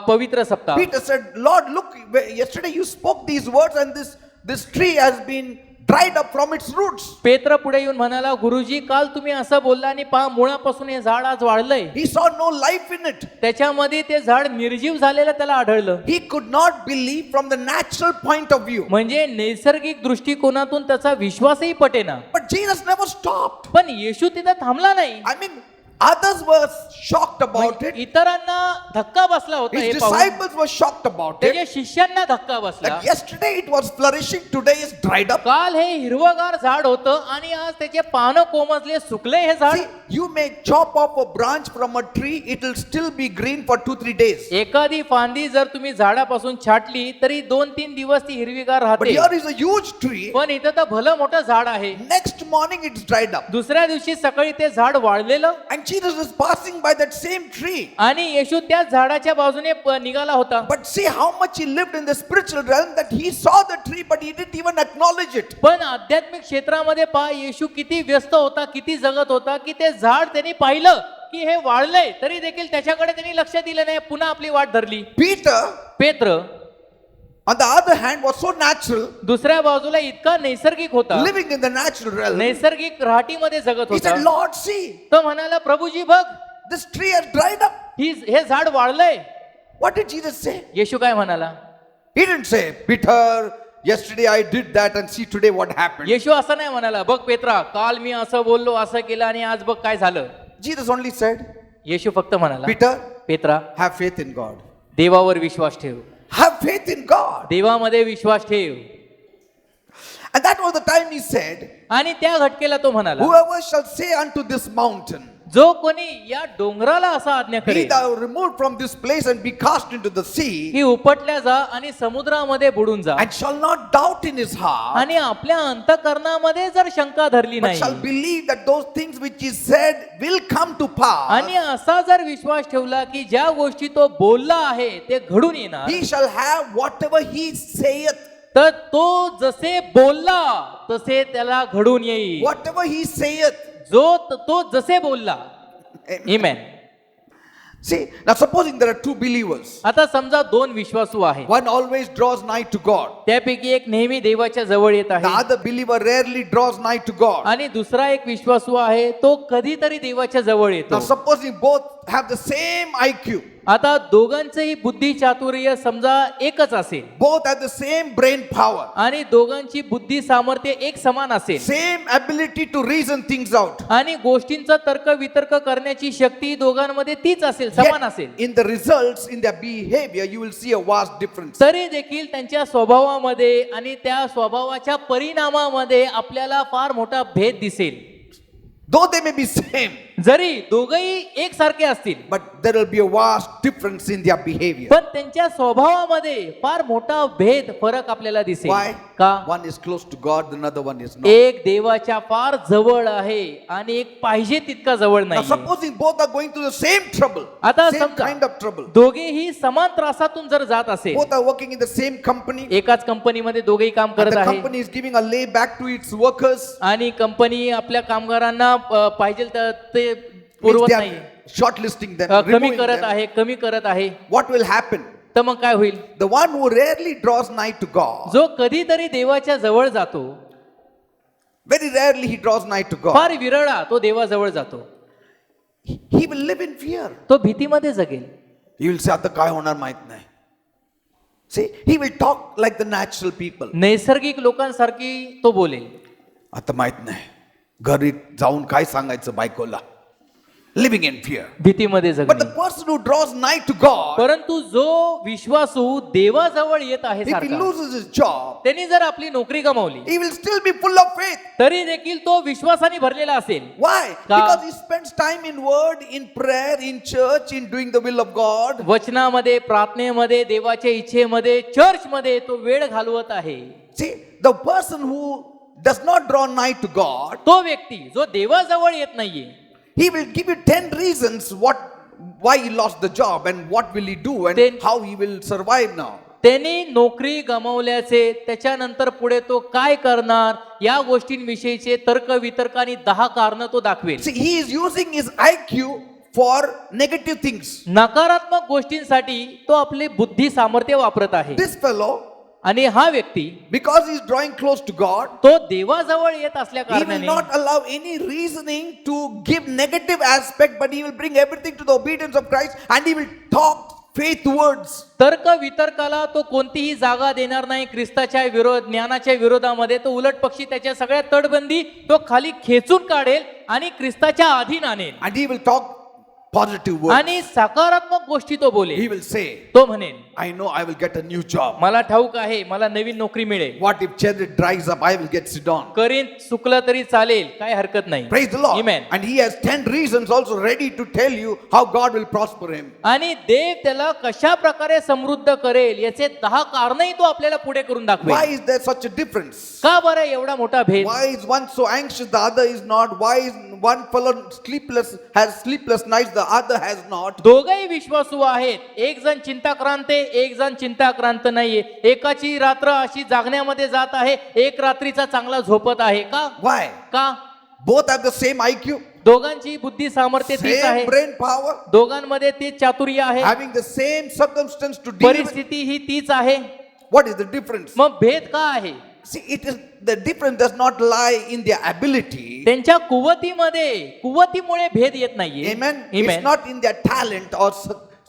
[SPEAKER 2] पवित्र सप्ताह,
[SPEAKER 1] Peter said, "Lord, look, yesterday you spoke these words and this tree has been dried up from its roots."
[SPEAKER 2] पेत्र पुढे येऊन म्हणाला, गुरुजी काल तुम्ही असं बोलला आणि पहा मुळापासून हे झाड आज वाढलंय.
[SPEAKER 1] He saw no life in it.
[SPEAKER 2] त्याच्यामध्ये ते झाड निर्जीव झालेलं त्याला आढळलं.
[SPEAKER 1] He could not believe from the natural point of view.
[SPEAKER 2] म्हणजे नैसर्गिक दृष्टिकोनातून त्याचा विश्वासही पटेना.
[SPEAKER 1] But Jesus never stopped.
[SPEAKER 2] पण येशू तिथं थांबला नाही.
[SPEAKER 1] I mean, others were shocked about it.
[SPEAKER 2] इतरांना धक्का बसला होता
[SPEAKER 1] His
[SPEAKER 2] हे पाहून.
[SPEAKER 1] disciples were shocked about
[SPEAKER 2] त्याच्या
[SPEAKER 1] it.
[SPEAKER 2] शिष्यांना धक्का बसला.
[SPEAKER 1] That yesterday it was flourishing, today is dried up.
[SPEAKER 2] काल हे हिरवगार झाड होतं आणि आज त्याचे पानं कोमजले, सुकले हे झाड.
[SPEAKER 1] See, you may chop off a branch from a tree, it will still be green for 2-3 days.
[SPEAKER 2] एखादी फांदी जर तुम्ही झाडापासून छाटली तरी 2-3 दिवस ती हिरवीगार
[SPEAKER 1] But
[SPEAKER 2] राहते,
[SPEAKER 1] here is a huge tree.
[SPEAKER 2] पण इथं तर भलं मोठं झाड आहे.
[SPEAKER 1] Next morning it's dried up.
[SPEAKER 2] दुसऱ्या दिवशी सकाळी ते झाड वाळलेलं,
[SPEAKER 1] And Jesus is passing by that same tree.
[SPEAKER 2] आणि येशू त्याच झाडाच्या बाजूने निघाला होता.
[SPEAKER 1] But see how much he lived in the spiritual realm that he saw the tree, but he didn't even acknowledge it.
[SPEAKER 2] पण आध्यात्मिक क्षेत्रामध्ये पहा येशू किती व्यस्त होता, किती जगत होता, की ते झाड त्यांनी पाहिलं की हे वाळलंय तरी देखील त्याच्याकडे त्यांनी लक्ष दिलं नाही, पुन्हा आपली वाट धरली.
[SPEAKER 1] Peter,
[SPEAKER 2] पेत्र
[SPEAKER 1] on the other hand, was so natural,
[SPEAKER 2] दुसऱ्या बाजूला इतका नैसर्गिक होता,
[SPEAKER 1] living in the natural realm.
[SPEAKER 2] नैसर्गिक राहटीमध्ये जगत
[SPEAKER 1] He said,
[SPEAKER 2] होता.
[SPEAKER 1] "Lord, see,
[SPEAKER 2] तो म्हणाला, प्रभूजी बघ,
[SPEAKER 1] this tree has dried up."
[SPEAKER 2] हे झाड वाळलंय.
[SPEAKER 1] What did Jesus say?
[SPEAKER 2] येशू काय म्हणाला?
[SPEAKER 1] He didn't say, "Peter, yesterday I did that and see today what happened."
[SPEAKER 2] येशू असं नाही म्हणाला, बघ पेत्रा काल मी असं बोललो, असं केलं आणि आज बघ काय झालं.
[SPEAKER 1] Jesus only said,
[SPEAKER 2] येशू फक्त म्हणाला,
[SPEAKER 1] "Peter,
[SPEAKER 2] Petra
[SPEAKER 1] have faith in God.
[SPEAKER 2] देवावर विश्वास ठेव,
[SPEAKER 1] Have faith in God."
[SPEAKER 2] देवामध्ये विश्वास ठेव.
[SPEAKER 1] And that was the time he said,
[SPEAKER 2] आणि त्या घटकेला तो म्हणाला,
[SPEAKER 1] "Whoever shall say unto this mountain,
[SPEAKER 2] जो कोणी या डोंगराला असा आज्ञा
[SPEAKER 1] be
[SPEAKER 2] करेल
[SPEAKER 1] thou removed from this place and be cast into the sea,
[SPEAKER 2] की उपटल्या जा आणि समुद्रामध्ये बुडून जा,
[SPEAKER 1] and shall not doubt in his heart,
[SPEAKER 2] आणि आपल्या अंतःकरणामध्ये जर शंका धरली
[SPEAKER 1] but
[SPEAKER 2] नाही
[SPEAKER 1] shall believe that those things which he said will come to pass,
[SPEAKER 2] आणि असा जर विश्वास ठेवला की ज्या गोष्टी तो बोलला आहे ते घडून येणार,
[SPEAKER 1] he shall have whatever he saith."
[SPEAKER 2] तर तो जसे बोलला तसे त्याला घडून येईल.
[SPEAKER 1] Whatever he saith.
[SPEAKER 2] तो जसे बोलला. आमेन.
[SPEAKER 1] See, now supposing there are two believers,
[SPEAKER 2] आता समजा दोन विश्वासू आहे,
[SPEAKER 1] one always draws nigh to God,
[SPEAKER 2] त्यापैकी एक नेहमी देवाच्या जवळ येत
[SPEAKER 1] the
[SPEAKER 2] आहे,
[SPEAKER 1] other believer rarely draws nigh to God.
[SPEAKER 2] आणि दुसरा एक विश्वासू आहे तो कधीतरी देवाच्या जवळ येतो.
[SPEAKER 1] Now supposing both have the same IQ,
[SPEAKER 2] आता दोघांचेही बुद्धी चातुर्य समजा एकच असेल,
[SPEAKER 1] both have the same brain power,
[SPEAKER 2] आणि दोघांची बुद्धी सामर्थ्य एक समान असेल,
[SPEAKER 1] same ability to reason things out,
[SPEAKER 2] आणि गोष्टींचा तर्क वितर्क करण्याची शक्ती दोघांमध्ये तीच असेल, समान
[SPEAKER 1] yet
[SPEAKER 2] असेल,
[SPEAKER 1] in the results, in their behavior, you will see a vast difference.
[SPEAKER 2] तरी देखील त्यांच्या स्वभावामध्ये आणि त्या स्वभावाच्या परिणामामध्ये आपल्याला फार मोठा भेद दिसेल.
[SPEAKER 1] Though they may be same,
[SPEAKER 2] जरी दोघही एकसारखे असतील
[SPEAKER 1] but there will be a vast difference in their behavior.
[SPEAKER 2] पण त्यांच्या स्वभावामध्ये फार मोठा भेद फरक आपल्याला दिसेल.
[SPEAKER 1] Why?
[SPEAKER 2] का?
[SPEAKER 1] One is close to God, the other one is not.
[SPEAKER 2] एक देवाच्या फार जवळ आहे आणि एक पाहिजे तितका जवळ
[SPEAKER 1] Now
[SPEAKER 2] नाही.
[SPEAKER 1] supposing both are going through the same trouble,
[SPEAKER 2] आता
[SPEAKER 1] same
[SPEAKER 2] समजा
[SPEAKER 1] kind of trouble.
[SPEAKER 2] दोघेही समान त्रासातून जर जात असेल,
[SPEAKER 1] Both are working in the same company.
[SPEAKER 2] एकाच कंपनीमध्ये दोघेही काम
[SPEAKER 1] And
[SPEAKER 2] करत
[SPEAKER 1] the
[SPEAKER 2] आहे
[SPEAKER 1] company is giving a lay back to its workers.
[SPEAKER 2] आणि कंपनी आपल्या कामगारांना पाहिजे ते
[SPEAKER 1] Means
[SPEAKER 2] पुरवत
[SPEAKER 1] they
[SPEAKER 2] नाही,
[SPEAKER 1] are shortlisting them,
[SPEAKER 2] कमी
[SPEAKER 1] removing
[SPEAKER 2] करत
[SPEAKER 1] them.
[SPEAKER 2] आहे, कमी करत आहे.
[SPEAKER 1] What will happen?
[SPEAKER 2] तर मग काय होईल?
[SPEAKER 1] The one who rarely draws nigh to God,
[SPEAKER 2] जो कधीतरी देवाच्या जवळ जातो,
[SPEAKER 1] very rarely he draws nigh to God,
[SPEAKER 2] फार विरळा तो देवाजवळ जातो,
[SPEAKER 1] he will live in fear.
[SPEAKER 2] तो भीतीमध्ये जगेल.
[SPEAKER 1] He will say, आता काय होणार माहित नाही. See, he will talk like the natural people.
[SPEAKER 2] नैसर्गिक लोकांसारखी तो बोलेल.
[SPEAKER 1] आता माहित नाही घरी जाऊन काय सांगायचं बायकोला. Living in fear.
[SPEAKER 2] भीतीमध्ये
[SPEAKER 1] But the
[SPEAKER 2] जगणे.
[SPEAKER 1] person who draws nigh to God,
[SPEAKER 2] परंतु जो विश्वासू देवाजवळ येत आहे
[SPEAKER 1] if he
[SPEAKER 2] सारखा,
[SPEAKER 1] loses his job,
[SPEAKER 2] त्यांनी जर आपली नोकरी गमावली
[SPEAKER 1] he will still be full of faith.
[SPEAKER 2] तरी देखील तो विश्वासाने भरलेला असेल.
[SPEAKER 1] Why?
[SPEAKER 2] का?
[SPEAKER 1] Because he spends time in word, in prayer, in church, in doing the will of God.
[SPEAKER 2] वचनामध्ये, प्रार्थनेमध्ये, देवाच्या इच्छेमध्ये, चर्चमध्ये तो वेळ घालवत आहे.
[SPEAKER 1] See, the person who does not draw nigh to God,
[SPEAKER 2] तो व्यक्ती जो देवाजवळ येत नाहीये,
[SPEAKER 1] he will give you 10 reasons why he lost the job and what will he do and
[SPEAKER 2] Then-
[SPEAKER 1] how he will survive now.
[SPEAKER 2] त्यांनी नोकरी गमावल्याचे, त्याच्यानंतर पुढे तो काय करणार या गोष्टींविषयीचे तर्क वितर्क आणि 10 कारण तो दाखवेल.
[SPEAKER 1] See, he is using his IQ for negative things.
[SPEAKER 2] नकारात्मक गोष्टींसाठी तो आपले बुद्धी सामर्थ्य वापरत आहे.
[SPEAKER 1] This fellow,
[SPEAKER 2] आणि हा व्यक्ती
[SPEAKER 1] because he is drawing close to God,
[SPEAKER 2] तो देवाजवळ येत असल्या
[SPEAKER 1] he will
[SPEAKER 2] कारणाने
[SPEAKER 1] not allow any reasoning to give negative aspect, but he will bring everything to the obedience of Christ and he will talk faith words.
[SPEAKER 2] तर्क वितर्काला तो कोणतीही जागा देणार नाही. ख्रिस्ताच्या ज्ञानाच्या विरोधामध्ये तो उलट पक्षी त्याच्या सगळ्या तडबंदी तो खाली खेचून काढेल आणि ख्रिस्ताच्या अधीन आणेल
[SPEAKER 1] And he will talk positive words.
[SPEAKER 2] आणि सकारात्मक गोष्टी तो
[SPEAKER 1] He
[SPEAKER 2] बोलेल.
[SPEAKER 1] will say,
[SPEAKER 2] तो म्हणेल,
[SPEAKER 1] I know I will get a new job.
[SPEAKER 2] मला ठाऊक आहे, मला नवीन नोकरी मिळेल.
[SPEAKER 1] What if chariot dries up? I will get Sidon.
[SPEAKER 2] करीन चुकलं तरी चालेल, काय हरकत नाही.
[SPEAKER 1] Praise the Lord.
[SPEAKER 2] Amen.
[SPEAKER 1] And he has 10 reasons also ready to tell you how God will prosper him.
[SPEAKER 2] आणि देव त्याला कशा प्रकारे समृद्ध करेल याचे 10 कारणही तो आपल्याला पुढे करून
[SPEAKER 1] Why
[SPEAKER 2] दाखवेल.
[SPEAKER 1] is there such a difference?
[SPEAKER 2] का बरं एवढा मोठा भेद?
[SPEAKER 1] Why is one so anxious, the other is not? Why is one fellow has sleepless nights, the other has not?
[SPEAKER 2] दोघही विश्वासू आहेत. एक जण चिंताक्रांत आहे, एक जण चिंताक्रांत नाहीये. एकाची रात्र अशी जागण्यामध्ये जात आहे, एक रात्रीचा चांगला झोपत आहे. का?
[SPEAKER 1] Why?
[SPEAKER 2] का?
[SPEAKER 1] Both have the same IQ,
[SPEAKER 2] दोघांची बुद्धी सामर्थ्य तीच
[SPEAKER 1] same
[SPEAKER 2] आहे,
[SPEAKER 1] brain power,
[SPEAKER 2] दोघांमध्ये ते चातुर्य आहे,
[SPEAKER 1] having the same circumstance to deal with.
[SPEAKER 2] परिस्थिती ही तीच आहे.
[SPEAKER 1] What is the difference?
[SPEAKER 2] मग भेद का आहे?
[SPEAKER 1] See, it is the difference does not lie in their ability.
[SPEAKER 2] त्यांच्या कुवतीमुळे भेद येत नाहीये.
[SPEAKER 1] Amen. It's
[SPEAKER 2] Amen.
[SPEAKER 1] not in their talent or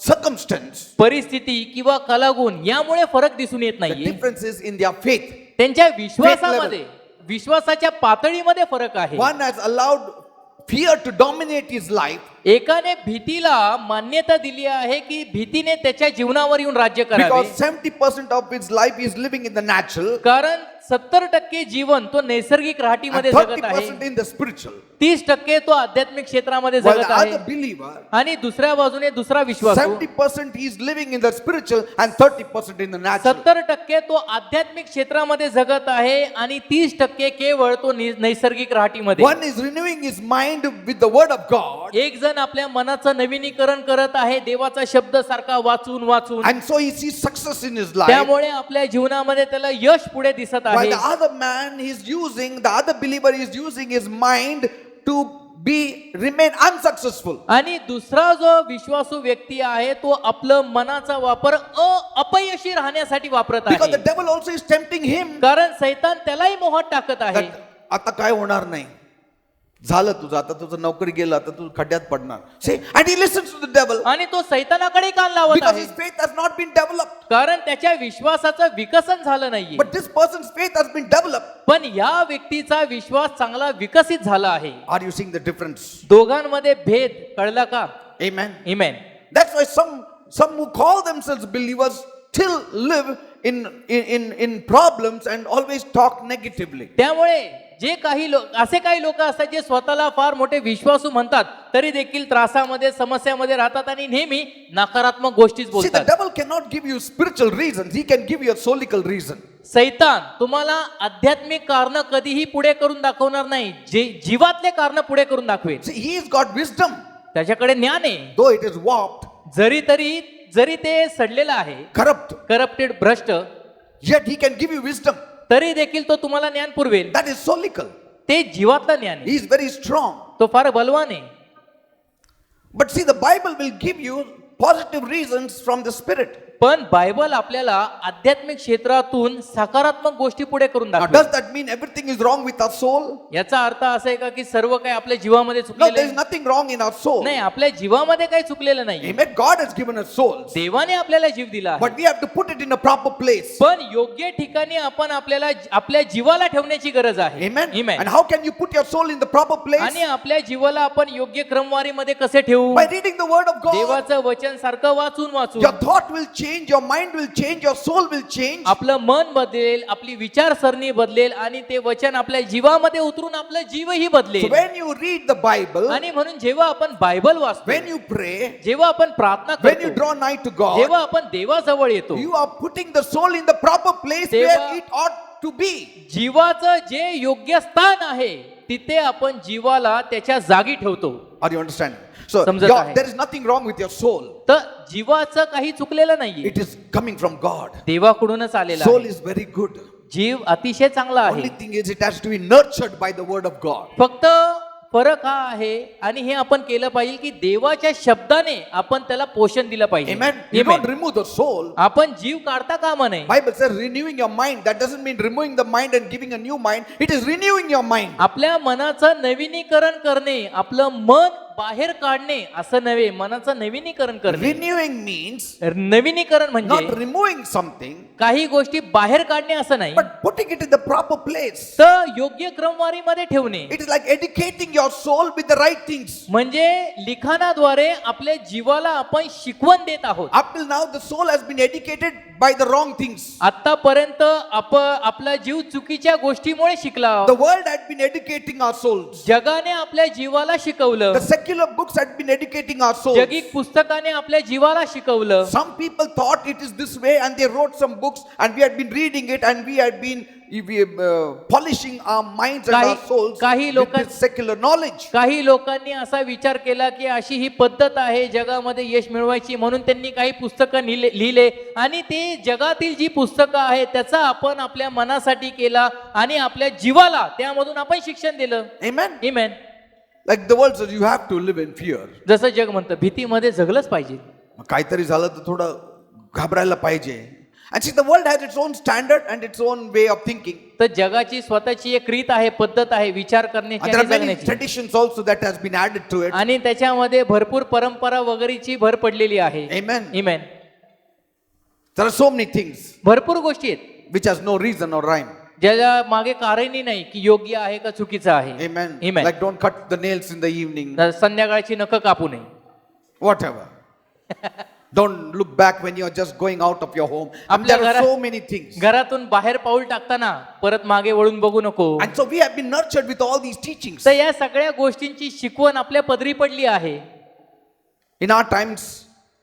[SPEAKER 1] circumstance.
[SPEAKER 2] परिस्थिती किंवा कलागुण यामुळे फरक दिसून येत
[SPEAKER 1] The
[SPEAKER 2] नाहीये.
[SPEAKER 1] difference is in their faith.
[SPEAKER 2] त्यांच्या विश्वासामध्ये, विश्वासाच्या पातळीमध्ये फरक आहे.
[SPEAKER 1] One has allowed fear to dominate his life
[SPEAKER 2] एकाने भीतीला मान्यता दिली आहे की भीतीने त्याच्या जीवनावर येऊन राज्य करावे.
[SPEAKER 1] because 70% of his life is living in the natural
[SPEAKER 2] कारण 70% जीवन तो नैसर्गिक
[SPEAKER 1] and
[SPEAKER 2] राहाटीमध्ये जगत आहे,
[SPEAKER 1] 30% in the spiritual.
[SPEAKER 2] 30% तो आध्यात्मिक क्षेत्रामध्ये
[SPEAKER 1] While
[SPEAKER 2] जगत
[SPEAKER 1] the
[SPEAKER 2] आहे
[SPEAKER 1] other believer,
[SPEAKER 2] आणि दुसऱ्या बाजूने दुसरा विश्वास
[SPEAKER 1] 70% is living in the spiritual and 30% in the natural.
[SPEAKER 2] 70% तो आध्यात्मिक क्षेत्रामध्ये जगत आहे आणि 30% केवळ तो नैसर्गिक राहाटीमध्ये.
[SPEAKER 1] One is renewing his mind with the word of God,
[SPEAKER 2] एक जण आपल्या मनाचं नवीनीकरण करत आहे देवाचा शब्द सारखा वाचून वाचून,
[SPEAKER 1] and so he sees success in his life.
[SPEAKER 2] त्यामुळे आपल्या जीवनामध्ये त्याला यश पुढे दिसत
[SPEAKER 1] While
[SPEAKER 2] आहे.
[SPEAKER 1] the other man is using, the other believer is using his mind to remain unsuccessful.
[SPEAKER 2] आणि दुसरा जो विश्वासू व्यक्ती आहे तो आपलं मनाचा वापर अपयशी राहण्यासाठी वापरत
[SPEAKER 1] Because the
[SPEAKER 2] आहे.
[SPEAKER 1] devil also is tempting him
[SPEAKER 2] कारण सैतान त्यालाही मोहात टाकत आहे.
[SPEAKER 1] that आता काय होणार नाही, झालं तुझं, आता तुझं नोकरी गेलं, आता तू खड्ड्यात पडणार. See, and he listens to the devil
[SPEAKER 2] आणि तो सैतानाकडे कान लावत
[SPEAKER 1] because
[SPEAKER 2] आहे
[SPEAKER 1] his faith has not been developed.
[SPEAKER 2] कारण त्याच्या विश्वासाचं विकसन झालं नाहीये.
[SPEAKER 1] But this person's faith has been developed.
[SPEAKER 2] पण या व्यक्तीचा विश्वास चांगला विकसित झाला आहे.
[SPEAKER 1] Are you seeing the difference?
[SPEAKER 2] दोघांमध्ये भेद कळला का?
[SPEAKER 1] Amen.
[SPEAKER 2] Amen.
[SPEAKER 1] That's why some who call themselves believers still live in problems and always talk negatively.
[SPEAKER 2] त्यामुळे जे काही लोक असे काही लोक असतात जे स्वतःला फार मोठे विश्वासू म्हणतात तरी देखील त्रासामध्ये समस्यामध्ये राहतात आणि नेहमी नकारात्मक गोष्टीच
[SPEAKER 1] See, the
[SPEAKER 2] बोलतात.
[SPEAKER 1] devil cannot give you spiritual reasons. He can give you a solical reason.
[SPEAKER 2] सैतान तुम्हाला आध्यात्मिक कारण कधीही पुढे करून दाखवणार नाही, जे जीवातले कारण पुढे करून दाखवेल.
[SPEAKER 1] See, he's got wisdom,
[SPEAKER 2] त्याच्याकडे ज्ञान आहे,
[SPEAKER 1] though it is warped,
[SPEAKER 2] जरी ते सडलेलं आहे,
[SPEAKER 1] corrupt,
[SPEAKER 2] करप्टेड, भ्रष्ट,
[SPEAKER 1] yet he can give you wisdom.
[SPEAKER 2] तरी देखील तो तुम्हाला ज्ञान पुरवेल.
[SPEAKER 1] That is solical.
[SPEAKER 2] ते जीवातलं ज्ञान आहे,
[SPEAKER 1] He is very strong.
[SPEAKER 2] तो फार बलवान आहे.
[SPEAKER 1] But see, the Bible will give you positive reasons from the Spirit.
[SPEAKER 2] पण बायबल आपल्याला आध्यात्मिक क्षेत्रातून सकारात्मक गोष्टी पुढे करून
[SPEAKER 1] Now,
[SPEAKER 2] दाखवेल.
[SPEAKER 1] does that mean everything is wrong with our soul?
[SPEAKER 2] याचा अर्थ असा आहे का की सर्व काही आपल्या जीवामध्ये
[SPEAKER 1] No,
[SPEAKER 2] चुकलेलं
[SPEAKER 1] there is
[SPEAKER 2] आहे?
[SPEAKER 1] nothing wrong in our soul.
[SPEAKER 2] नाही, आपल्या जीवामध्ये काही चुकलेलं नाही.
[SPEAKER 1] Amen. God has given us souls.
[SPEAKER 2] देवाने आपल्याला जीव दिला आहे,
[SPEAKER 1] But we have to put it in a proper place.
[SPEAKER 2] पण योग्य ठिकाणी आपण आपल्या जीवाला ठेवण्याची गरज आहे.
[SPEAKER 1] Amen.
[SPEAKER 2] Amen.
[SPEAKER 1] And how can you put your soul in the proper place?
[SPEAKER 2] आणि आपल्या जीवाला आपण योग्य क्रमवारीमध्ये कसे ठेवू?
[SPEAKER 1] By reading the word of God.
[SPEAKER 2] देवाचं वचन सारखं वाचून
[SPEAKER 1] Your thought will change, your mind will change, your soul will change.
[SPEAKER 2] आपलं मन बदलेल, आपली विचारसरणी बदलेल आणि ते वचन आपल्या जीवामध्ये उतरून आपलं जीवही
[SPEAKER 1] So
[SPEAKER 2] बदलेल.
[SPEAKER 1] when you read the Bible,
[SPEAKER 2] आणि म्हणून जेव्हा आपण बायबल वाचतो,
[SPEAKER 1] when you pray,
[SPEAKER 2] जेव्हा आपण प्रार्थना
[SPEAKER 1] when you
[SPEAKER 2] करतो,
[SPEAKER 1] draw nigh to God,
[SPEAKER 2] जेव्हा आपण देवाजवळ येतो,
[SPEAKER 1] you are putting the soul in the proper place
[SPEAKER 2] तेव्हा-
[SPEAKER 1] where it ought to be.
[SPEAKER 2] जीवाचं जे योग्य स्थान आहे तिथे आपण जीवाला त्याच्या जागी ठेवतो.
[SPEAKER 1] Are you understanding? So
[SPEAKER 2] समजत आहे.
[SPEAKER 1] there is nothing wrong with your soul.
[SPEAKER 2] तर जीवाचं काही चुकलेलं नाहीये,
[SPEAKER 1] It is coming from God.
[SPEAKER 2] देवाकडूनच आलेला
[SPEAKER 1] Soul
[SPEAKER 2] आहे.
[SPEAKER 1] is very good.
[SPEAKER 2] जीव अतिशय चांगला
[SPEAKER 1] Only
[SPEAKER 2] आहे.
[SPEAKER 1] thing is it has to be nurtured by the word of God.
[SPEAKER 2] फक्त फरक हा आहे आणि हे आपण केलं पाहिजे की देवाच्या शब्दाने आपण त्याला पोषण दिलं पाहिजे.
[SPEAKER 1] Amen. You
[SPEAKER 2] Amen.
[SPEAKER 1] don't remove the soul.
[SPEAKER 2] आपण जीव काढता कामा नये.
[SPEAKER 1] Bible says renewing your mind. That doesn't mean removing the mind and giving a new mind. It is renewing your mind.
[SPEAKER 2] आपल्या मनाचं नवीनीकरण करणे, आपलं मन बाहेर काढणे असं नव्हे, मनाचं नवीनीकरण करणे.
[SPEAKER 1] Renewing means
[SPEAKER 2] नवीनीकरण
[SPEAKER 1] not
[SPEAKER 2] म्हणजे
[SPEAKER 1] removing something,
[SPEAKER 2] काही गोष्टी बाहेर काढणे असं नाही,
[SPEAKER 1] but putting it in the proper place.
[SPEAKER 2] तर योग्य क्रमवारीमध्ये ठेवणे.
[SPEAKER 1] It is like educating your soul with the right things.
[SPEAKER 2] म्हणजे लिखाणाद्वारे आपल्या जीवाला आपण शिकवण देत आहोत.
[SPEAKER 1] Up till now, the soul has been educated by the wrong things.
[SPEAKER 2] आतापर्यंत आपला जीव चुकीच्या गोष्टीमुळे शिकला.
[SPEAKER 1] The world had been educating our souls.
[SPEAKER 2] जगाने आपल्या जीवाला शिकवलं,
[SPEAKER 1] The secular books had been educating our souls.
[SPEAKER 2] जगिक पुस्तकाने आपल्या जीवाला शिकवलं.
[SPEAKER 1] Some people thought it is this way and they wrote some books and we had been reading it and we had been polishing our minds and our souls with this secular knowledge.
[SPEAKER 2] काही लोकांनी असा विचार केला की अशी ही पद्धत आहे जगामध्ये यश मिळवायची, म्हणून त्यांनी काही पुस्तकं लिहिले आणि ते जगातील जी पुस्तकं आहेत त्याचा आपण आपल्या मनासाठी केला आणि आपल्या जीवाला त्यामधून आपण शिक्षण दिलं.
[SPEAKER 1] Amen.
[SPEAKER 2] Amen.
[SPEAKER 1] Like the world says, you have to live in fear.
[SPEAKER 2] जसं जग म्हणतं भीतीमध्ये जगलंच पाहिजे.
[SPEAKER 1] काहीतरी झालं तर थोडं घाबरायला पाहिजे. And see, the world has its own standard and its own way of thinking.
[SPEAKER 2] तर जगाची स्वतःची एक रीत आहे, पद्धत आहे विचार करण्याची
[SPEAKER 1] And there
[SPEAKER 2] आणि
[SPEAKER 1] are many
[SPEAKER 2] जगण्याची,
[SPEAKER 1] traditions also that has been added to it.
[SPEAKER 2] आणि त्याच्यामध्ये भरपूर परंपरा वगैरेची भर पडलेली आहे.
[SPEAKER 1] Amen.
[SPEAKER 2] Amen.
[SPEAKER 1] There are so many things
[SPEAKER 2] भरपूर गोष्टी आहेत
[SPEAKER 1] which has no reason or rhyme.
[SPEAKER 2] ज्याच्या मागे कारणही नाही की योग्य आहे का चुकीचं आहे.
[SPEAKER 1] Amen.
[SPEAKER 2] Amen.
[SPEAKER 1] Like don't cut the nails in the evening.
[SPEAKER 2] संध्याकाळची नख कापू नये.
[SPEAKER 1] Whatever. Don't look back when you are just going out of your home. And there are so many things.
[SPEAKER 2] घरातून बाहेर पाऊल टाकताना परत मागे वळून बघू नको.
[SPEAKER 1] And so we have been nurtured with all these teachings.
[SPEAKER 2] तर या सगळ्या गोष्टींची शिकवण आपल्या पदरी पडली आहे.
[SPEAKER 1] In our times,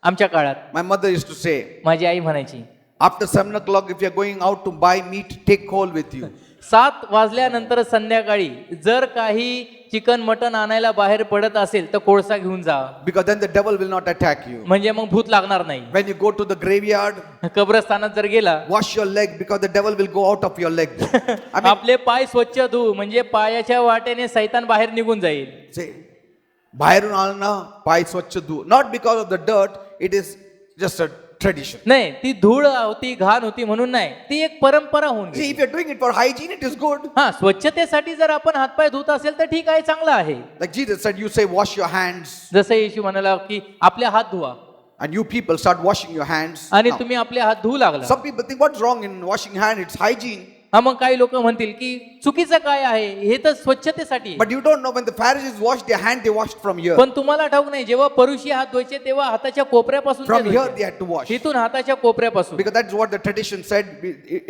[SPEAKER 2] आमच्या काळात
[SPEAKER 1] my mother used to say,
[SPEAKER 2] माझी आई म्हणायची,
[SPEAKER 1] after 7 o'clock, if you are going out to buy meat, take coal with you.
[SPEAKER 2] 7 वाजल्यानंतर संध्याकाळी जर काही चिकन मटन आणायला बाहेर पडत असेल तर कोळसा घेऊन जा,
[SPEAKER 1] Because then the devil will not attack you.
[SPEAKER 2] म्हणजे मग भूत लागणार नाही.
[SPEAKER 1] When you go to the graveyard,
[SPEAKER 2] कब्रस्थानात जर गेला,
[SPEAKER 1] wash your leg because the devil will go out of your leg. I mean,
[SPEAKER 2] आपले पाय स्वच्छ धु, म्हणजे पायाच्या वाटेने सैतान बाहेर निघून जाईल.
[SPEAKER 1] say, बाहेरून आणणं पाय स्वच्छ धु. Not because of the dirt, it is just a tradition.
[SPEAKER 2] नाही, ती धूळ होती, घाण होती म्हणून नाही, ती एक परंपरा होऊन
[SPEAKER 1] See,
[SPEAKER 2] गेली.
[SPEAKER 1] if you're doing it for hygiene, it is good.
[SPEAKER 2] हा, स्वच्छतेसाठी जर आपण हातपाय धुत असेल तर ठीक आहे, चांगलं आहे.
[SPEAKER 1] Like Jesus said, you say, wash your hands.
[SPEAKER 2] जसं येशू म्हणाला की आपले हात धुवा,
[SPEAKER 1] And you people start washing your hands.
[SPEAKER 2] आणि
[SPEAKER 1] Now,
[SPEAKER 2] तुम्ही आपले हात धुवू लागला.
[SPEAKER 1] some people think, what's wrong in washing hands? It's hygiene.
[SPEAKER 2] हा, मग काही लोक म्हणतील की चुकीचं काय आहे, हे तर स्वच्छतेसाठी आहे.
[SPEAKER 1] But you don't know when the Pharisees washed their hand, they washed from here.
[SPEAKER 2] पण तुम्हाला ठाऊक नाही, जेव्हा परुषी हात धुवायचे तेव्हा हाताच्या कोपऱ्यापासून ते
[SPEAKER 1] From here
[SPEAKER 2] धुवायचे.
[SPEAKER 1] they had to wash.
[SPEAKER 2] तिथून हाताच्या कोपऱ्यापासून.
[SPEAKER 1] Because that's what the tradition said.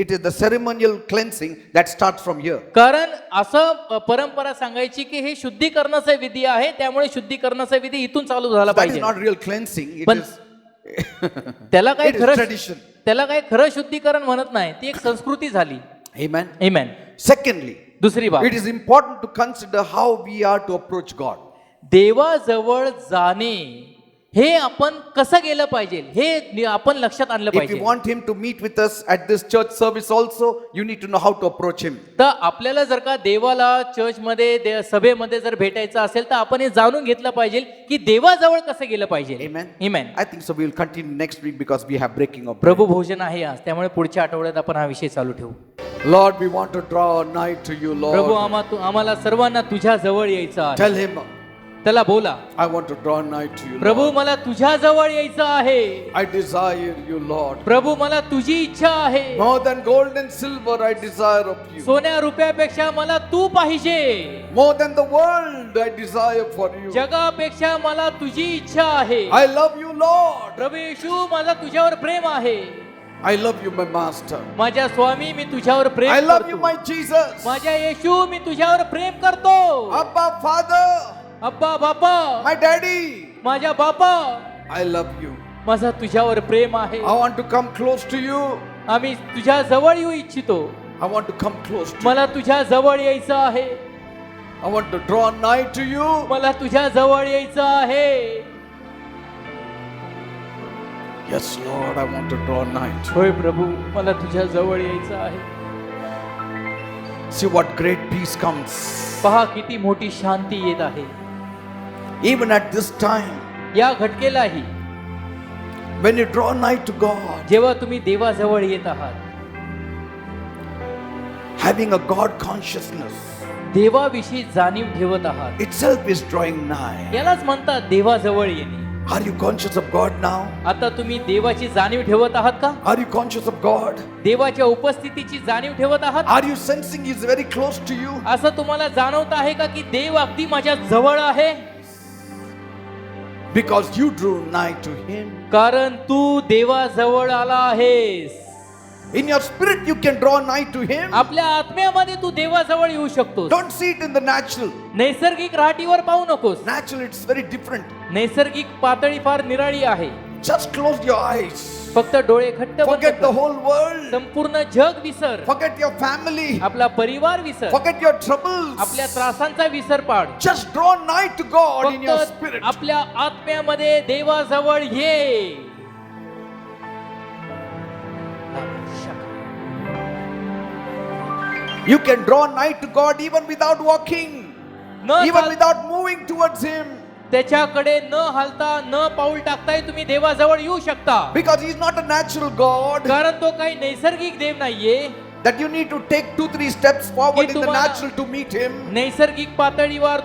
[SPEAKER 1] It is the ceremonial cleansing that starts from here.
[SPEAKER 2] कारण असं परंपरा सांगायची की हे शुद्धीकरणाचा विधी आहे, त्यामुळे शुद्धीकरणाचा विधी इथून चालू झाला
[SPEAKER 1] That is
[SPEAKER 2] पाहिजे.
[SPEAKER 1] not real cleansing. It
[SPEAKER 2] पण
[SPEAKER 1] is
[SPEAKER 2] त्याला काही
[SPEAKER 1] it is
[SPEAKER 2] खरं
[SPEAKER 1] tradition.
[SPEAKER 2] त्याला काही खरं शुद्धीकरण म्हणत नाही, ती एक संस्कृती झाली.
[SPEAKER 1] Amen.
[SPEAKER 2] आमेन.
[SPEAKER 1] Secondly,
[SPEAKER 2] दुसरी बाब,
[SPEAKER 1] it is important to consider how we are to approach God.
[SPEAKER 2] देवाजवळ जाणे हे आपण कसं गेलं पाहिजे हे आपण लक्षात आणलं
[SPEAKER 1] If you
[SPEAKER 2] पाहिजे.
[SPEAKER 1] want Him to meet with us at this church service also, you need to know how to approach Him.
[SPEAKER 2] तर आपल्याला जर का देवाला चर्चमध्ये सभेमध्ये जर भेटायचं असेल तर आपण हे जाणून घेतलं पाहिजे की देवाजवळ कसं गेलं पाहिजे.
[SPEAKER 1] Amen.
[SPEAKER 2] Amen.
[SPEAKER 1] I think so. We will continue next week because we have breaking of bread.
[SPEAKER 2] प्रभू भोजन आहे आज, त्यामुळे पुढच्या आठवड्यात आपण हा विषय चालू ठेवू.
[SPEAKER 1] Lord, we want to draw nigh to you,
[SPEAKER 2] Prabhu
[SPEAKER 1] Lord.
[SPEAKER 2] आम्हाला सर्वांना तुझ्या जवळ यायचं आहे.
[SPEAKER 1] Tell Him,
[SPEAKER 2] त्याला बोला,
[SPEAKER 1] I want to draw nigh to you,
[SPEAKER 2] Prabhu
[SPEAKER 1] Lord.
[SPEAKER 2] मला तुझ्या जवळ यायचं आहे.
[SPEAKER 1] I desire you, Lord.
[SPEAKER 2] प्रभू मला तुझी इच्छा आहे.
[SPEAKER 1] More than gold and silver, I desire of you.
[SPEAKER 2] सोन्या रुपयापेक्षा मला तू पाहिजे.
[SPEAKER 1] More than the world, I desire for you.
[SPEAKER 2] जगापेक्षा मला तुझी इच्छा आहे.
[SPEAKER 1] I love you, Lord.
[SPEAKER 2] प्रभू येशू, माझा तुझ्यावर प्रेम आहे.
[SPEAKER 1] I love you, my Master.
[SPEAKER 2] माझ्या स्वामी, मी तुझ्यावर प्रेम
[SPEAKER 1] I love you,
[SPEAKER 2] करतो.
[SPEAKER 1] my Jesus.
[SPEAKER 2] माझ्या येशू, मी तुझ्यावर प्रेम करतो.
[SPEAKER 1] Abba, Father.
[SPEAKER 2] अब्बा बापा,
[SPEAKER 1] My Daddy.
[SPEAKER 2] माझ्या बापा,
[SPEAKER 1] I love you.
[SPEAKER 2] माझा तुझ्यावर प्रेम आहे.
[SPEAKER 1] I want to come close to you.
[SPEAKER 2] आम्ही तुझ्या जवळ येऊ इच्छितो.
[SPEAKER 1] I want to come close to you.
[SPEAKER 2] मला तुझ्या जवळ यायचं आहे.
[SPEAKER 1] I want to draw nigh to you.
[SPEAKER 2] मला तुझ्या जवळ यायचं आहे.
[SPEAKER 1] Yes, Lord, I want to draw nigh to you.
[SPEAKER 2] होय प्रभू, मला तुझ्या जवळ यायचं आहे.
[SPEAKER 1] See what great peace comes.
[SPEAKER 2] पहा किती मोठी शांती येत आहे.
[SPEAKER 1] Even at this time,
[SPEAKER 2] या घटकेलाही
[SPEAKER 1] when you draw nigh to God,
[SPEAKER 2] जेव्हा तुम्ही देवाजवळ येत आहात,
[SPEAKER 1] having a God consciousness
[SPEAKER 2] देवाविषयी जाणीव ठेवत आहात,
[SPEAKER 1] itself is drawing nigh.
[SPEAKER 2] यालाच म्हणतात देवाजवळ येणे.
[SPEAKER 1] Are you conscious of God now?
[SPEAKER 2] आता तुम्ही देवाची जाणीव ठेवत आहात का?
[SPEAKER 1] Are you conscious of God?
[SPEAKER 2] देवाच्या उपस्थितीची जाणीव ठेवत आहात?
[SPEAKER 1] Are you sensing He is very close to you?
[SPEAKER 2] असं तुम्हाला जाणवत आहे का की देव अगदी माझ्या जवळ आहे?
[SPEAKER 1] Because you drew nigh to Him.
[SPEAKER 2] कारण तू देवाजवळ आला आहेस.
[SPEAKER 1] In your spirit, you can draw nigh to Him.
[SPEAKER 2] आपल्या आत्म्यामध्ये तू देवाजवळ येऊ शकतोस.
[SPEAKER 1] Don't see it in the natural.
[SPEAKER 2] नैसर्गिक राहटीवर पाहू नकोस.
[SPEAKER 1] Natural, it's very different.
[SPEAKER 2] नैसर्गिक पातळी फार निराळी आहे.
[SPEAKER 1] Just close your eyes.
[SPEAKER 2] फक्त डोळे घट्ट बंद
[SPEAKER 1] Forget the
[SPEAKER 2] कर.
[SPEAKER 1] whole world.
[SPEAKER 2] संपूर्ण जग विसर.
[SPEAKER 1] Forget your family.
[SPEAKER 2] आपला परिवार विसर.
[SPEAKER 1] Forget your troubles.
[SPEAKER 2] आपल्या त्रासांचा विसर पाड.
[SPEAKER 1] Just draw nigh to God in your
[SPEAKER 2] फक्त
[SPEAKER 1] spirit.
[SPEAKER 2] आपल्या आत्म्यामध्ये देवाजवळ ये.
[SPEAKER 1] You can draw nigh to God even without walking,
[SPEAKER 2] न
[SPEAKER 1] even
[SPEAKER 2] चाल-
[SPEAKER 1] without moving towards Him,
[SPEAKER 2] त्याच्याकडे न हालता न पाऊल टाकताय तुम्ही देवाजवळ येऊ शकता.
[SPEAKER 1] because He's not a natural God
[SPEAKER 2] कारण तो काही नैसर्गिक देव नाहीये
[SPEAKER 1] that you need to take 2-3 steps forward
[SPEAKER 2] की
[SPEAKER 1] in the
[SPEAKER 2] तुम्हाला-
[SPEAKER 1] natural to meet Him.
[SPEAKER 2] नैसर्गिक पातळीवर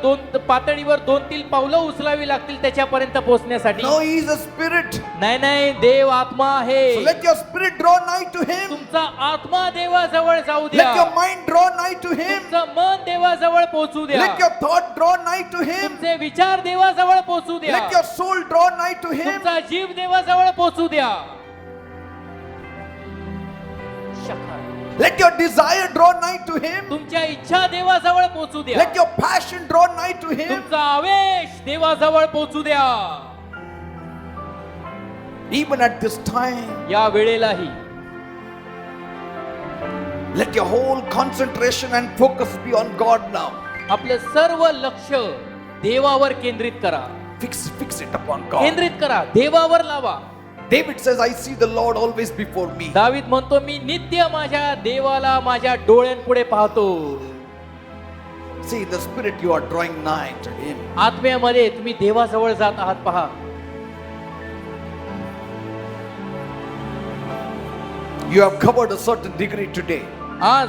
[SPEAKER 2] दोन तीन पावलं उचलावी लागतील त्याच्यापर्यंत पोहोचण्यासाठी.
[SPEAKER 1] No, He is a spirit.
[SPEAKER 2] नाही नाही, देव आत्मा
[SPEAKER 1] So
[SPEAKER 2] आहे.
[SPEAKER 1] let your spirit draw nigh to Him.
[SPEAKER 2] तुमचा आत्मा देवाजवळ जाऊ द्या.
[SPEAKER 1] Let your mind draw nigh to Him.
[SPEAKER 2] तुमचं मन देवाजवळ पोहोचू द्या.
[SPEAKER 1] Let your thought draw nigh to Him.
[SPEAKER 2] तुमचे विचार देवाजवळ पोहोचू द्या.
[SPEAKER 1] Let your soul draw nigh to Him.
[SPEAKER 2] तुमचा जीव देवाजवळ पोहोचू द्या.
[SPEAKER 1] Let your desire draw nigh to Him.
[SPEAKER 2] तुमच्या इच्छा देवाजवळ पोहोचू द्या.
[SPEAKER 1] Let your passion draw nigh to Him.
[SPEAKER 2] तुमचा आवेश देवाजवळ पोहोचू द्या.
[SPEAKER 1] Even at this time,
[SPEAKER 2] या वेळेलाही
[SPEAKER 1] let your whole concentration and focus be on God now.
[SPEAKER 2] आपलं सर्व लक्ष देवावर केंद्रित करा.
[SPEAKER 1] Fix it upon God.
[SPEAKER 2] केंद्रित करा, देवावर लावा.
[SPEAKER 1] David says, I see the Lord always before me.
[SPEAKER 2] दावीद म्हणतो, मी नित्य माझ्या देवाला माझ्या डोळ्यांपुढे पाहतो.
[SPEAKER 1] See, in the spirit you are drawing nigh to Him.
[SPEAKER 2] आत्म्यामध्ये तुम्ही देवाजवळ जात आहात. पहा,
[SPEAKER 1] You have covered a certain degree today.
[SPEAKER 2] आज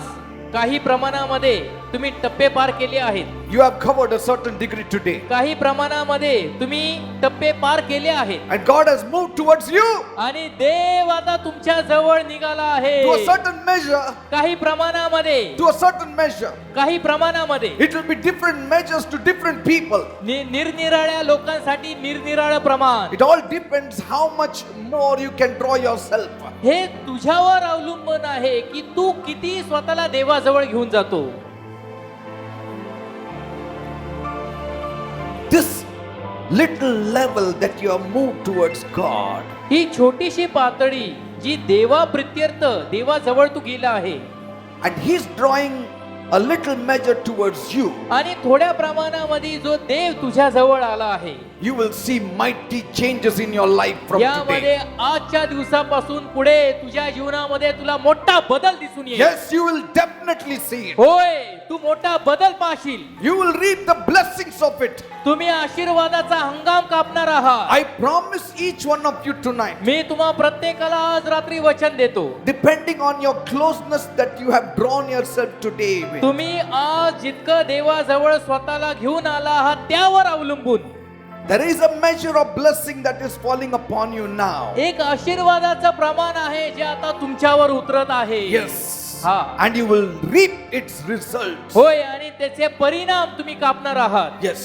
[SPEAKER 2] काही प्रमाणामध्ये तुम्ही टप्पे पार केले आहेत.
[SPEAKER 1] You have covered a certain degree today.
[SPEAKER 2] काही प्रमाणामध्ये तुम्ही टप्पे पार केले आहेत
[SPEAKER 1] And God has moved towards you
[SPEAKER 2] आणि देव आता तुमच्या जवळ निघाला आहे.
[SPEAKER 1] to a certain measure.
[SPEAKER 2] काही प्रमाणामध्ये
[SPEAKER 1] To a certain measure.
[SPEAKER 2] काही प्रमाणामध्ये
[SPEAKER 1] It will be different measures to different people.
[SPEAKER 2] निरनिराळ्या लोकांसाठी निरनिराळं प्रमाण.
[SPEAKER 1] It all depends how much more you can draw yourself.
[SPEAKER 2] हे तुझ्यावर अवलंबून आहे की तू किती स्वतःला देवाजवळ घेऊन जातो.
[SPEAKER 1] This little level that you have moved towards God,
[SPEAKER 2] ही छोटीशी पातळी जी देवा प्रित्यर्थ देवाजवळ तू गेला आहे
[SPEAKER 1] and He's drawing a little measure towards you.
[SPEAKER 2] आणि थोड्या प्रमाणामध्ये जो देव तुझ्या जवळ आला आहे,
[SPEAKER 1] You will see mighty changes in your life from
[SPEAKER 2] यामध्ये
[SPEAKER 1] today.
[SPEAKER 2] आजच्या दिवसापासून पुढे तुझ्या जीवनामध्ये तुला मोठा बदल दिसून येईल.
[SPEAKER 1] Yes, you will definitely see it.
[SPEAKER 2] होय, तू मोठा बदल पाहशील.
[SPEAKER 1] You will reap the blessings of it.
[SPEAKER 2] तुम्ही आशीर्वादाचा हंगाम कापणार आहात.
[SPEAKER 1] I promise each one of you tonight.
[SPEAKER 2] मी तुम्हा प्रत्येकाला आज रात्री वचन देतो.
[SPEAKER 1] Depending on your closeness that you have drawn yourself today with.
[SPEAKER 2] तुम्ही आज जितकं देवाजवळ स्वतःला घेऊन आला आहात त्यावर अवलंबून
[SPEAKER 1] There is a measure of blessing that is falling upon you now.
[SPEAKER 2] एक आशीर्वादाचं प्रमाण आहे जे आता तुमच्यावर उतरत आहे.
[SPEAKER 1] Yes.
[SPEAKER 2] हा.
[SPEAKER 1] And you will reap its results.
[SPEAKER 2] होय, आणि त्याचे परिणाम तुम्ही कापणार आहात.
[SPEAKER 1] Yes.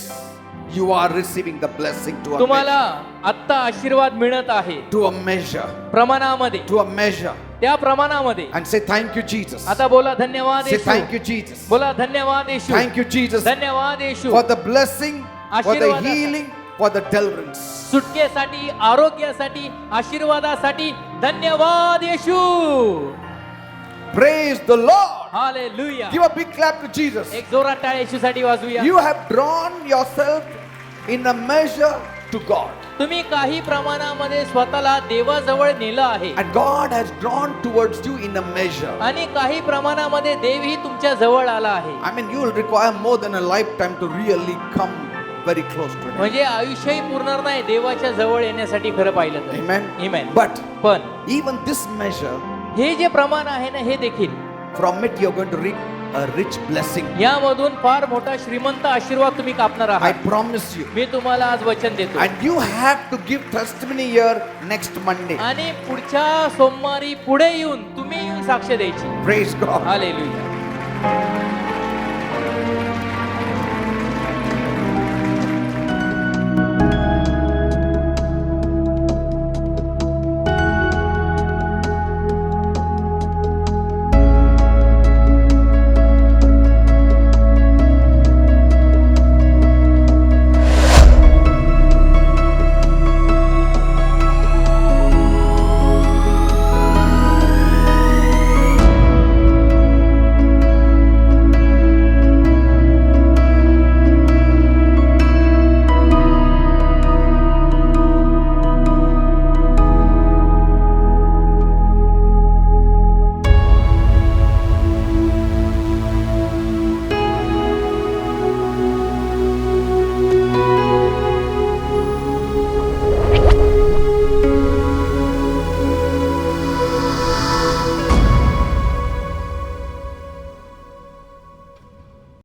[SPEAKER 1] You are receiving the blessing to a
[SPEAKER 2] तुम्हाला
[SPEAKER 1] measure.
[SPEAKER 2] आता आशीर्वाद मिळत आहे
[SPEAKER 1] To a measure.
[SPEAKER 2] प्रमाणामध्ये,
[SPEAKER 1] To a measure.
[SPEAKER 2] त्या प्रमाणामध्ये.
[SPEAKER 1] And say thank you, Jesus.
[SPEAKER 2] आता बोला धन्यवाद
[SPEAKER 1] Say
[SPEAKER 2] Yeshu.
[SPEAKER 1] thank you, Jesus.
[SPEAKER 2] बोला धन्यवाद येशू.
[SPEAKER 1] Thank you, Jesus,
[SPEAKER 2] धन्यवाद येशू.
[SPEAKER 1] for the blessing, for the
[SPEAKER 2] आशीर्वादासाठी.
[SPEAKER 1] healing, for the deliverance.
[SPEAKER 2] सुटकेसाठी, आरोग्यासाठी, आशीर्वादासाठी धन्यवाद येशू.
[SPEAKER 1] Praise the Lord.
[SPEAKER 2] Hallelujah.
[SPEAKER 1] Give a big clap to Jesus.
[SPEAKER 2] एक जोरात टाळ येशूसाठी वाजूया.
[SPEAKER 1] You have drawn yourself in a measure to God.
[SPEAKER 2] तुम्ही काही प्रमाणामध्ये स्वतःला देवाजवळ नेलं आहे
[SPEAKER 1] And God has drawn towards you in a measure.
[SPEAKER 2] आणि काही प्रमाणामध्ये देवही तुमच्या जवळ आला आहे.
[SPEAKER 1] I mean, you will require more than a lifetime to really come very close to Him.
[SPEAKER 2] म्हणजे आयुष्यही पुरणार नाही देवाच्या जवळ येण्यासाठी खरं पाहिलं तर.
[SPEAKER 1] Amen.
[SPEAKER 2] Amen.
[SPEAKER 1] But
[SPEAKER 2] पण
[SPEAKER 1] even this measure,
[SPEAKER 2] हे जे प्रमाण आहे ना, हे देखील
[SPEAKER 1] from it you're going to reap a rich blessing.
[SPEAKER 2] यामधून फार मोठा श्रीमंत आशीर्वाद तुम्ही कापणार
[SPEAKER 1] I
[SPEAKER 2] आहात.
[SPEAKER 1] promise you.
[SPEAKER 2] मी तुम्हाला आज वचन देतो.
[SPEAKER 1] And you have to give testimony here next Monday.
[SPEAKER 2] आणि पुढच्या सोमवारी पुढे येऊन तुम्ही येऊन साक्ष द्यायची.
[SPEAKER 1] Praise God.
[SPEAKER 2] हालेलुया.